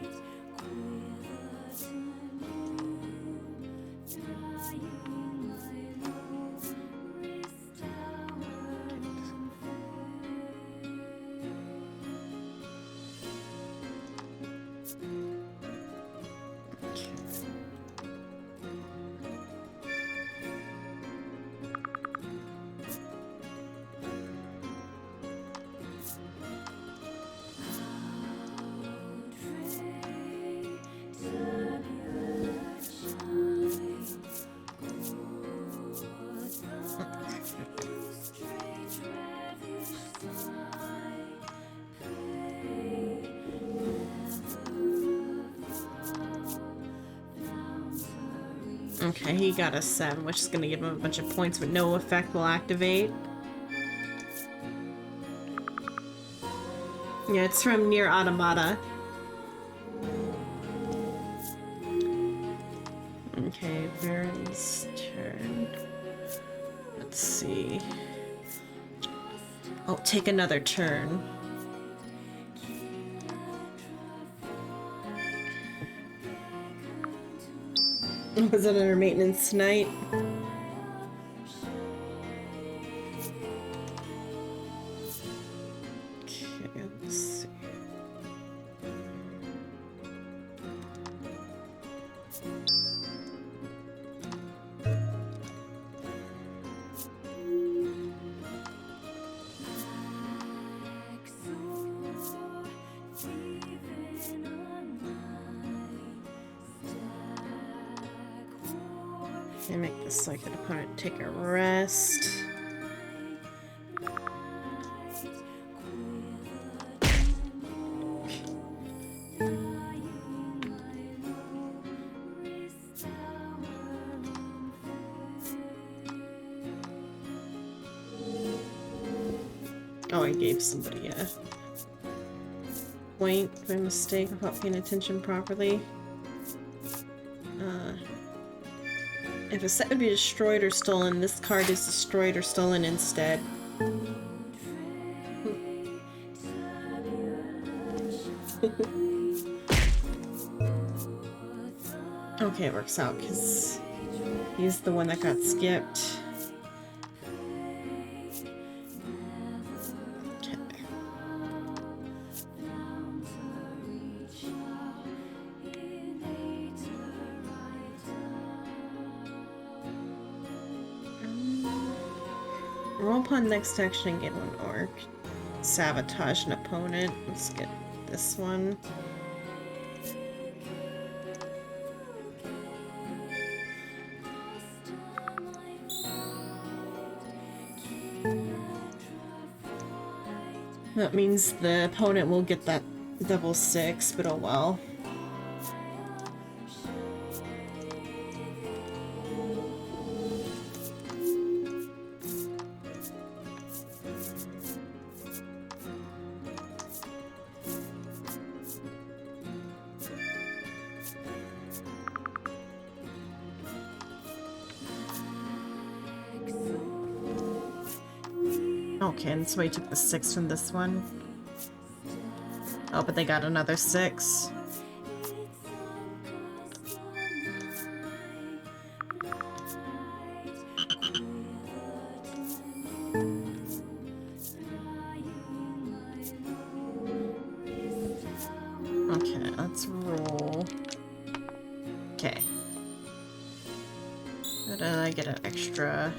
Okay, he got a 7, which is gonna give him a bunch of points, but no effect will activate. Yeah, it's from Neir Automata. Okay, Baron's turn. Let's see. Oh, take another turn. Was it under maintenance tonight? Okay, let's see. Okay, make this so I can opponent take a rest. Oh, I gave somebody a point by mistake without paying attention properly. If a set would be destroyed or stolen, this card is destroyed or stolen instead. Okay, it works out because he's the one that got skipped. Okay. Roll upon next action and get one orc. Sabotage an opponent. Let's get this one. That means the opponent will get that double 6, but oh well. Okay, and so I took the 6 from this one. Oh, but they got another 6. But I get an extra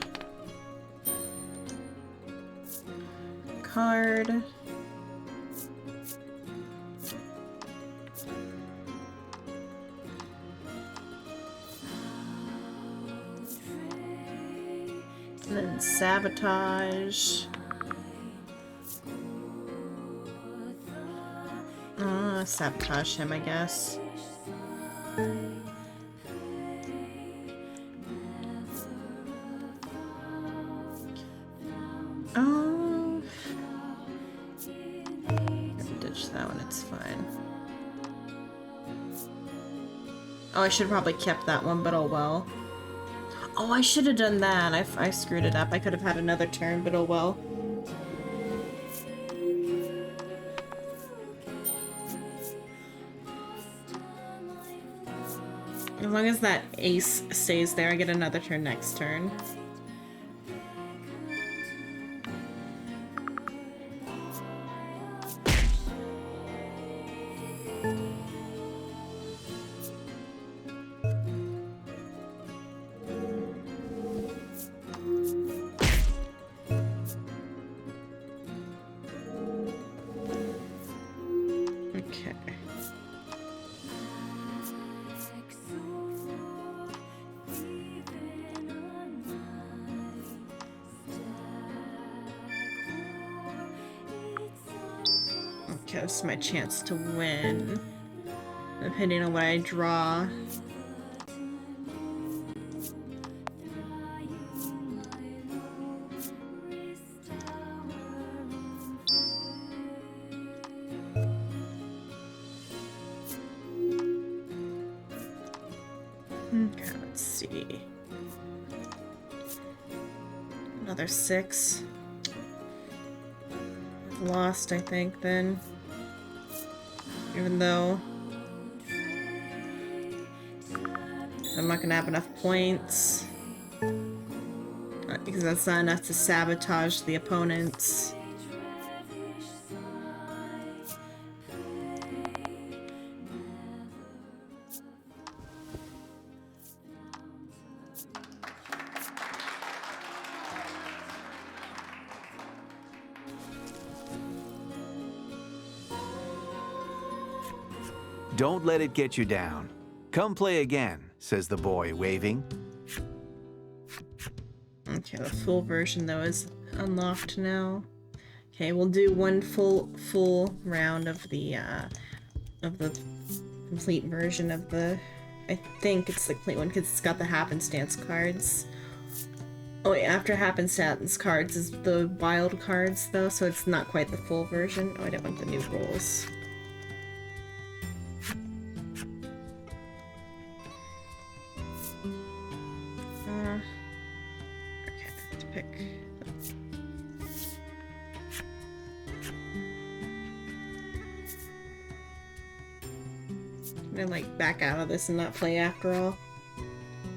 card. And then sabotage. Sabotage him, I guess. Oh. Ditch that one, it's fine. Oh, I should have probably kept that one, but oh well. Oh, I should have done that. I screwed it up. I could have had another turn, but oh well. As long as that ace stays there, I get another turn next turn. Okay. Okay, this is my chance to win. Depending on what I draw. Okay, let's see. Another 6. Lost, I think, then. Even though I'm not gonna have enough points. Because that's not enough to sabotage the opponents. Don't let it get you down. Come play again, says the boy, waving. Okay, the full version though is unlocked now. Okay, we'll do one full round of the complete version of the. I think it's the complete one because it's got the happenstance cards. Oh wait, after happenstance cards is the wild cards though, so it's not quite the full version. Oh, I don't want the new rules. Okay, I have to pick. Can I like back out of this and not play after all?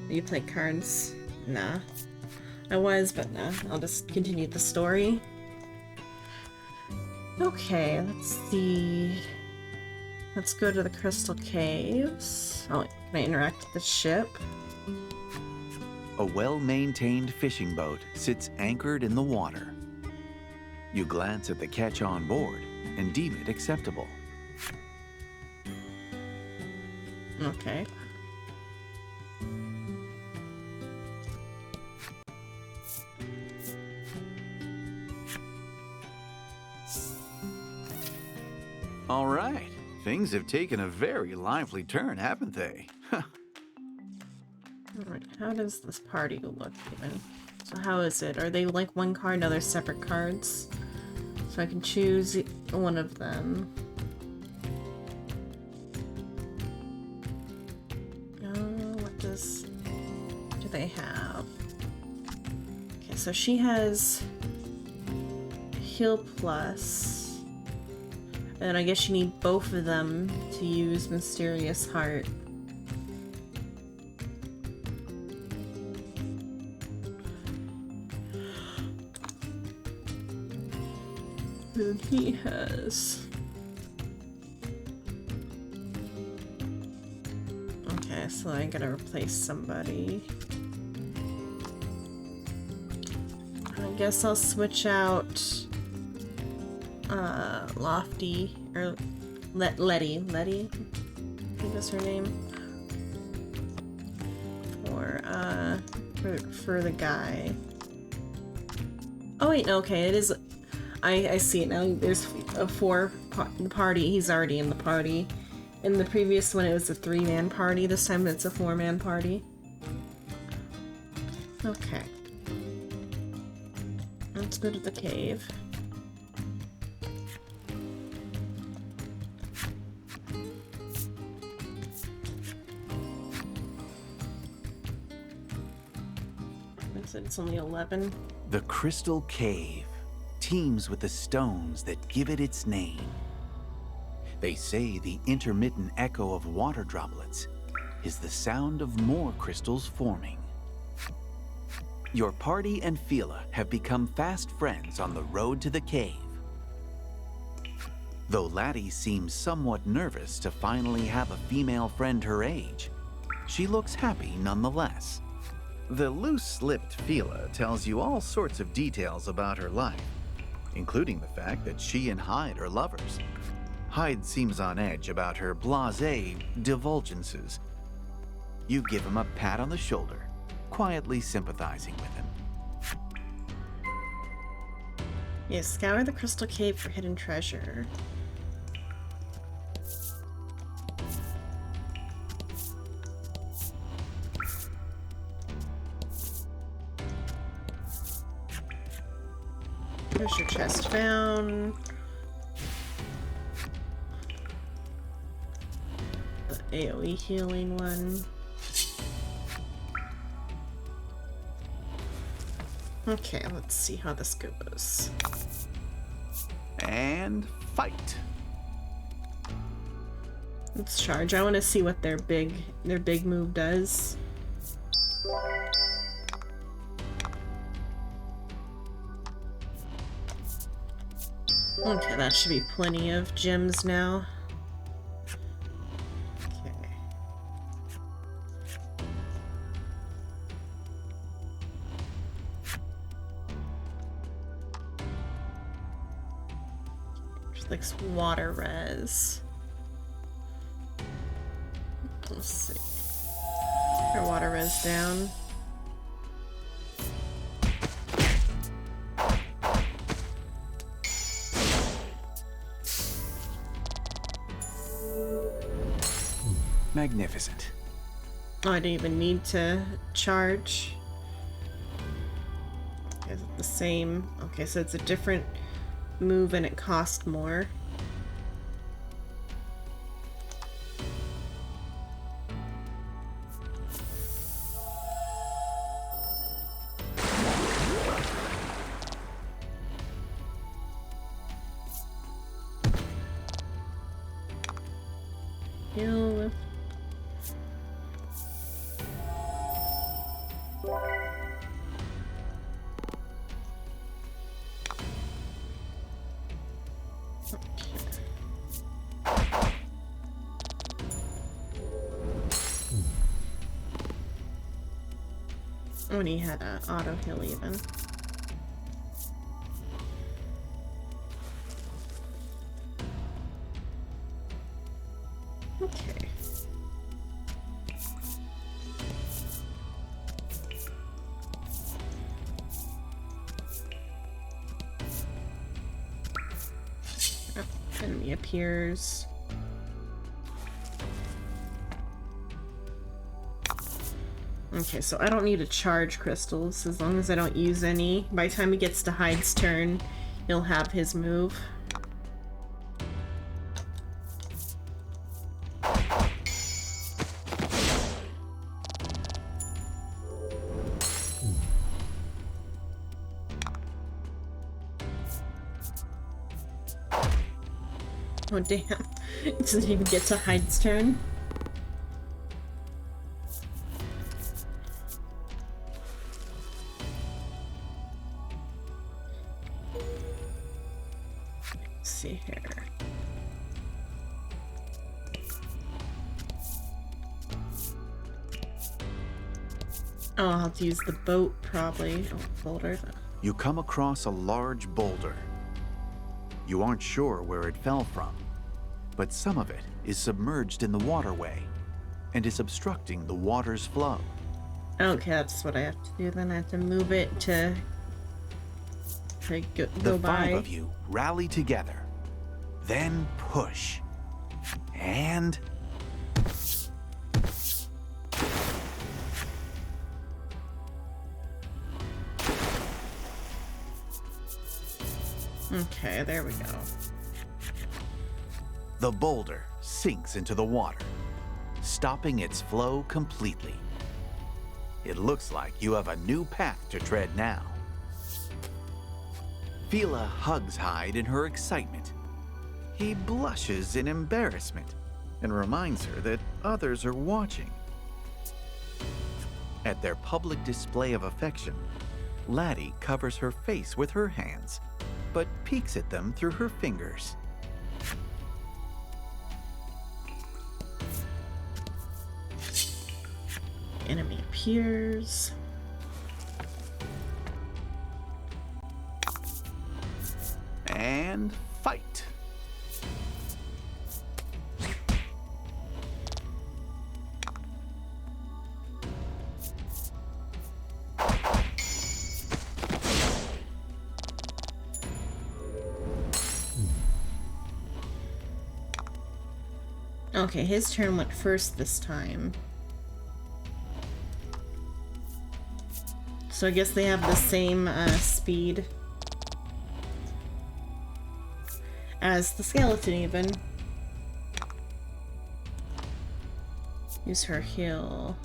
You play cards? Nah. I was, but nah. I'll just continue the story. Okay, let's see. Let's go to the Crystal Caves. Oh, can I interact with the ship? A well-maintained fishing boat sits anchored in the water. You glance at the catch on board and deem it acceptable. Okay. All right, things have taken a very lively turn, haven't they? Alright, how does this party look even? So how is it? Are they like one card? No, they're separate cards. So I can choose one of them. What do they have? Okay, so she has Heal Plus. And I guess you need both of them to use Mysterious Heart. And he has... Okay, so I gotta replace somebody. I guess I'll switch out Lofty or Letty. Letty? I think that's her name. For the guy. Oh wait, no, okay, it is. I see it now. There's a party. He's already in the party. In the previous one, it was a 3-man party. This time, it's a 4-man party. Okay. Let's go to the cave. I said it's only 11. The Crystal Cave teems with the stones that give it its name. They say the intermittent echo of water droplets is the sound of more crystals forming. Your party and Fila have become fast friends on the road to the cave. Though Laddie seems somewhat nervous to finally have a female friend her age, she looks happy nonetheless. The loose-lipped Fila tells you all sorts of details about her life, including the fact that she and Hyde are lovers. Hyde seems on edge about her blasé divulgences. You give him a pat on the shoulder, quietly sympathizing with him. Yes, scour the crystal cave for hidden treasure. Treasure chest found. The AoE healing one. Okay, let's see how this goes. And fight. Let's charge. I want to see what their big move does. Okay, that should be plenty of gems now. Okay. Just like water res. Let's see. Our water res down. Magnificent. Oh, I didn't even need to charge. Is it the same? Okay, so it's a different move and it cost more. Heal with Oh, and he had an auto heal even. Okay. Oh, enemy appears. Okay, so I don't need to charge crystals as long as I don't use any. By the time he gets to Hyde's turn, he'll have his move. Oh damn, it doesn't even get to Hyde's turn. Let's see here. Oh, I'll have to use the boat probably. Oh, folder. you come across a large boulder. You aren't sure where it fell from, but some of it is submerged in the waterway and is obstructing the water's flow. Okay, that's what I have to do then. I have to move it to go The by. 5 of you rally together, then push, and Okay, there we go. the boulder sinks into the water, stopping its flow completely. It looks like you have a new path to tread now. Fila hugs Hyde in her excitement. He blushes in embarrassment and reminds her that others are watching. At their public display of affection, Laddie covers her face with her hands, but peeks at them through her fingers. Enemy appears. And fight. Okay, his turn went first this time. So I guess they have the same speed as the skeleton even. Use her heal.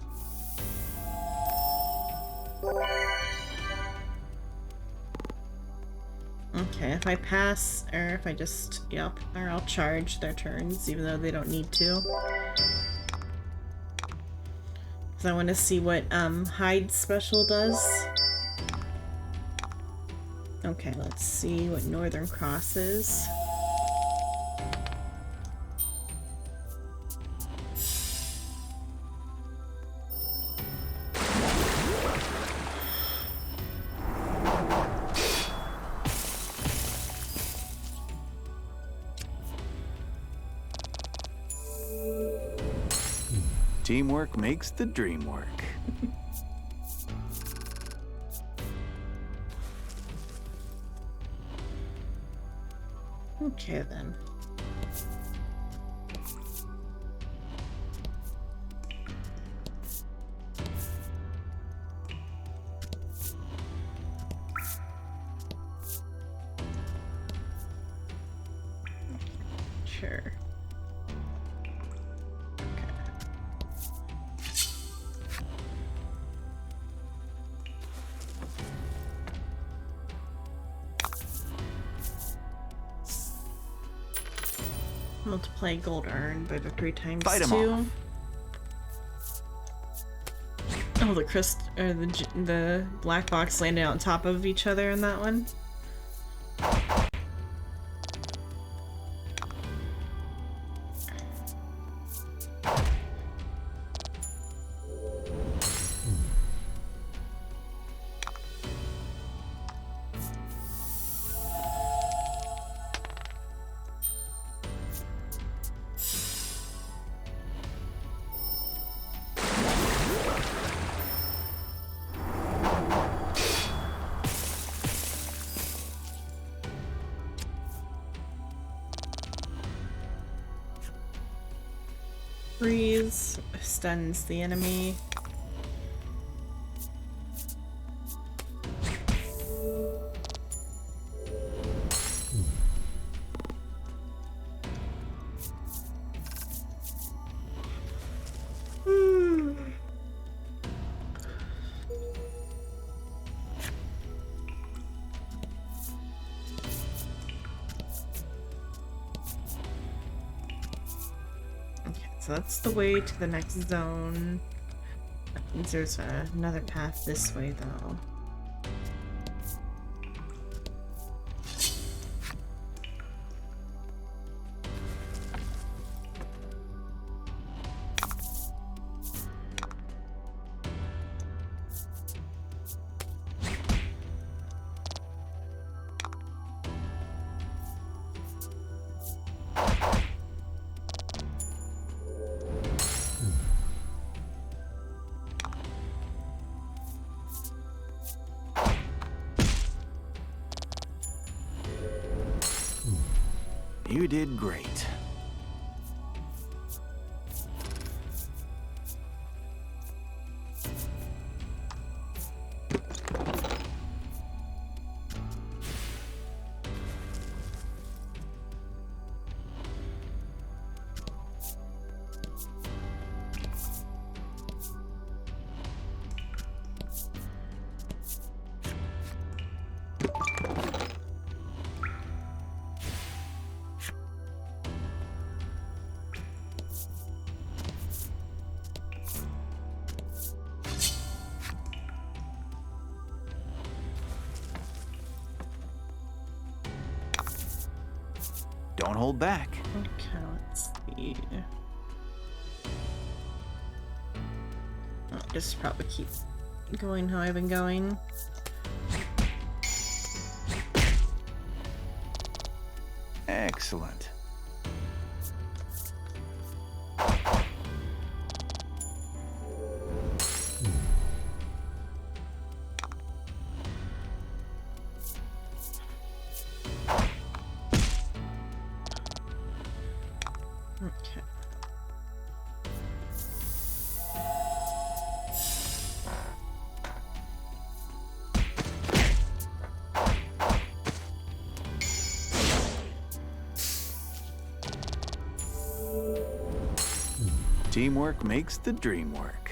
Okay, if I pass, or if I just, yep, or I'll charge their turns, even though they don't need to. Because I want to see what Hyde's special does. Okay, let's see what Northern Cross is. Teamwork makes the dream work. Okay then. Sure. Multiply gold earned by the 3 times Fight 'em 2. off. Oh, the black box landed on top of each other in that one. Freeze stuns the enemy. So that's the way to the next zone. That means there's another path this way, though. You did great. Don't hold back. Okay, let's see. I'll just probably keep going how I've been going. Excellent. Okay. Teamwork makes the dream work.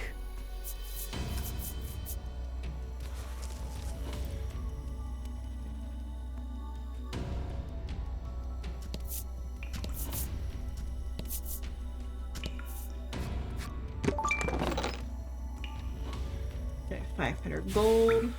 Okay, 500 gold.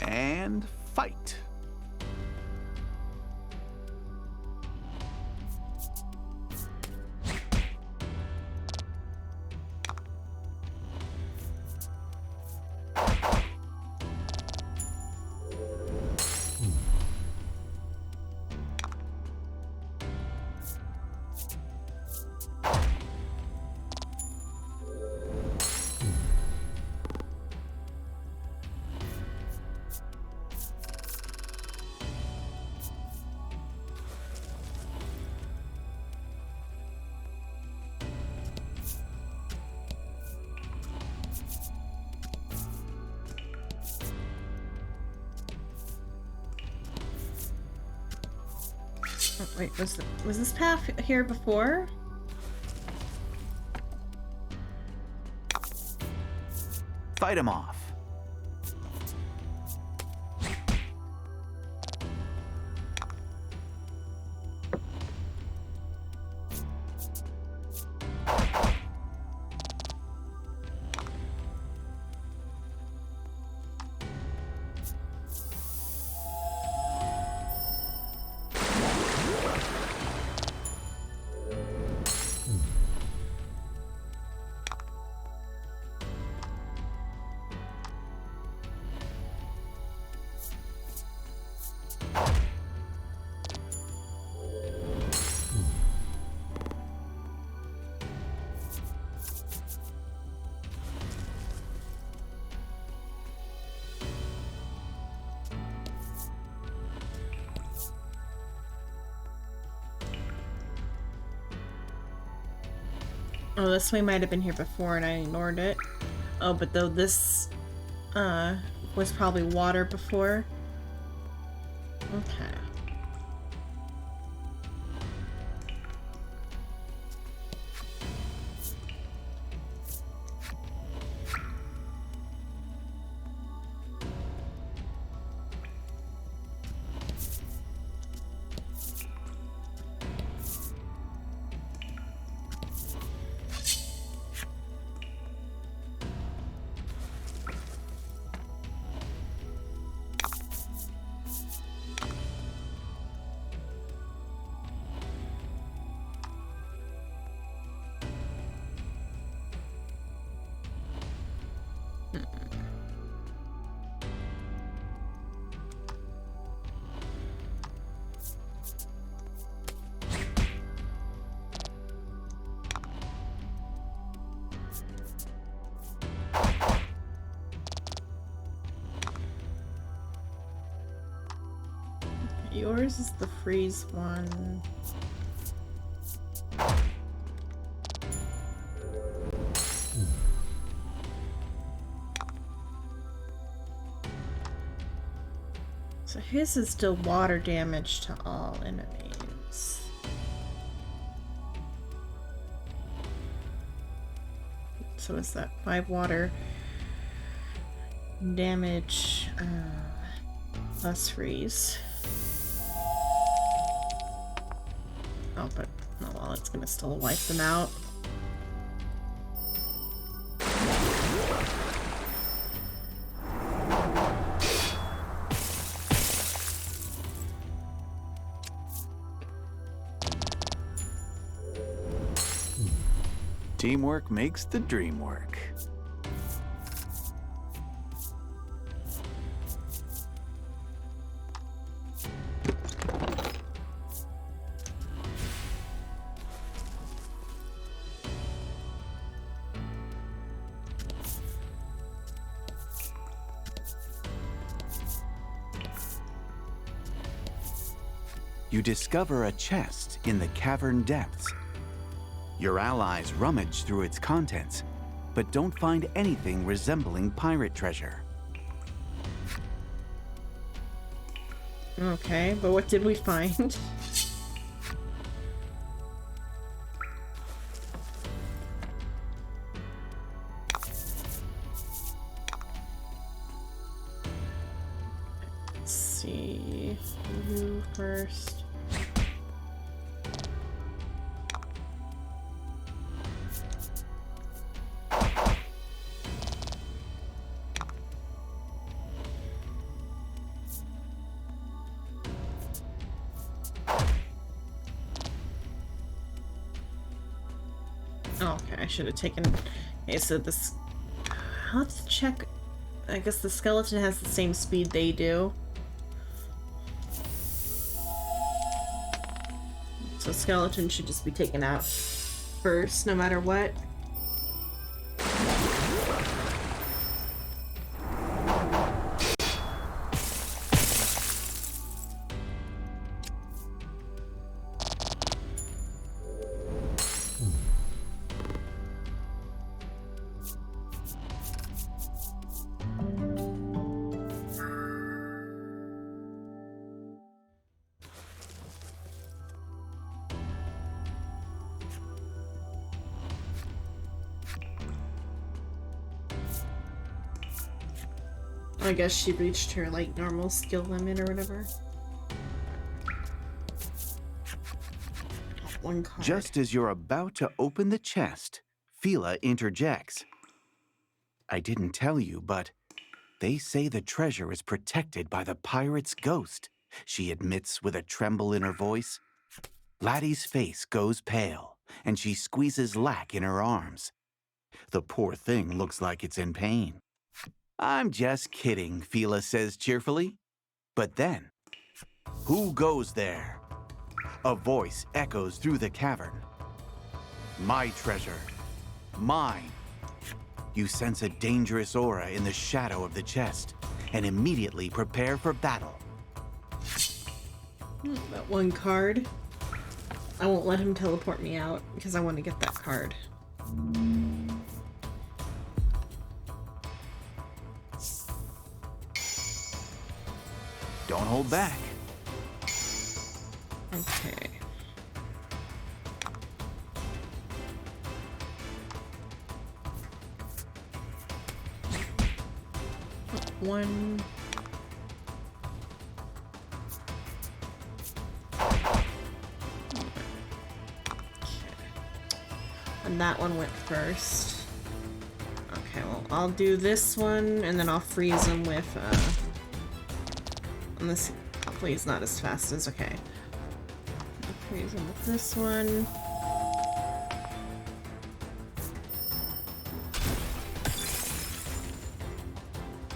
And fight. Oh, wait, was this path here before? Fight him off. Oh, this way might have been here before and I ignored it. Oh, but though this was probably water before. Okay. Yours is the freeze one. So his is still water damage to all enemies. So is that 5 water damage plus freeze? Oh, but oh well, it's gonna still wipe them out. Teamwork makes the dream work. You discover a chest in the cavern depths. Your allies rummage through its contents, but don't find anything resembling pirate treasure. Okay, but what did we find? Let's see. Who first? Oh, okay, I should have taken. Okay, so this. Let's check. I guess the skeleton has the same speed they do. So skeleton should just be taken out first, no matter what. I guess she reached her, like, normal skill limit or whatever. One card. Just as you're about to open the chest, Fila interjects. I didn't tell you, but they say the treasure is protected by the pirate's ghost, she admits with a tremble in her voice. Laddie's face goes pale, and she squeezes Lack in her arms. The poor thing looks like it's in pain. I'm just kidding, Fila says cheerfully. But then, who goes there? A voice echoes through the cavern. My treasure. Mine. You sense a dangerous aura in the shadow of the chest and immediately prepare for battle. That one card. I won't let him teleport me out because I want to get that card. Don't hold back. Okay. One. And that one went first. Okay, well, I'll do this one, and then I'll freeze him with, and this, hopefully he's not as fast as, okay. I'll freeze him with this one.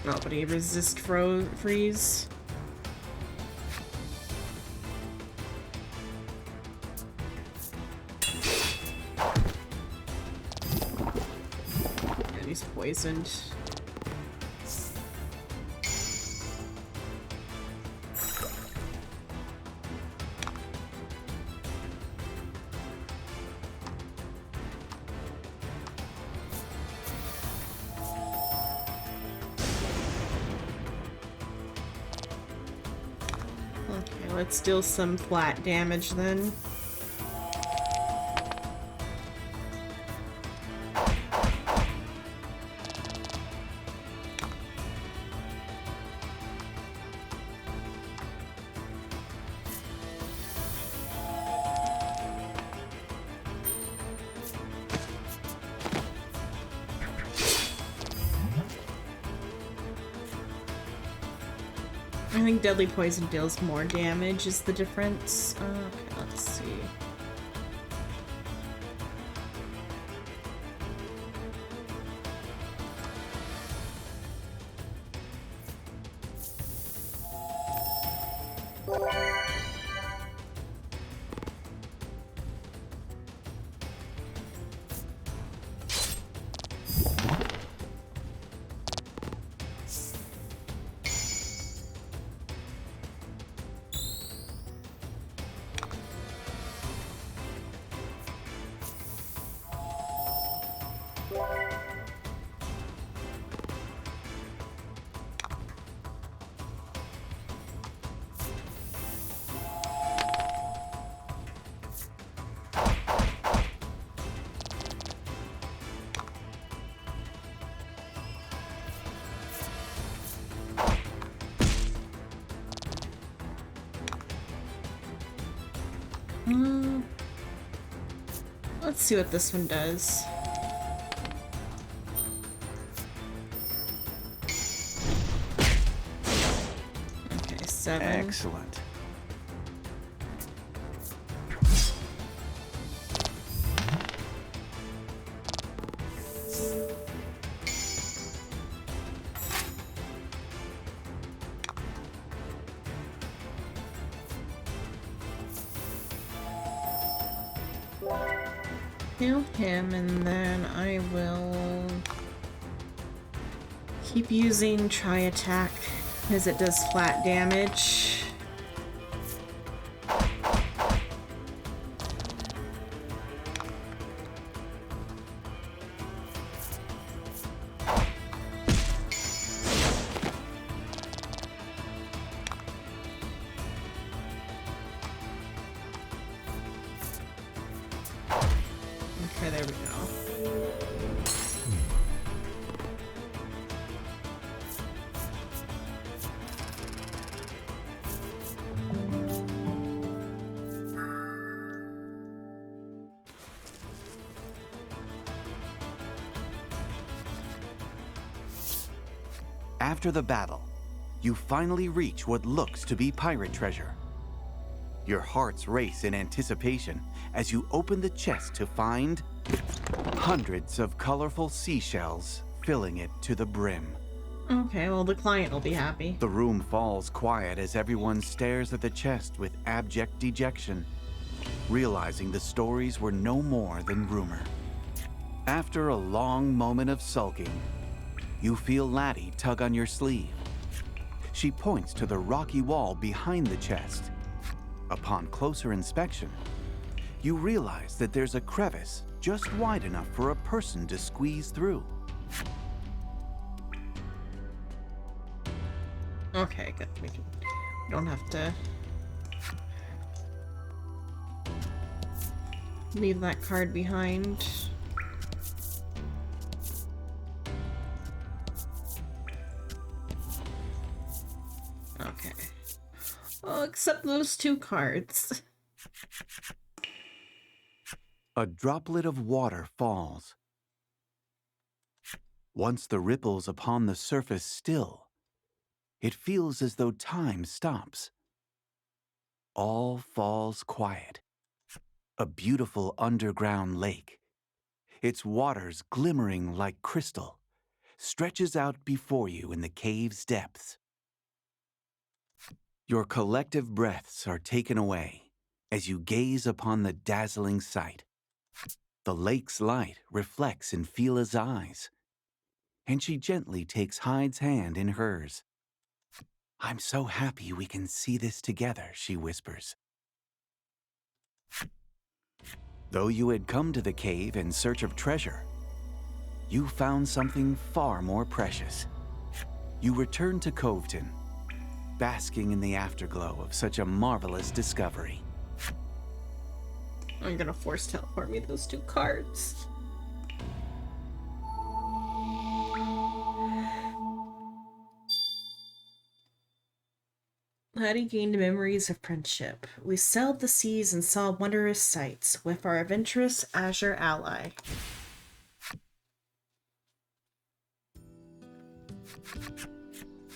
Oh, but he resist freeze. And he's poisoned. let's deal some flat damage then. I think deadly poison deals more damage is the difference. Okay, let's see. Let's see what this one does. Okay, 7. Excellent. Heal him, and then I will keep using Tri Attack as it does flat damage. Okay, there we go. After the battle, you finally reach what looks to be pirate treasure. Your hearts race in anticipation as you open the chest to find hundreds of colorful seashells filling it to the brim. Okay, well, the client will be happy. The room falls quiet as everyone stares at the chest with abject dejection, realizing the stories were no more than rumor. After a long moment of sulking, you feel Laddie tug on your sleeve. She points to the rocky wall behind the chest. Upon closer inspection, you realize that there's a crevice just wide enough for a person to squeeze through. Okay, good. We don't have to leave that card behind. Okay. Oh, except those 2 cards. A droplet of water falls. Once the ripples upon the surface still, it feels as though time stops. All falls quiet. A beautiful underground lake, its waters glimmering like crystal, stretches out before you in the cave's depths. Your collective breaths are taken away as you gaze upon the dazzling sight. The lake's light reflects in Fila's eyes, and she gently takes Hyde's hand in hers. "I'm so happy we can see this together," she whispers. Though you had come to the cave in search of treasure, you found something far more precious. You returned to Coveton, basking in the afterglow of such a marvelous discovery. I'm gonna force teleport me those 2 cards. Laddie gained memories of friendship. We sailed the seas and saw wondrous sights with our adventurous azure ally.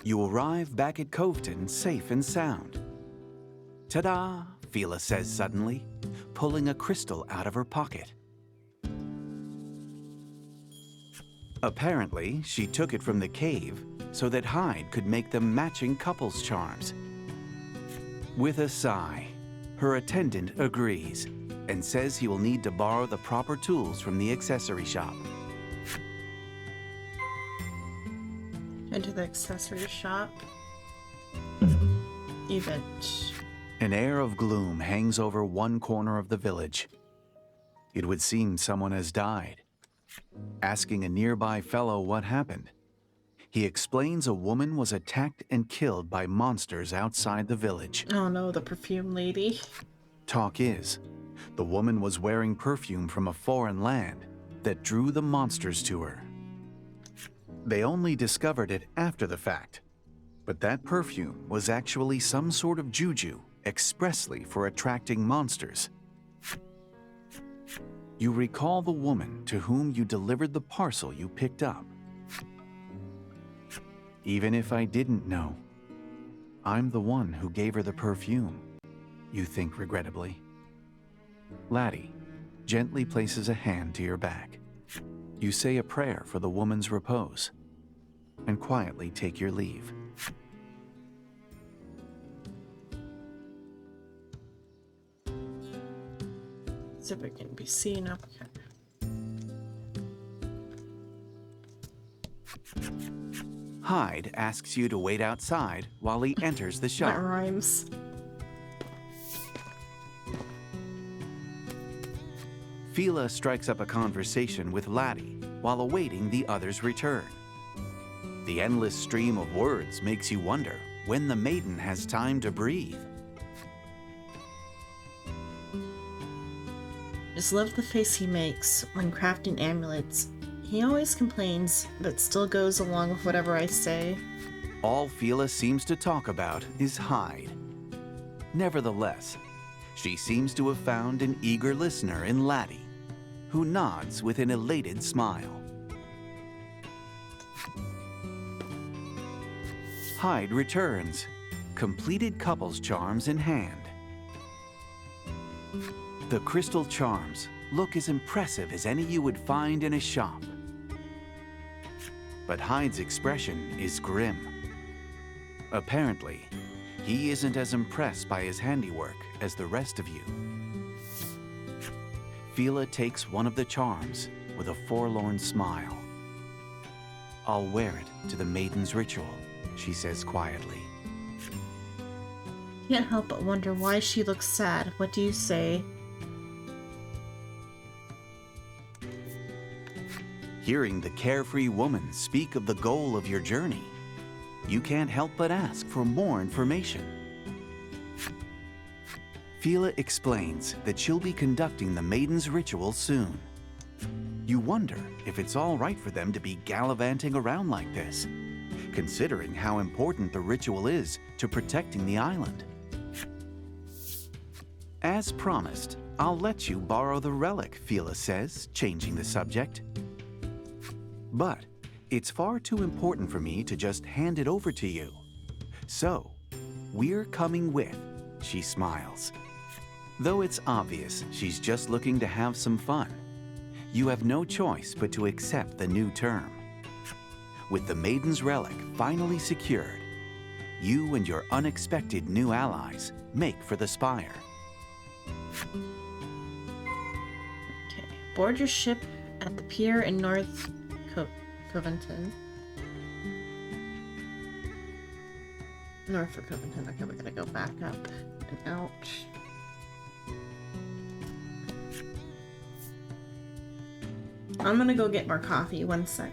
You arrive back at Coveton safe and sound. Ta-da, Fila says suddenly, pulling a crystal out of her pocket. Apparently, she took it from the cave so that Hyde could make them matching couples charms. With a sigh, her attendant agrees and says he will need to borrow the proper tools from the accessory shop. Enter the accessory shop. Event. An air of gloom hangs over one corner of the village. It would seem someone has died. Asking a nearby fellow what happened, he explains a woman was attacked and killed by monsters outside the village. Oh no, the perfume lady. Talk is, the woman was wearing perfume from a foreign land that drew the monsters to her. They only discovered it after the fact, but that perfume was actually some sort of juju expressly for attracting monsters. You recall the woman to whom you delivered the parcel you picked up. Even if I didn't know, I'm the one who gave her the perfume, you think regrettably. Laddie gently places a hand to your back. You say a prayer for the woman's repose and quietly take your leave. See if it can be seen up here. Hyde asks you to wait outside while he enters the shop. That rhymes. Fila strikes up a conversation with Laddie while awaiting the other's return. The endless stream of words makes you wonder when the maiden has time to breathe. Just love the face he makes when crafting amulets. He always complains, but still goes along with whatever I say. All Fila seems to talk about is Hyde. Nevertheless, she seems to have found an eager listener in Laddie, who nods with an elated smile. Hyde returns, completed couples charms in hand. The crystal charms look as impressive as any you would find in a shop. But Hyde's expression is grim. Apparently, he isn't as impressed by his handiwork as the rest of you. Fila takes one of the charms with a forlorn smile. I'll wear it to the maiden's ritual, she says quietly. Can't help but wonder why she looks sad. What do you say? Hearing the carefree woman speak of the goal of your journey, you can't help but ask for more information. Fila explains that she'll be conducting the maiden's ritual soon. You wonder if it's all right for them to be gallivanting around like this, considering how important the ritual is to protecting the island. As promised, I'll let you borrow the relic, Fila says, changing the subject. But it's far too important for me to just hand it over to you. So, we're coming with, she smiles. Though it's obvious she's just looking to have some fun, you have no choice but to accept the new term. With the maiden's relic finally secured, you and your unexpected new allies make for the spire. Okay. Board your ship at the pier in North Covington. North of Covington. Okay, we gotta go back up and out. I'm gonna go get more coffee. One sec.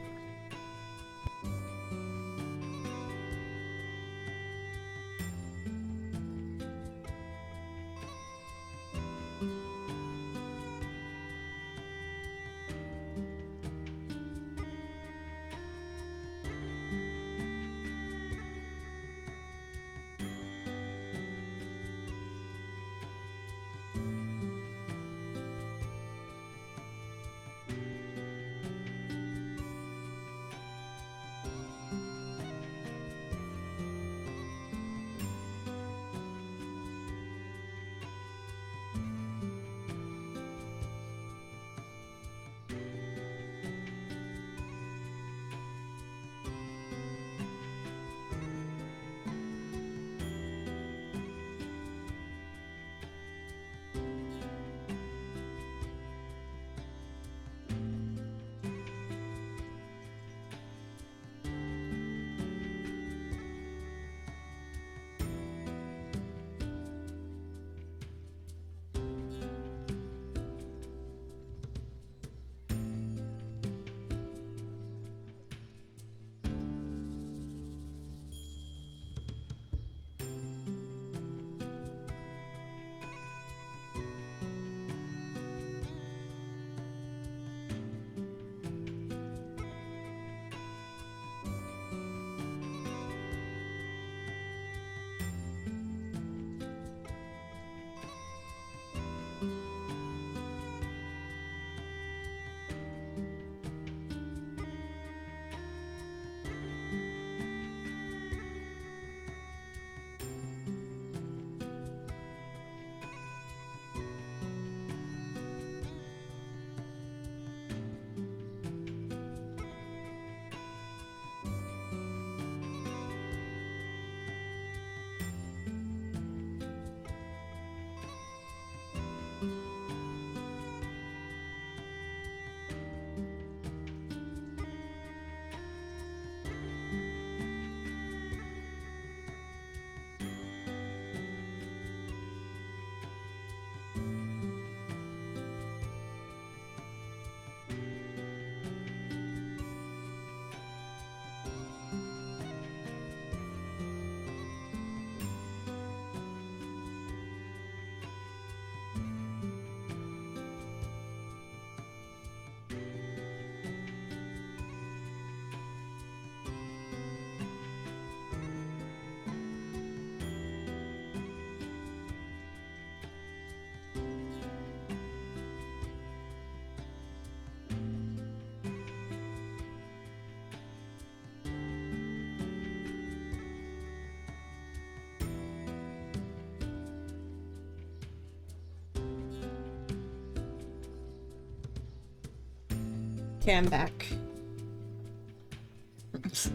Okay, I'm back.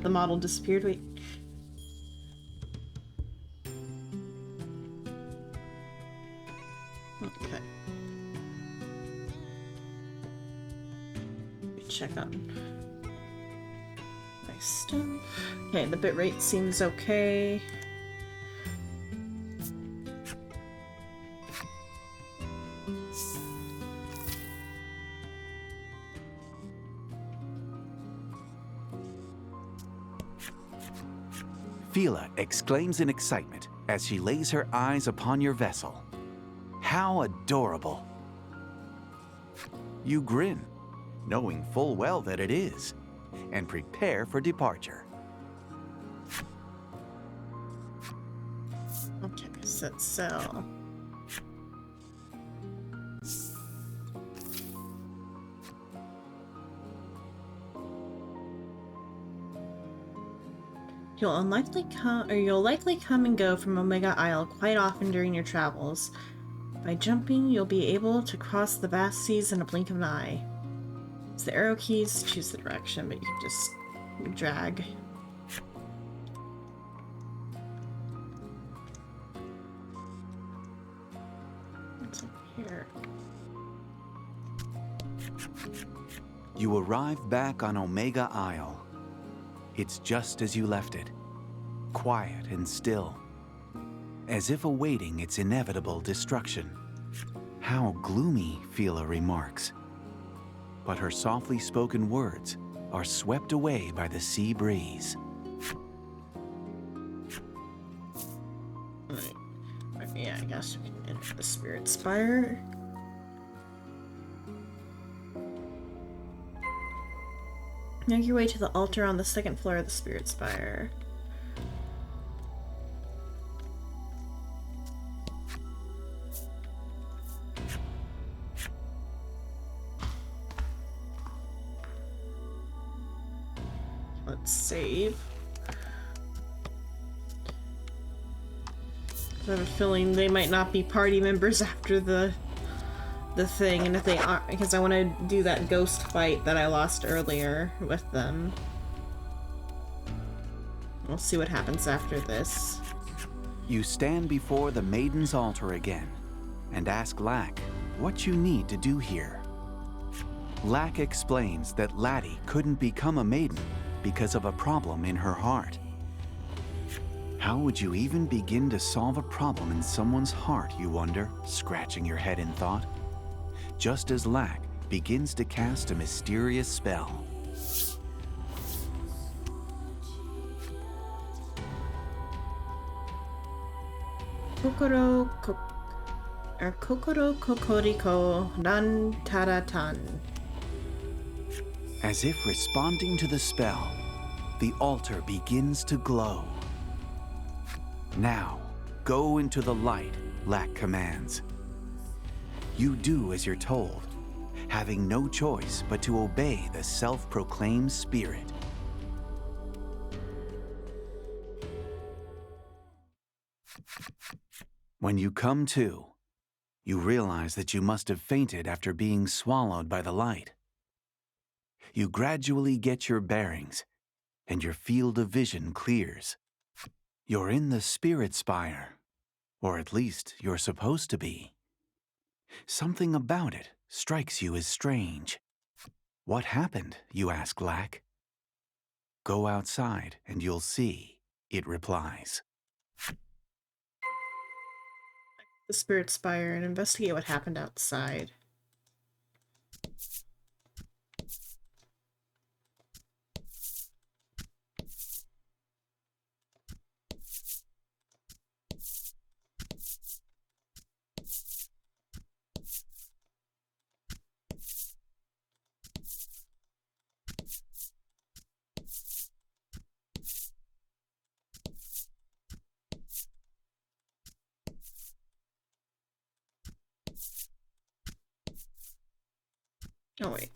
The model disappeared. Wait. Okay. Check on my stuff. Okay, the bitrate seems okay. Fila exclaims in excitement as she lays her eyes upon your vessel. How adorable! You grin, knowing full well that it is, and prepare for departure. Okay, set sail. You'll likely come and go from Omega Isle quite often during your travels. By jumping, you'll be able to cross the vast seas in a blink of an eye. Use the arrow keys to choose the direction, but you can just drag. What's up here? You arrive back on Omega Isle. It's just as you left it, quiet and still, as if awaiting its inevitable destruction. How gloomy, Fila remarks. But her softly spoken words are swept away by the sea breeze. Right. Yeah, I guess we can enter the Spirit Spire. Make your way to the altar on the second floor of the Spirit Spire. Let's save. I have a feeling they might not be party members after the thing, and if they are, because I want to do that ghost fight that I lost earlier with them. We'll see what happens after this. You stand before the Maiden's altar again and ask Lack what you need to do here. Lack explains that Laddie couldn't become a maiden because of a problem in her heart. How would you even begin to solve a problem in someone's heart, you wonder, scratching your head in thought? Just as Lack begins to cast a mysterious spell. Kokoro kokoriko nan taratan. As if responding to the spell, the altar begins to glow. Now, go into the light, Lack commands. You do as you're told, having no choice but to obey the self-proclaimed spirit. When you come to, you realize that you must have fainted after being swallowed by the light. You gradually get your bearings, and your field of vision clears. You're in the Spirit Spire, or at least you're supposed to be. Something about it strikes you as strange. What happened, you ask Lack? Go outside and you'll see, it replies. The Spirit Spire and investigate what happened outside. Oh, wait.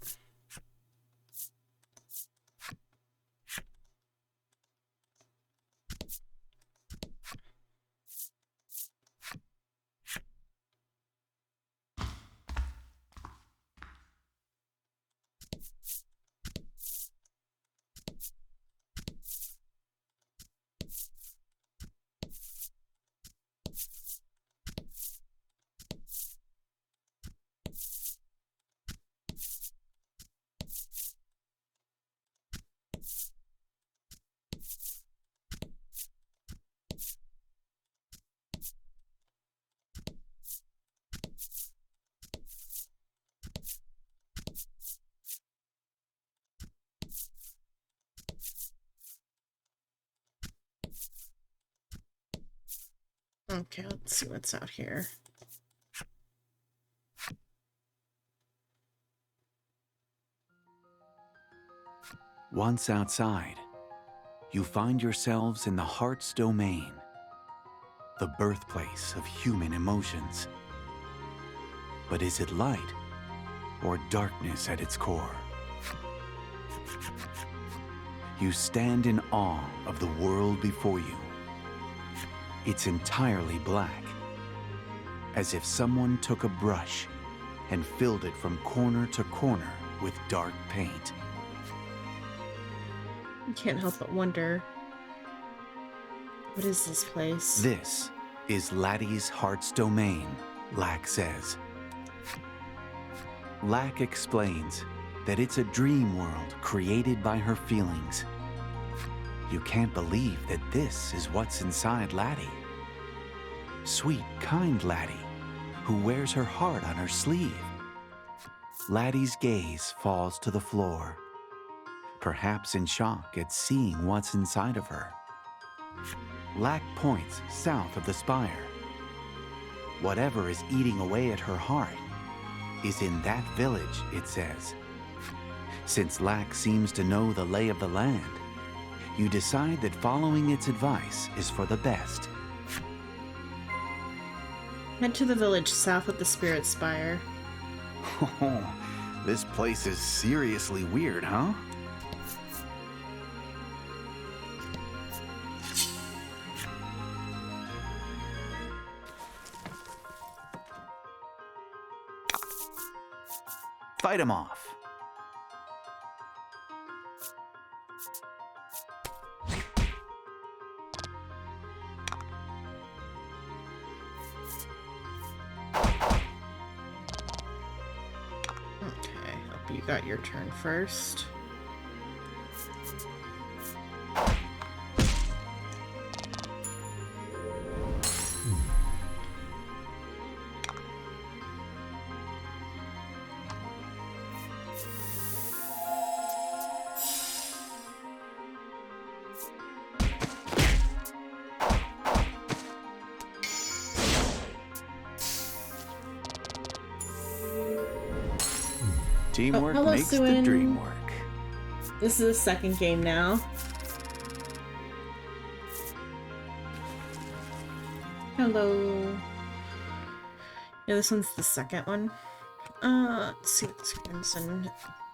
Okay, let's see what's out here. Once outside, you find yourselves in the heart's domain, the birthplace of human emotions. But is it light or darkness at its core? You stand in awe of the world before you. It's entirely black, as if someone took a brush and filled it from corner to corner with dark paint. I can't help but wonder, what is this place? This is Laddie's heart's domain, Lack says. Lack explains that it's a dream world created by her feelings. You can't believe that this is what's inside Laddie. Sweet, kind Laddie, who wears her heart on her sleeve. Laddie's gaze falls to the floor, perhaps in shock at seeing what's inside of her. Lack points south of the spire. Whatever is eating away at her heart is in that village, it says. Since Lack seems to know the lay of the land, you decide that following its advice is for the best. Head to the village south of the Spirit Spire. Oh, this place is seriously weird, huh? Fight him off. Okay, hope you got your turn first. Teamwork hello, makes the Suin. dream work. This is the second game now. Hello. Yeah, this one's the second one. Let's see what this Crimson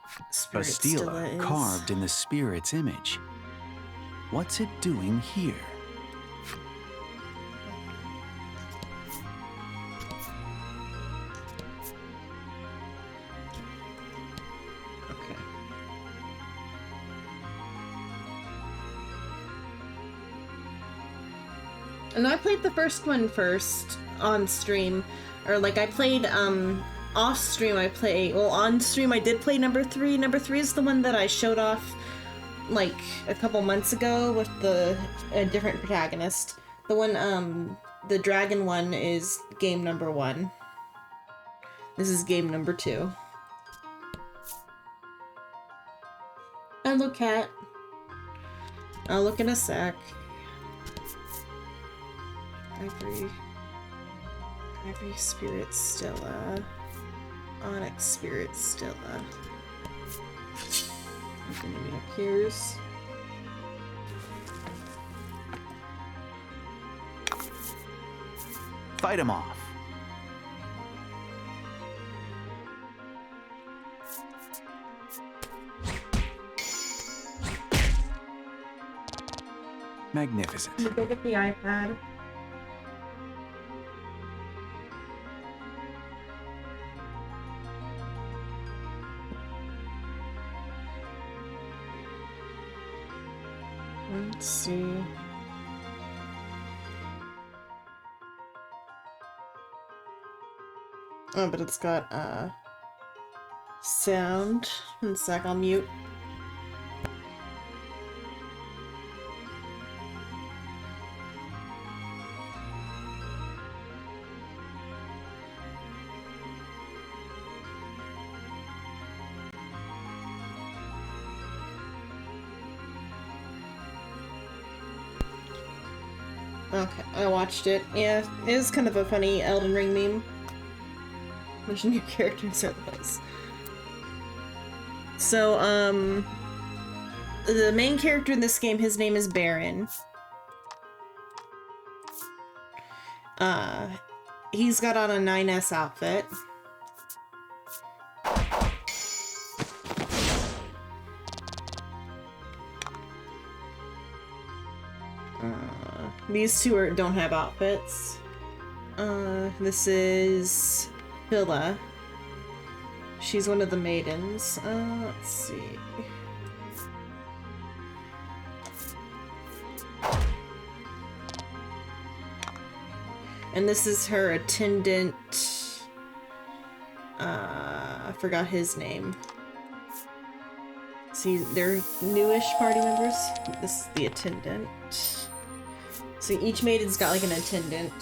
A Spirit stela Stella is. carved in the spirit's image. What's it doing here? Okay. And I played the first one first on stream, or like I played off stream. On stream I did play number 3. Number 3 is the one that I showed off like a couple months ago with a different protagonist. The one the dragon one is game number 1. This is game number 2. Hello, cat. I'll look in a sec. Ivory Spirit Stella. Onyx Spirit Stella. If enemy appears. Fight him off. Magnificent. Look at the iPad. Let's see. Oh, but it's got sound. One sec, I'll mute. Okay, I watched it. Yeah, it was kind of a funny Elden Ring meme. Which new characters are those? So, the main character in this game, his name is Baron. He's got on a 9S outfit. These two don't have outfits. This is Phila. She's one of the maidens. Let's see. And this is her attendant. I forgot his name. See, they're newish party members. This is the attendant. So each maiden's got like an attendant.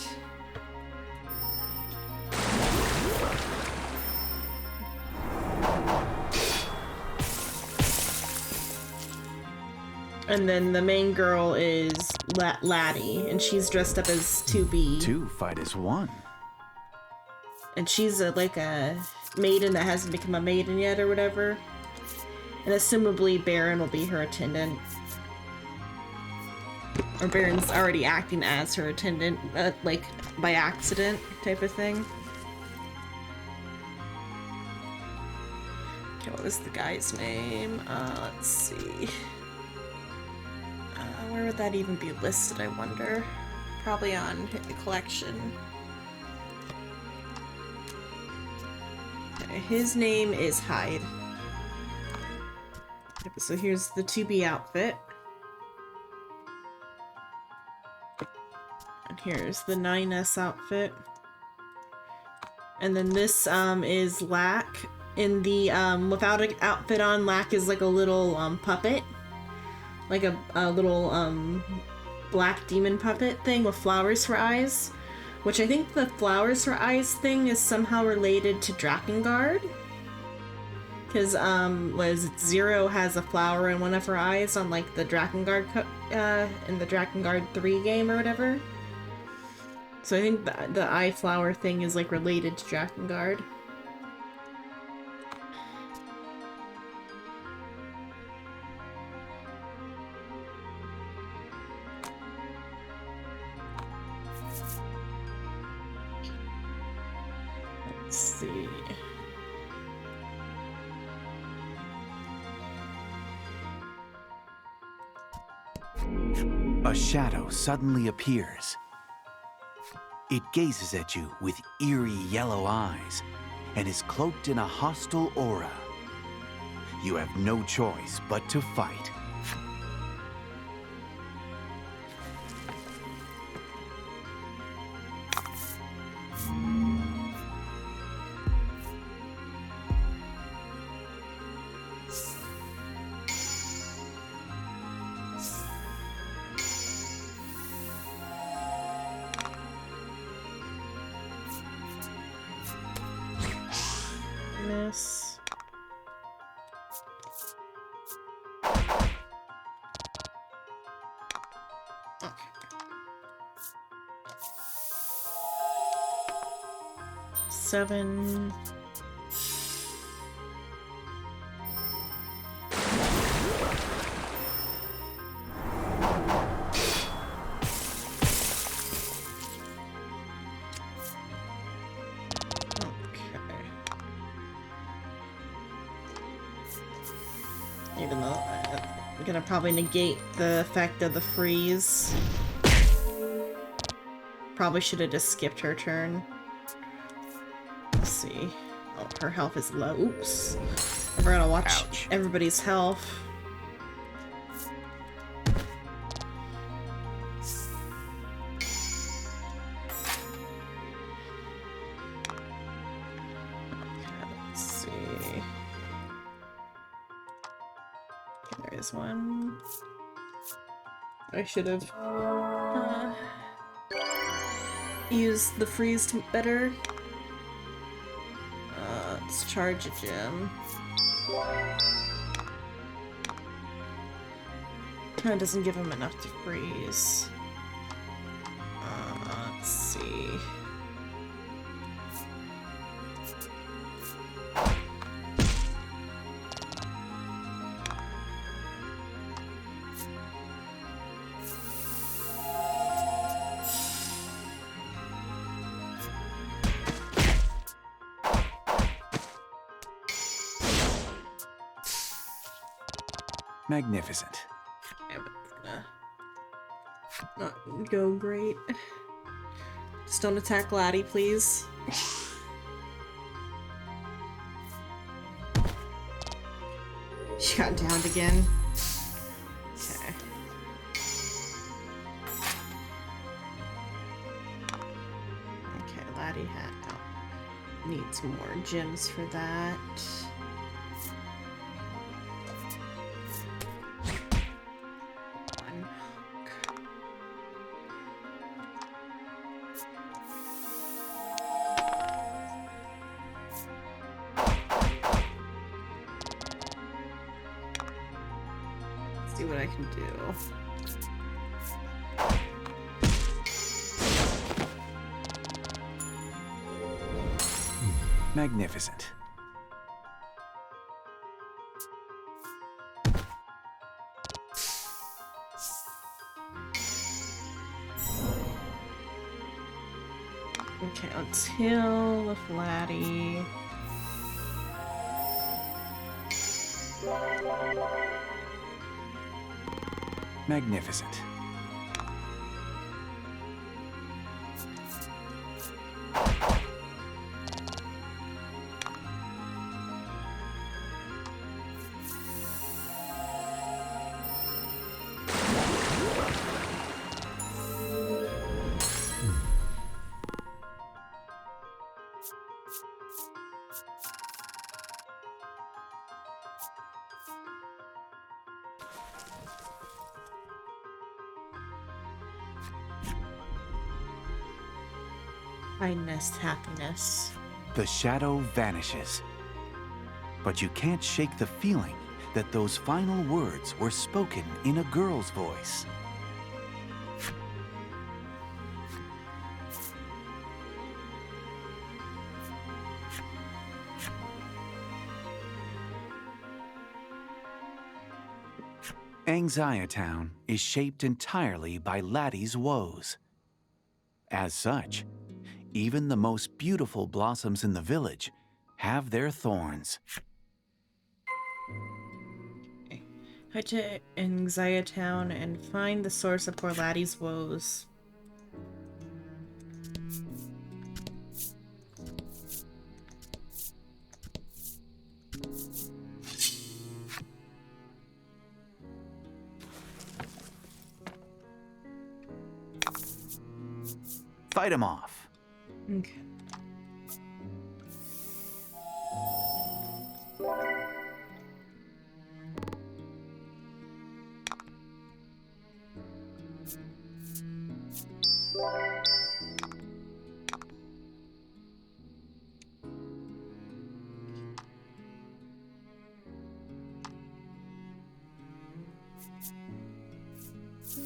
And then the main girl is Laddie, and she's dressed up as 2B. Two fight as one. And she's like a maiden that hasn't become a maiden yet or whatever. And assumably Baron will be her attendant. Or Baron's already acting as her attendant, like by accident type of thing. Okay, what was the guy's name? Let's see. Where would that even be listed, I wonder? Probably on the collection. Okay, his name is Hyde. Yep, so here's the 2B outfit. And here's the 9S outfit. And then this is Lack. In the without an outfit on, Lack is like a little puppet. Like a little black demon puppet thing with flowers for eyes. Which I think the flowers for eyes thing is somehow related to Drakengard. Because, Zero has a flower in one of her eyes on, like, the Drakengard, in the Drakengard 3 game or whatever. So I think the eye flower thing is, like, related to Drakengard. Let's see. A shadow suddenly appears. It gazes at you with eerie yellow eyes and is cloaked in a hostile aura. You have no choice but to fight. Miss. Okay. 7. Even though I'm gonna probably negate the effect of the freeze. Probably should have just skipped her turn. Let's see. Oh, her health is low. Oops. I forgot to watch Ouch. everybody's health. Let's see. There is one. I should have used the freeze better. Let's charge a gem. That doesn't give him enough to freeze. see. Magnificent. Damn, it's gonna not go great. Just don't attack Laddie, please. She got downed again. Okay. Okay, Laddie needs more gems for that. One. See what I can do. Magnificent. Okay, until with Laddie. Magnificent. Kindness, happiness. The shadow vanishes. But you can't shake the feeling that those final words were spoken in a girl's voice. Anxietown is shaped entirely by Laddie's woes. As such, even the most beautiful blossoms in the village have their thorns. Head to Anxiety Town and find the source of poor Laddie's woes. Fight him off. Okay.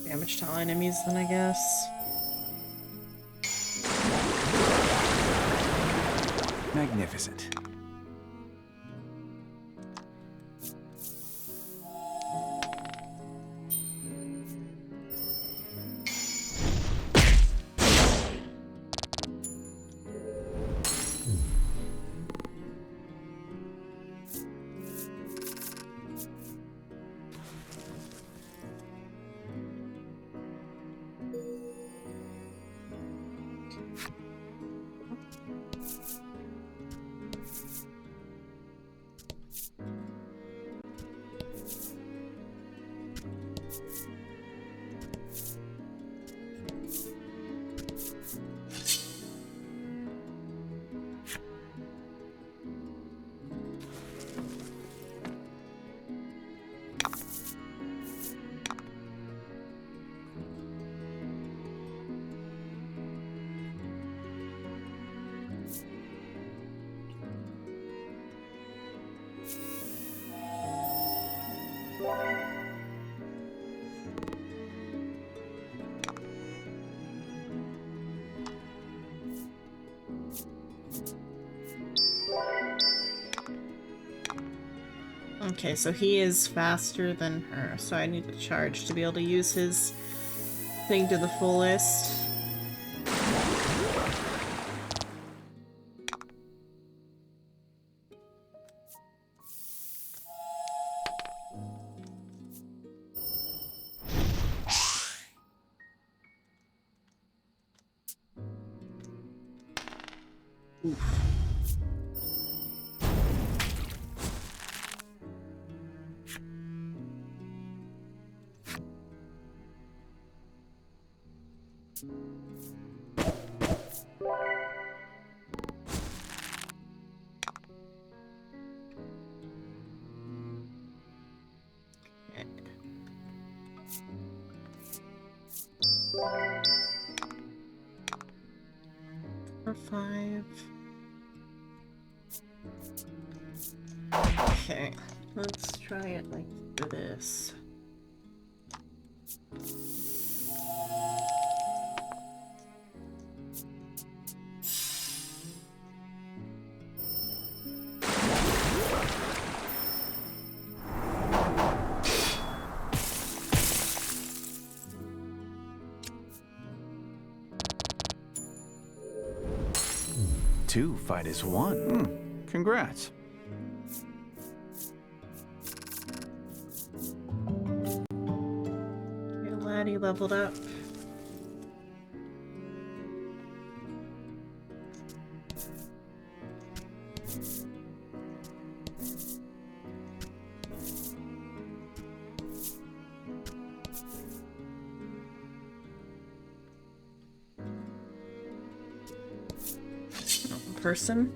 Damage to all enemies then, I guess. Magnificent. Okay, so he is faster than her, so I need to charge to be able to use his thing to the fullest. Oof. Or 5. Okay, let's try it like this. Two fight as one. Congrats. Okay, laddie leveled up. Person.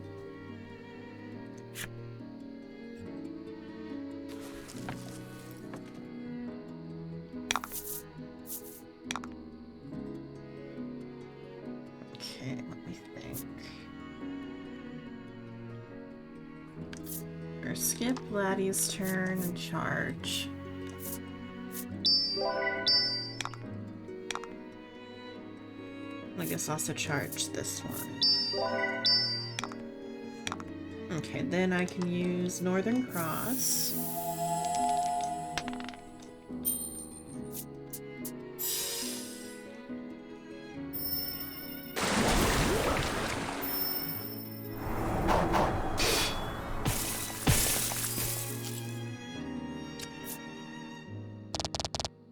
Okay, let me think. Or skip Laddie's turn and charge. I guess also charge this one. Okay, then I can use Northern Cross.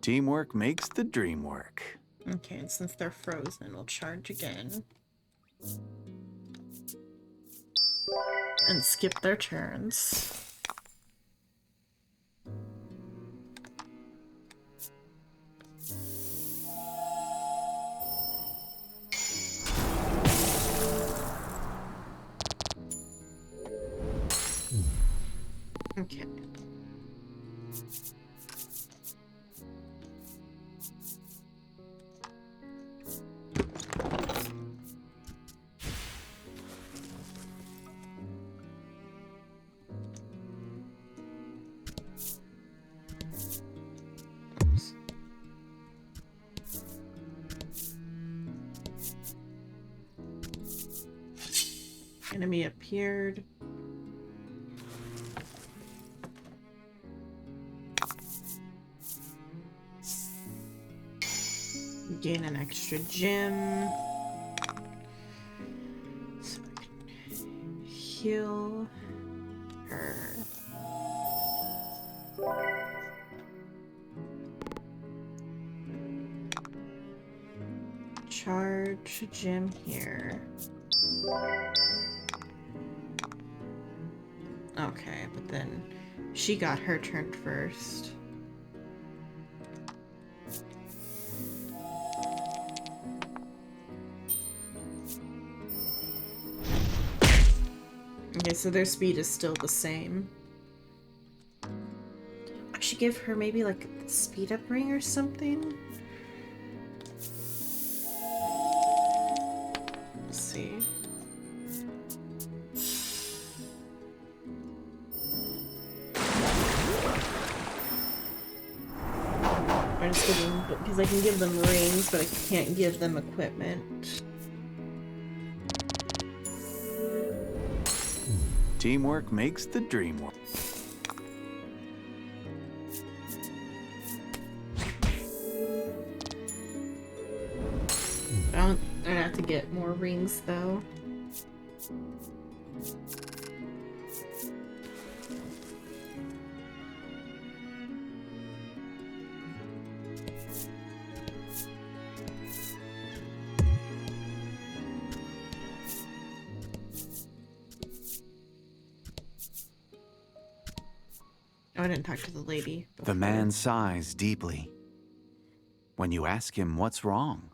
Teamwork makes the dream work. Okay, and since they're frozen, we'll charge again. And skip their turns. Okay. Enemy appeared. Gain an extra gem. So I can heal her. Charge gem here. Okay, but then she got her turn first. Okay, so their speed is still the same. I should give her maybe like a speed up ring or something. Let's see. I just give them, because I can give them rings, but I can't give them equipment. Teamwork makes the dream work. to get more rings, though. Oh, I didn't talk to the lady before. The man sighs deeply. When you ask him what's wrong,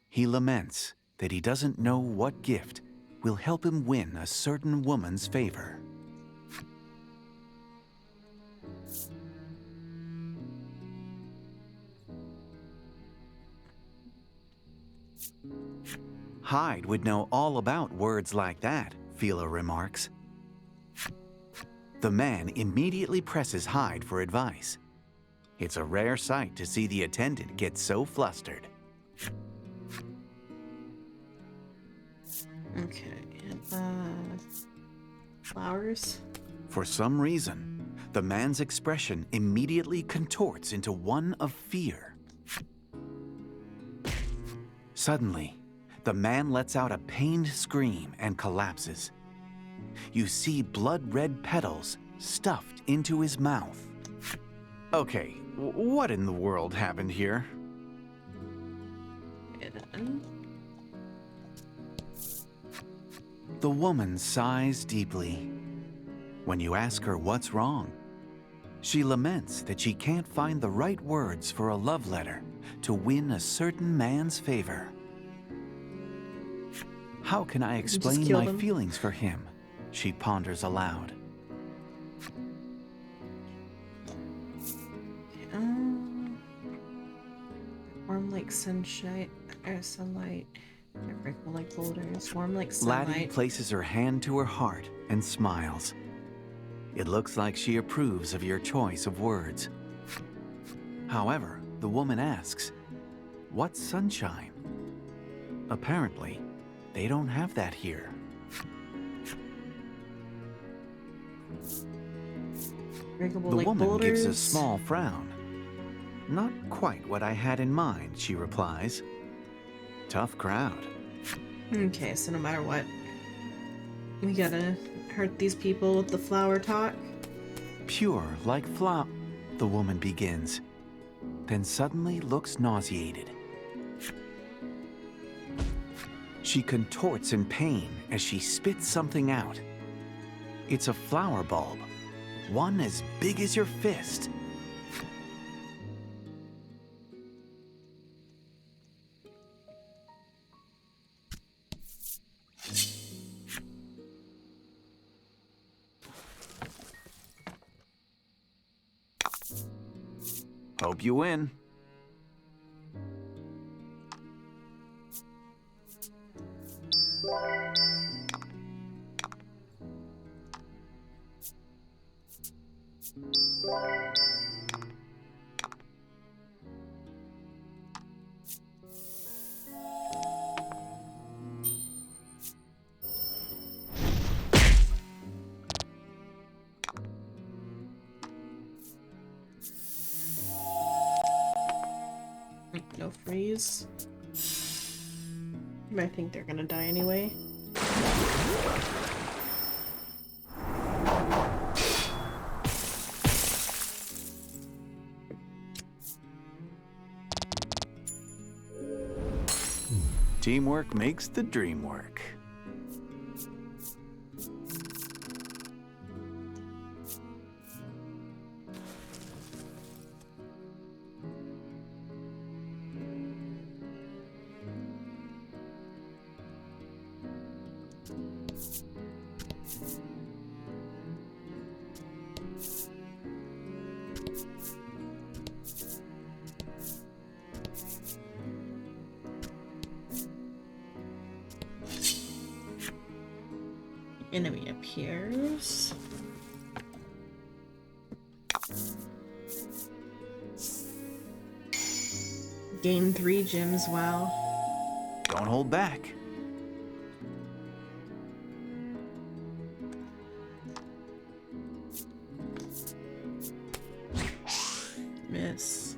he laments that he doesn't know what gift will help him win a certain woman's favor. Hyde would know all about words like that, Phila remarks. The man immediately presses Hyde for advice. It's a rare sight to see the attendant get so flustered. Okay. Flowers? For some reason, the man's expression immediately contorts into one of fear. Suddenly, the man lets out a pained scream and collapses. You see blood-red petals stuffed into his mouth. Okay, what in the world happened here? The woman sighs deeply. When you ask her what's wrong, she laments that she can't find the right words for a love letter to win a certain man's favor. How can I explain my feelings for him? She ponders aloud. Warm like sunshine or sunlight. Breakable like boulders. Warm like sunlight. Laddie places her hand to her heart and smiles. It looks like she approves of your choice of words. However, the woman asks, "What's sunshine?" Apparently, they don't have that here. Breakable The like woman boulders. gives a small frown. Not quite what I had in mind, she replies. Tough crowd. Okay, so no matter what, we gotta hurt these people with the flower talk. Pure like flower, the woman begins, then suddenly looks nauseated. She contorts in pain as she spits something out. It's a flower bulb, one as big as your fist. Hope you win. No freeze. I think they're gonna die anyway. Teamwork makes the dream work. Enemy appears. Gain 3 gems, wow. Don't hold back. Miss.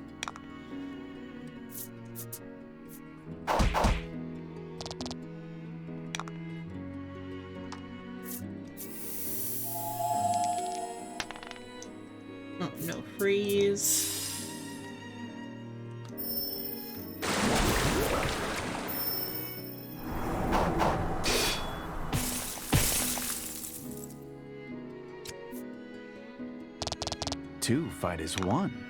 No freeze. Two fight as one.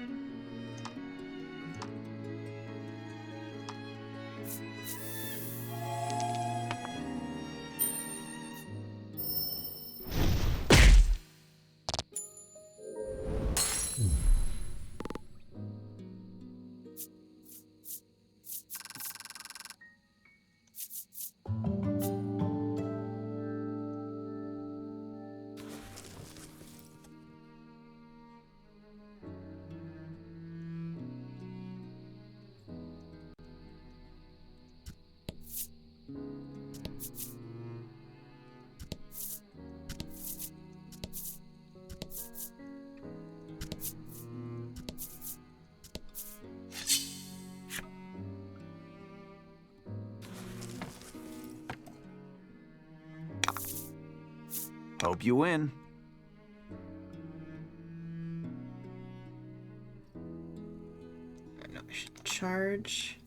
Hope you win. No, I should charge.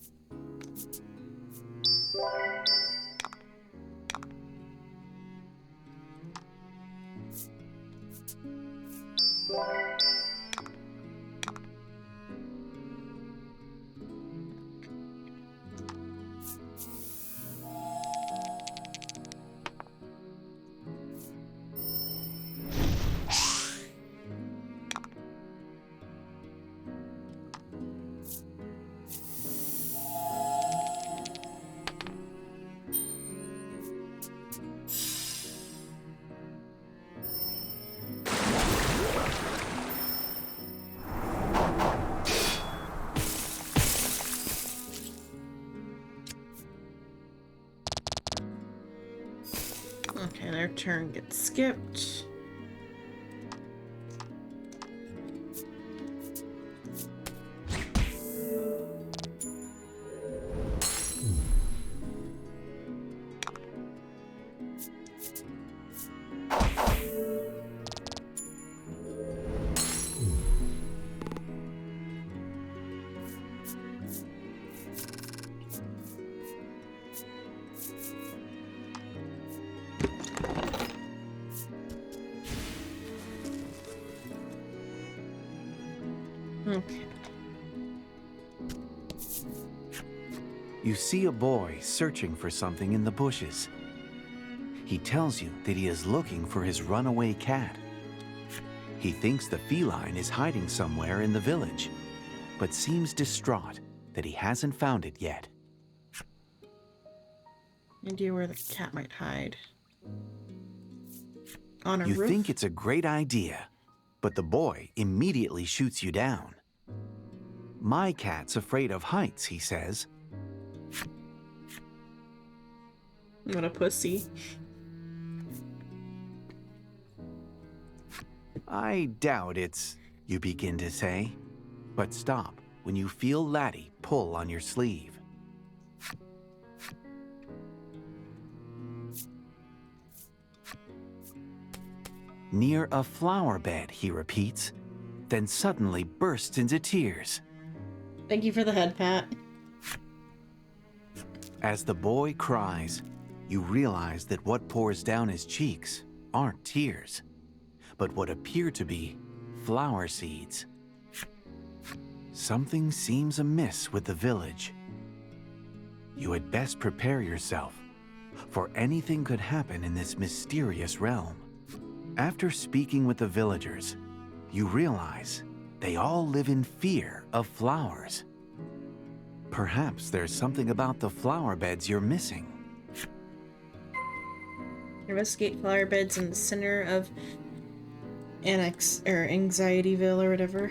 Okay, their turn gets skipped. Okay. You see a boy searching for something in the bushes. He tells you that he is looking for his runaway cat. He thinks the feline is hiding somewhere in the village, but seems distraught that he hasn't found it yet. Idea where the cat might hide. On a You roof? think it's a great idea, but the boy immediately shoots you down. My cat's afraid of heights, he says. What a pussy. I doubt it's, you begin to say, but stop when you feel Laddie pull on your sleeve. Near a flower bed, he repeats, then suddenly bursts into tears. Thank you for the head pat. As the boy cries, you realize that what pours down his cheeks aren't tears, but what appear to be flower seeds. Something seems amiss with the village. You had best prepare yourself, for anything could happen in this mysterious realm. After speaking with the villagers, you realize they all live in fear of flowers. Perhaps there's something about the flower beds you're missing. Investigate flower beds in the center of Annex or Anxietyville or whatever.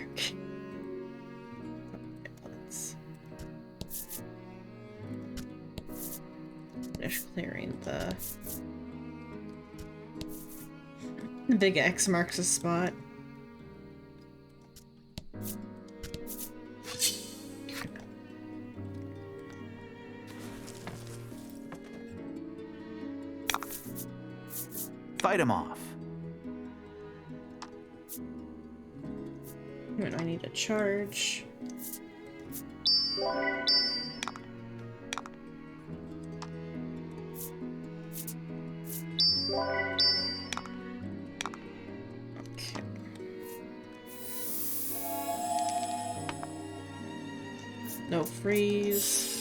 Let's finish clearing the big X marks a spot. Fight him off. And I need a charge. Okay. No freeze.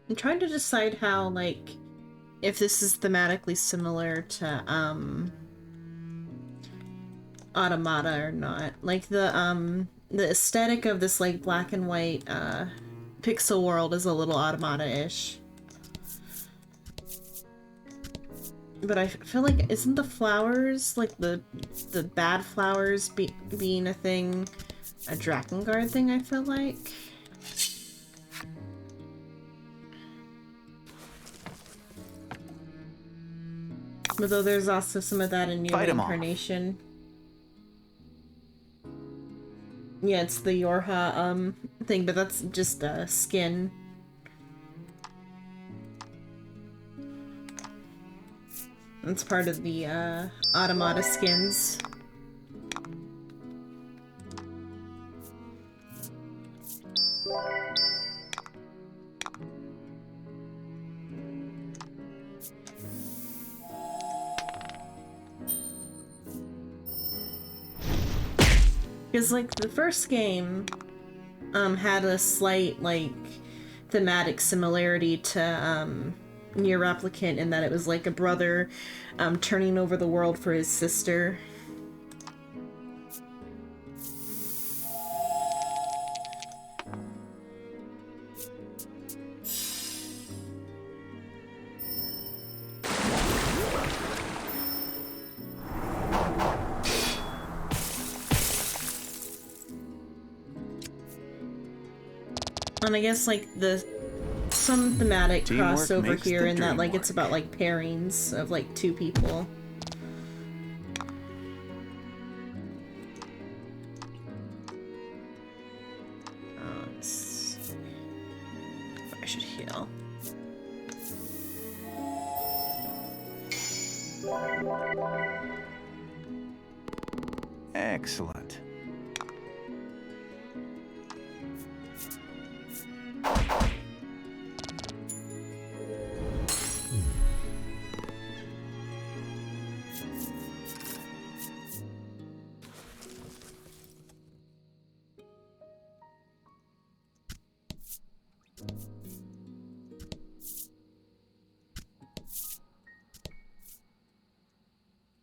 I'm trying to decide how, like, if this is thematically similar to, Automata or not. Like, the aesthetic of this, like, black and white, pixel world is a little Automata-ish. But I feel like, isn't the flowers, like, the bad flowers being a thing, a Drakengard thing, I feel like? Although there's also some of that in Neir Fight 'em off. Reincarnation. Yeah, it's the Yorha, thing, but that's just, skin. That's part of the, Automata skins. Because, like, the first game, had a slight, like, thematic similarity to, Near Replicant in that it was like a brother, turning over the world for his sister. And I guess, like, some thematic Teamwork crossover makes here the in that, dream like, it's work. about, like, pairings of, like, two people. Let's see. I should heal. Excellent.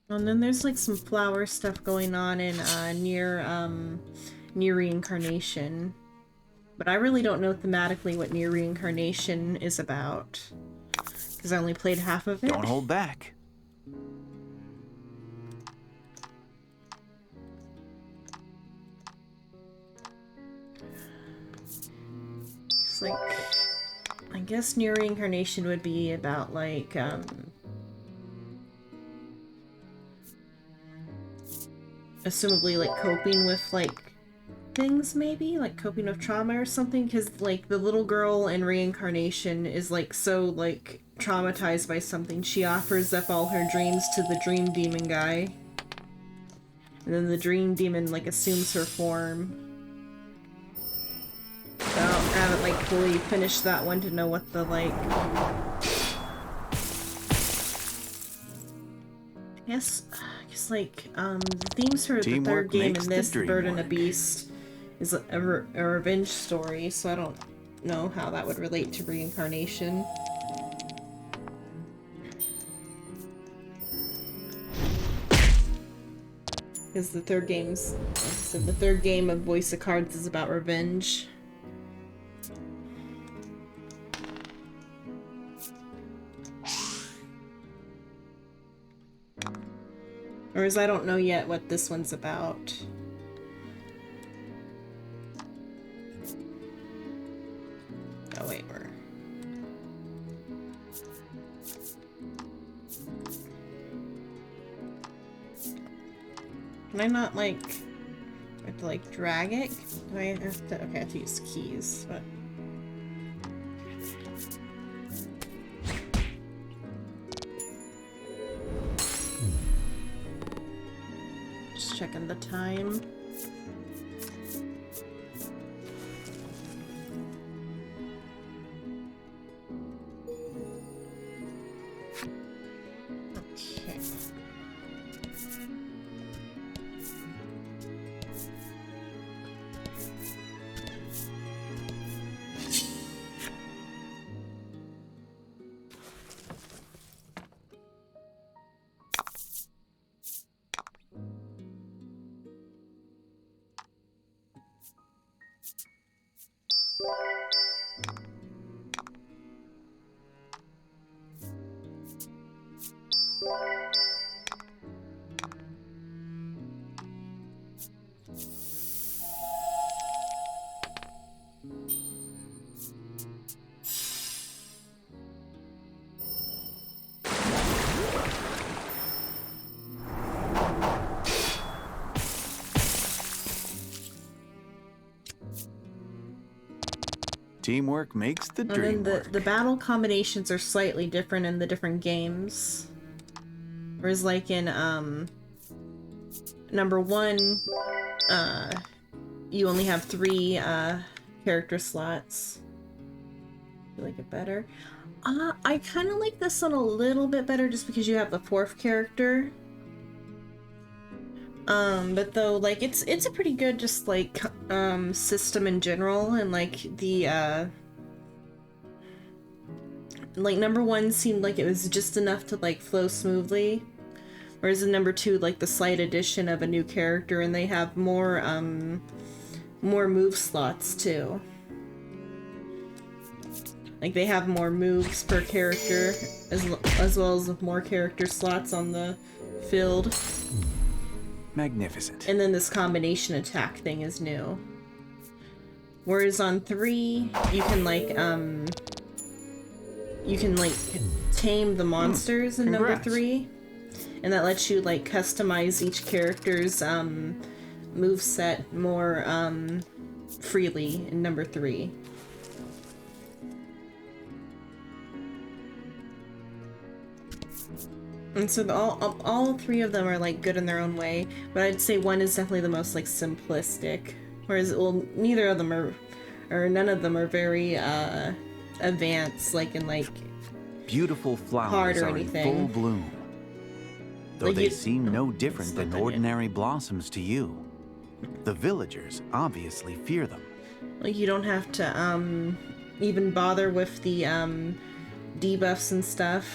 And then there's, like, some flower stuff going on in, Near Reincarnation. But I really don't know thematically what Near Reincarnation is about. Because I only played half of it. Don't hold back. It's like, I guess Near Reincarnation would be about, like, assumably, like, coping with, like, things, maybe? Like, coping with trauma or something? Because, like, the little girl in Reincarnation is, like, so, like, traumatized by something. She offers up all her dreams to the Dream Demon guy. And then the Dream Demon, like, assumes her form. So I haven't, like, fully finished that one to know what the, like... I guess, like, the themes for the Teamwork third game makes in the this, The dream Burden of work. Beast, is a revenge story, so I don't know how that would relate to Reincarnation. Because the third game's, like I said, the third game of Voice of Cards is about revenge. Whereas I don't know yet what this one's about. Oh wait, we're... Can I not, like... I have to, like, drag it? Do I have to... Okay, I have to use keys, but... Just checking the time. Okay. Teamwork makes the And dream then work. the battle combinations are slightly different in the different games. Whereas like in number 1, you only have 3 character slots. You like it better? I kind of like this one a little bit better just because you have the 4th character. But though, like, it's a pretty good just like system in general, and like the like number 1 seemed like it was just enough to like flow smoothly, whereas in number 2, like the slight addition of a new character, and they have more move slots too. Like they have more moves per character as well as more character slots on the field. Magnificent. And then this combination attack thing is new. Whereas on 3, you can like tame the monsters in number Congrats. 3. And that lets you like customize each character's moveset more freely in number 3. And so all 3 of them are like good in their own way, but I'd say 1 is definitely the most like simplistic. Whereas, well, neither of them are, or none of them are very advanced, like in like Beautiful hard flowers or are in anything. full bloom. Though Like they you- seem no different it's than not done yet. ordinary blossoms to you. The villagers obviously fear them. Like you don't have to even bother with the debuffs and stuff.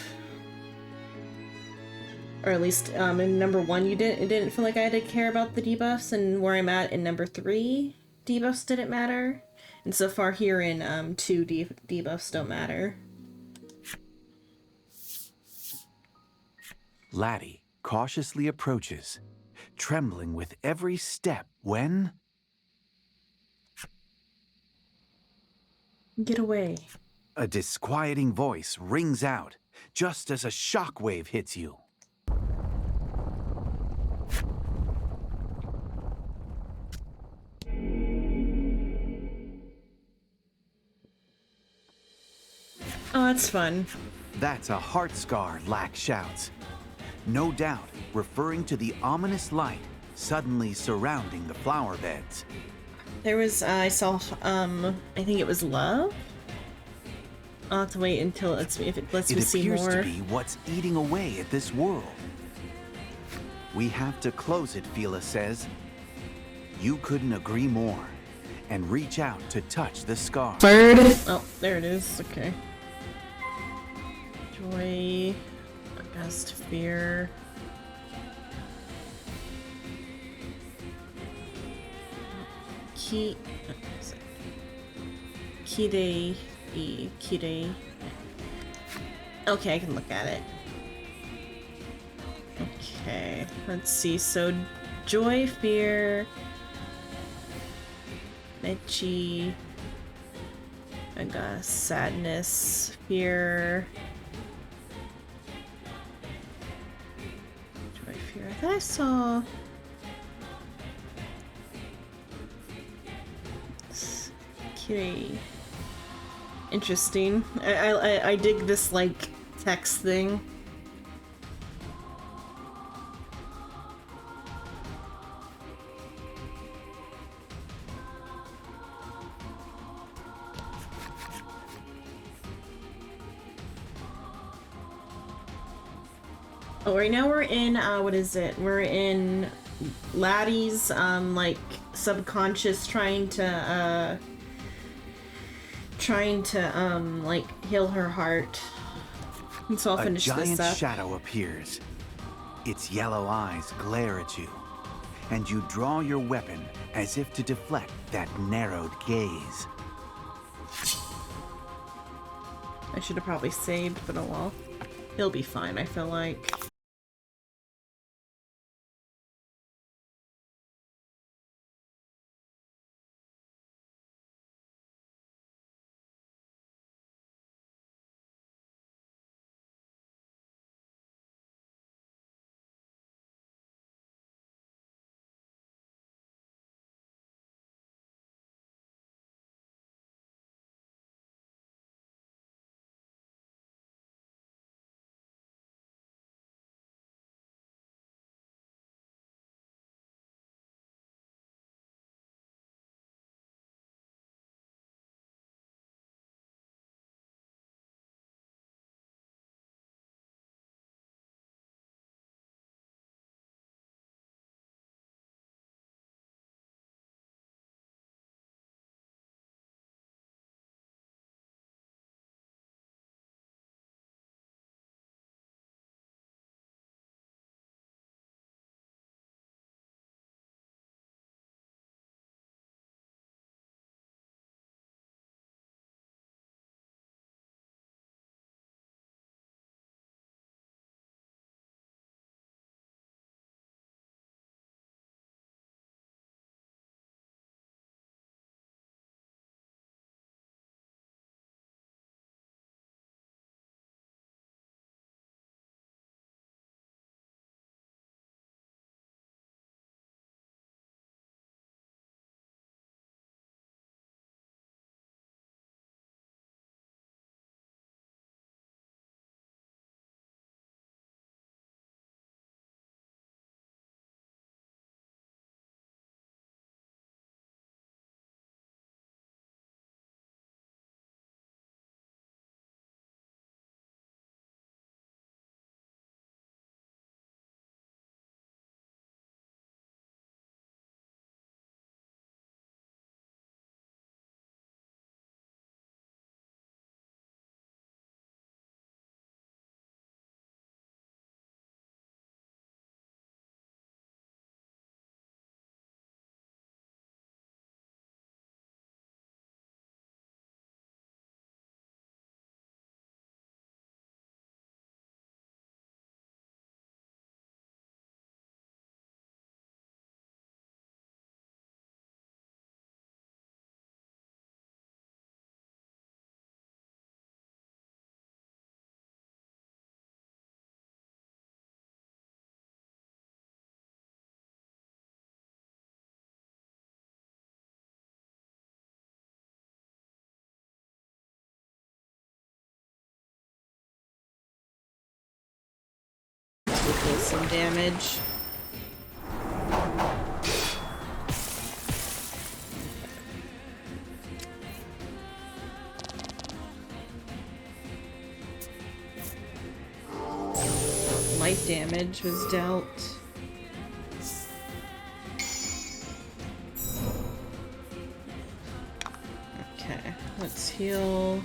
Or at least in number 1 it didn't feel like I had to care about the debuffs, and where I'm at in number 3, debuffs didn't matter. And so far here in 2, debuffs don't matter. Laddie cautiously approaches, trembling with every step when... Get away. A disquieting voice rings out, just as a shockwave hits you. Oh, that's fun. That's a heart scar, Lack shouts. No doubt referring to the ominous light suddenly surrounding the flower beds. There was, I saw, I think it was love? I'll have to wait until if it lets It me see appears more. to be what's eating away at this world. We have to close it, Fila says. You couldn't agree more. And reach out to touch the scar. Oh, there it is. Okay. Joy, August, fear. Kide. Okay, I can look at it. Okay, let's see. So, joy, fear, Mechi, I got sadness, fear, joy, fear. I thought I saw. Okay. Interesting. I dig this like text thing. Oh, right now we're in, what is it? We're in Laddie's, like, subconscious trying to, like, heal her heart. And so I'll finish A giant this up. shadow appears. Its yellow eyes glare at you, and you draw your weapon as if to deflect that narrowed gaze. I should have probably saved, but oh well. He'll be fine, I feel like. Take some damage. Life damage was dealt. Okay, let's heal.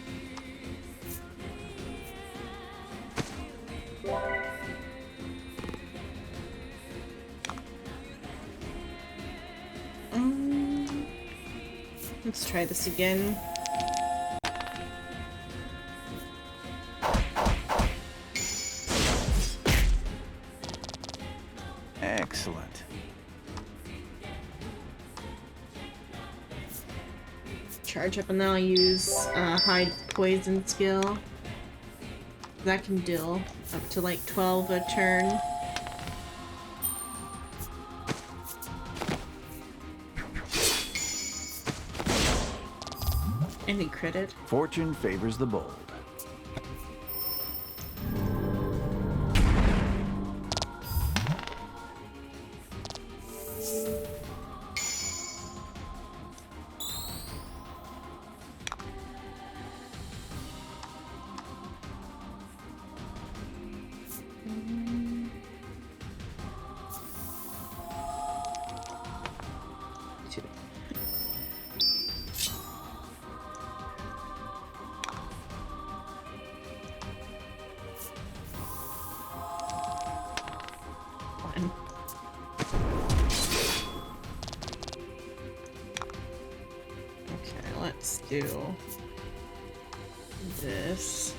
Let's try this again. Excellent. Charge up, and then I'll use hide poison skill. That can deal up to like 12 a turn. And he critted. Fortune favors the bold. Fine. Okay, let's do this.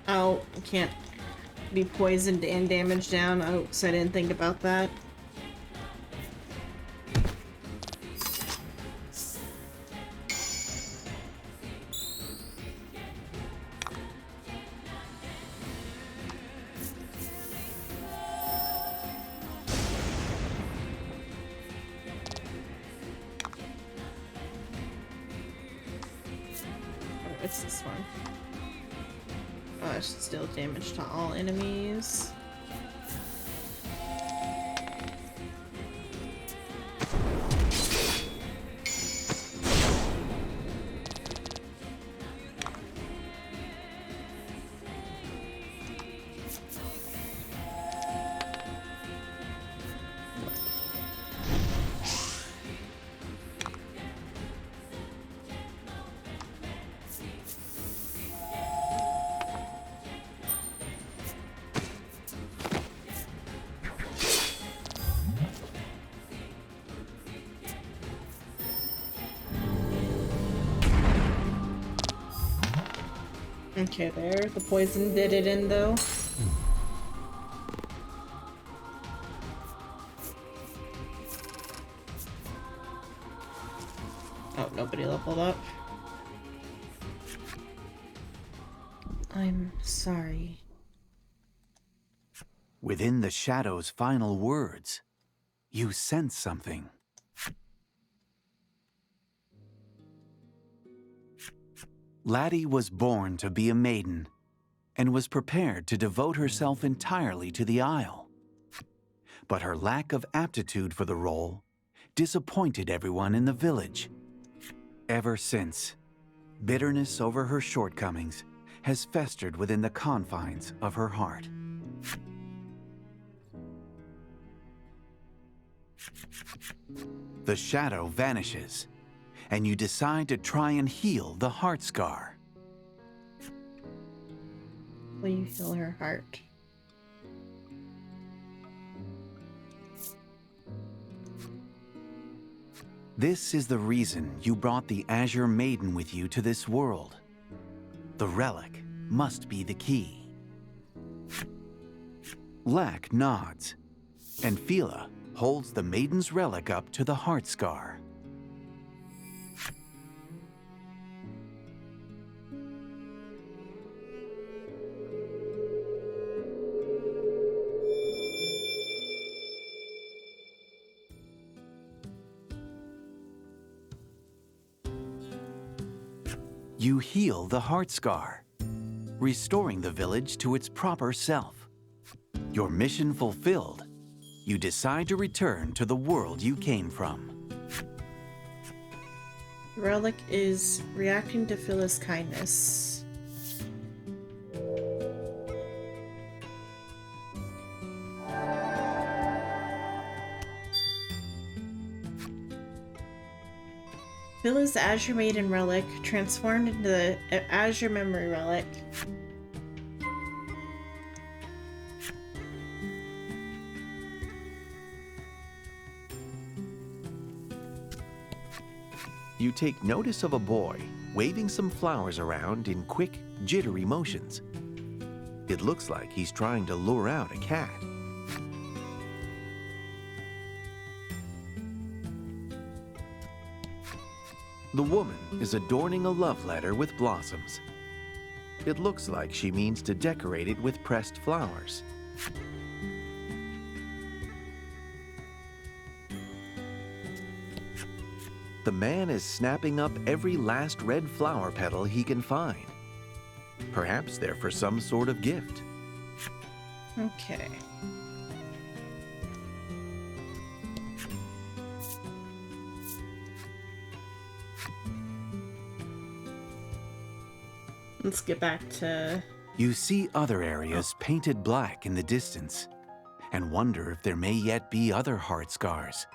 Oh, I can't be poisoned and damaged down. Oh, so I didn't think about that. Oh, it's this one. Oh, it should deal damage to all enemies. Okay, there. The poison did it in, though. Oh, nobody leveled up. I'm sorry. Within the shadow's final words, you sense something. Laddie was born to be a maiden and was prepared to devote herself entirely to the Isle. But her lack of aptitude for the role disappointed everyone in the village. Ever since, bitterness over her shortcomings has festered within the confines of her heart. The shadow vanishes, and you decide to try and heal the heart scar. Will you heal her heart? This is the reason you brought the Azure Maiden with you to this world. The relic must be the key. Lack nods, and Fila holds the maiden's relic up to the heart scar. You heal the heart scar, restoring the village to its proper self. Your mission fulfilled, you decide to return to the world you came from. The relic is reacting to Phyllis' kindness. Phyllis' Azure Maiden relic transformed into the Azure Memory relic. you take notice of a boy waving some flowers around in quick, jittery motions. It looks like he's trying to lure out a cat. The woman is adorning a love letter with blossoms. It looks like she means to decorate it with pressed flowers. The man is snapping up every last red flower petal he can find. Perhaps they're for some sort of gift. Okay. Let's get back to... You see other areas painted black in the distance and wonder if there may yet be other heart scars.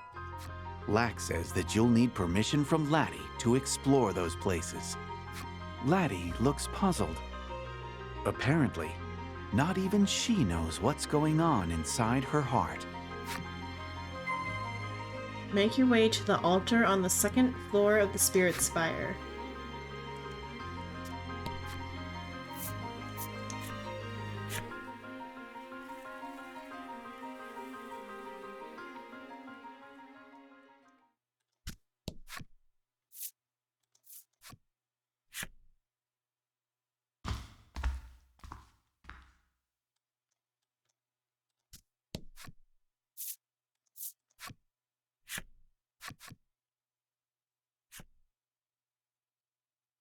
Lack says that you'll need permission from Laddie to explore those places. Laddie looks puzzled. Apparently, not even she knows what's going on inside her heart. Make your way to the altar on the second floor of the Spirit Spire.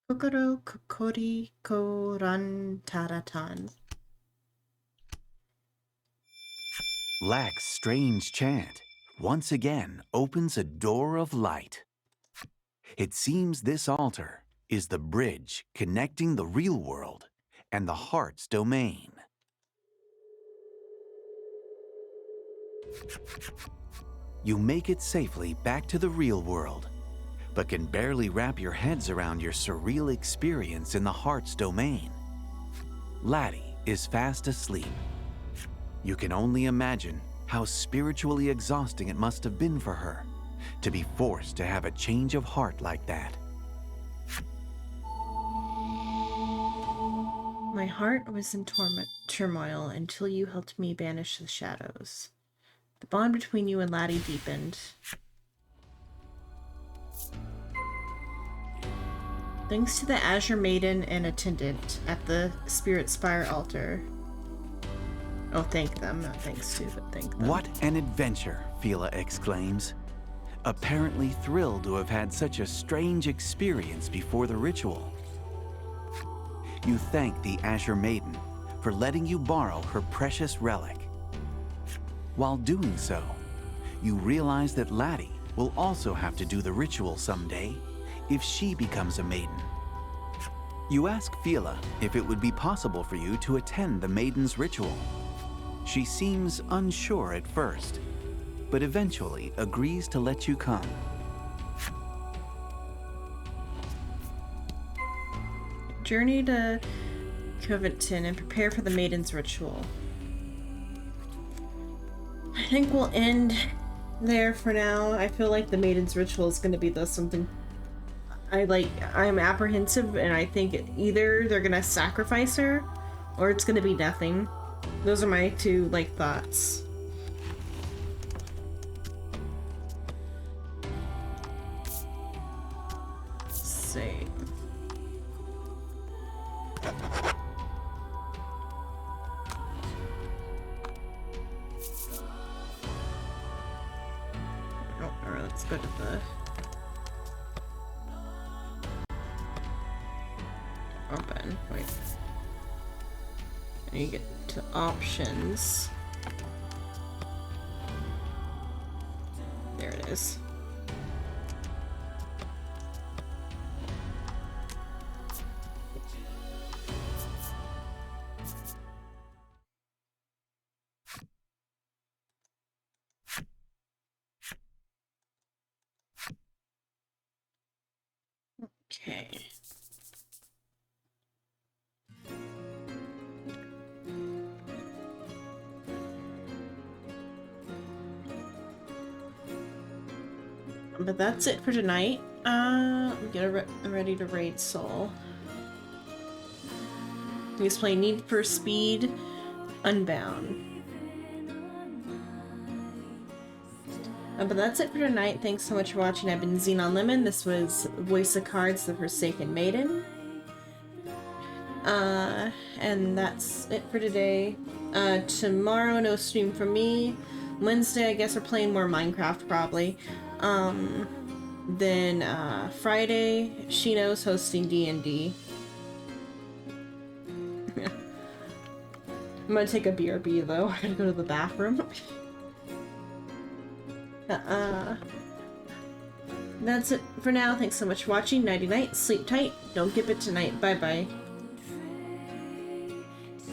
Kokoro kokori koran taratan. Lack's strange chant once again opens a door of light. It seems this altar is the bridge connecting the real world and the heart's domain. You make it safely back to the real world, but can barely wrap your heads around your surreal experience in the heart's domain. Laddie is fast asleep. You can only imagine how spiritually exhausting it must have been for her to be forced to have a change of heart like that. My heart was in turmoil until you helped me banish the shadows. The bond between you and Laddie deepened. Thanks to the Azure Maiden and attendant at the Spirit Spire altar. Oh, thank them. Not thanks to, but thank them. What an adventure, Fila exclaims. Apparently thrilled to have had such a strange experience before the ritual. You thank the Azure Maiden for letting you borrow her precious relic. While doing so, you realize that Laddie will also have to do the ritual someday if she becomes a maiden. You ask Fila if it would be possible for you to attend the maiden's ritual. She seems unsure at first, but eventually agrees to let you come. Journey to Covington and prepare for the maiden's ritual. I think we'll end there for now. I feel like the maiden's ritual is going to be something I'm apprehensive, and I think either they're gonna sacrifice her or it's gonna be nothing. Those are my two thoughts. Save. Oh, alright, let's go to the open. Wait. And you get to options. There it is. Okay. But that's it for tonight. Ready to raid Soul. He's playing Need for Speed Unbound. But that's it for tonight. Thanks so much for watching. I've been Xenon Lemon. This was Voice of Cards, The Forsaken Maiden. And that's it for today. Tomorrow, no stream from me. Wednesday, I guess we're playing more Minecraft, probably. Then, Friday, Shino's hosting D&D. I'm gonna take a BRB, though. I gotta go to the bathroom. That's it for now. Thanks so much for watching. Nighty night. Sleep tight. Don't get bit tonight. Bye bye.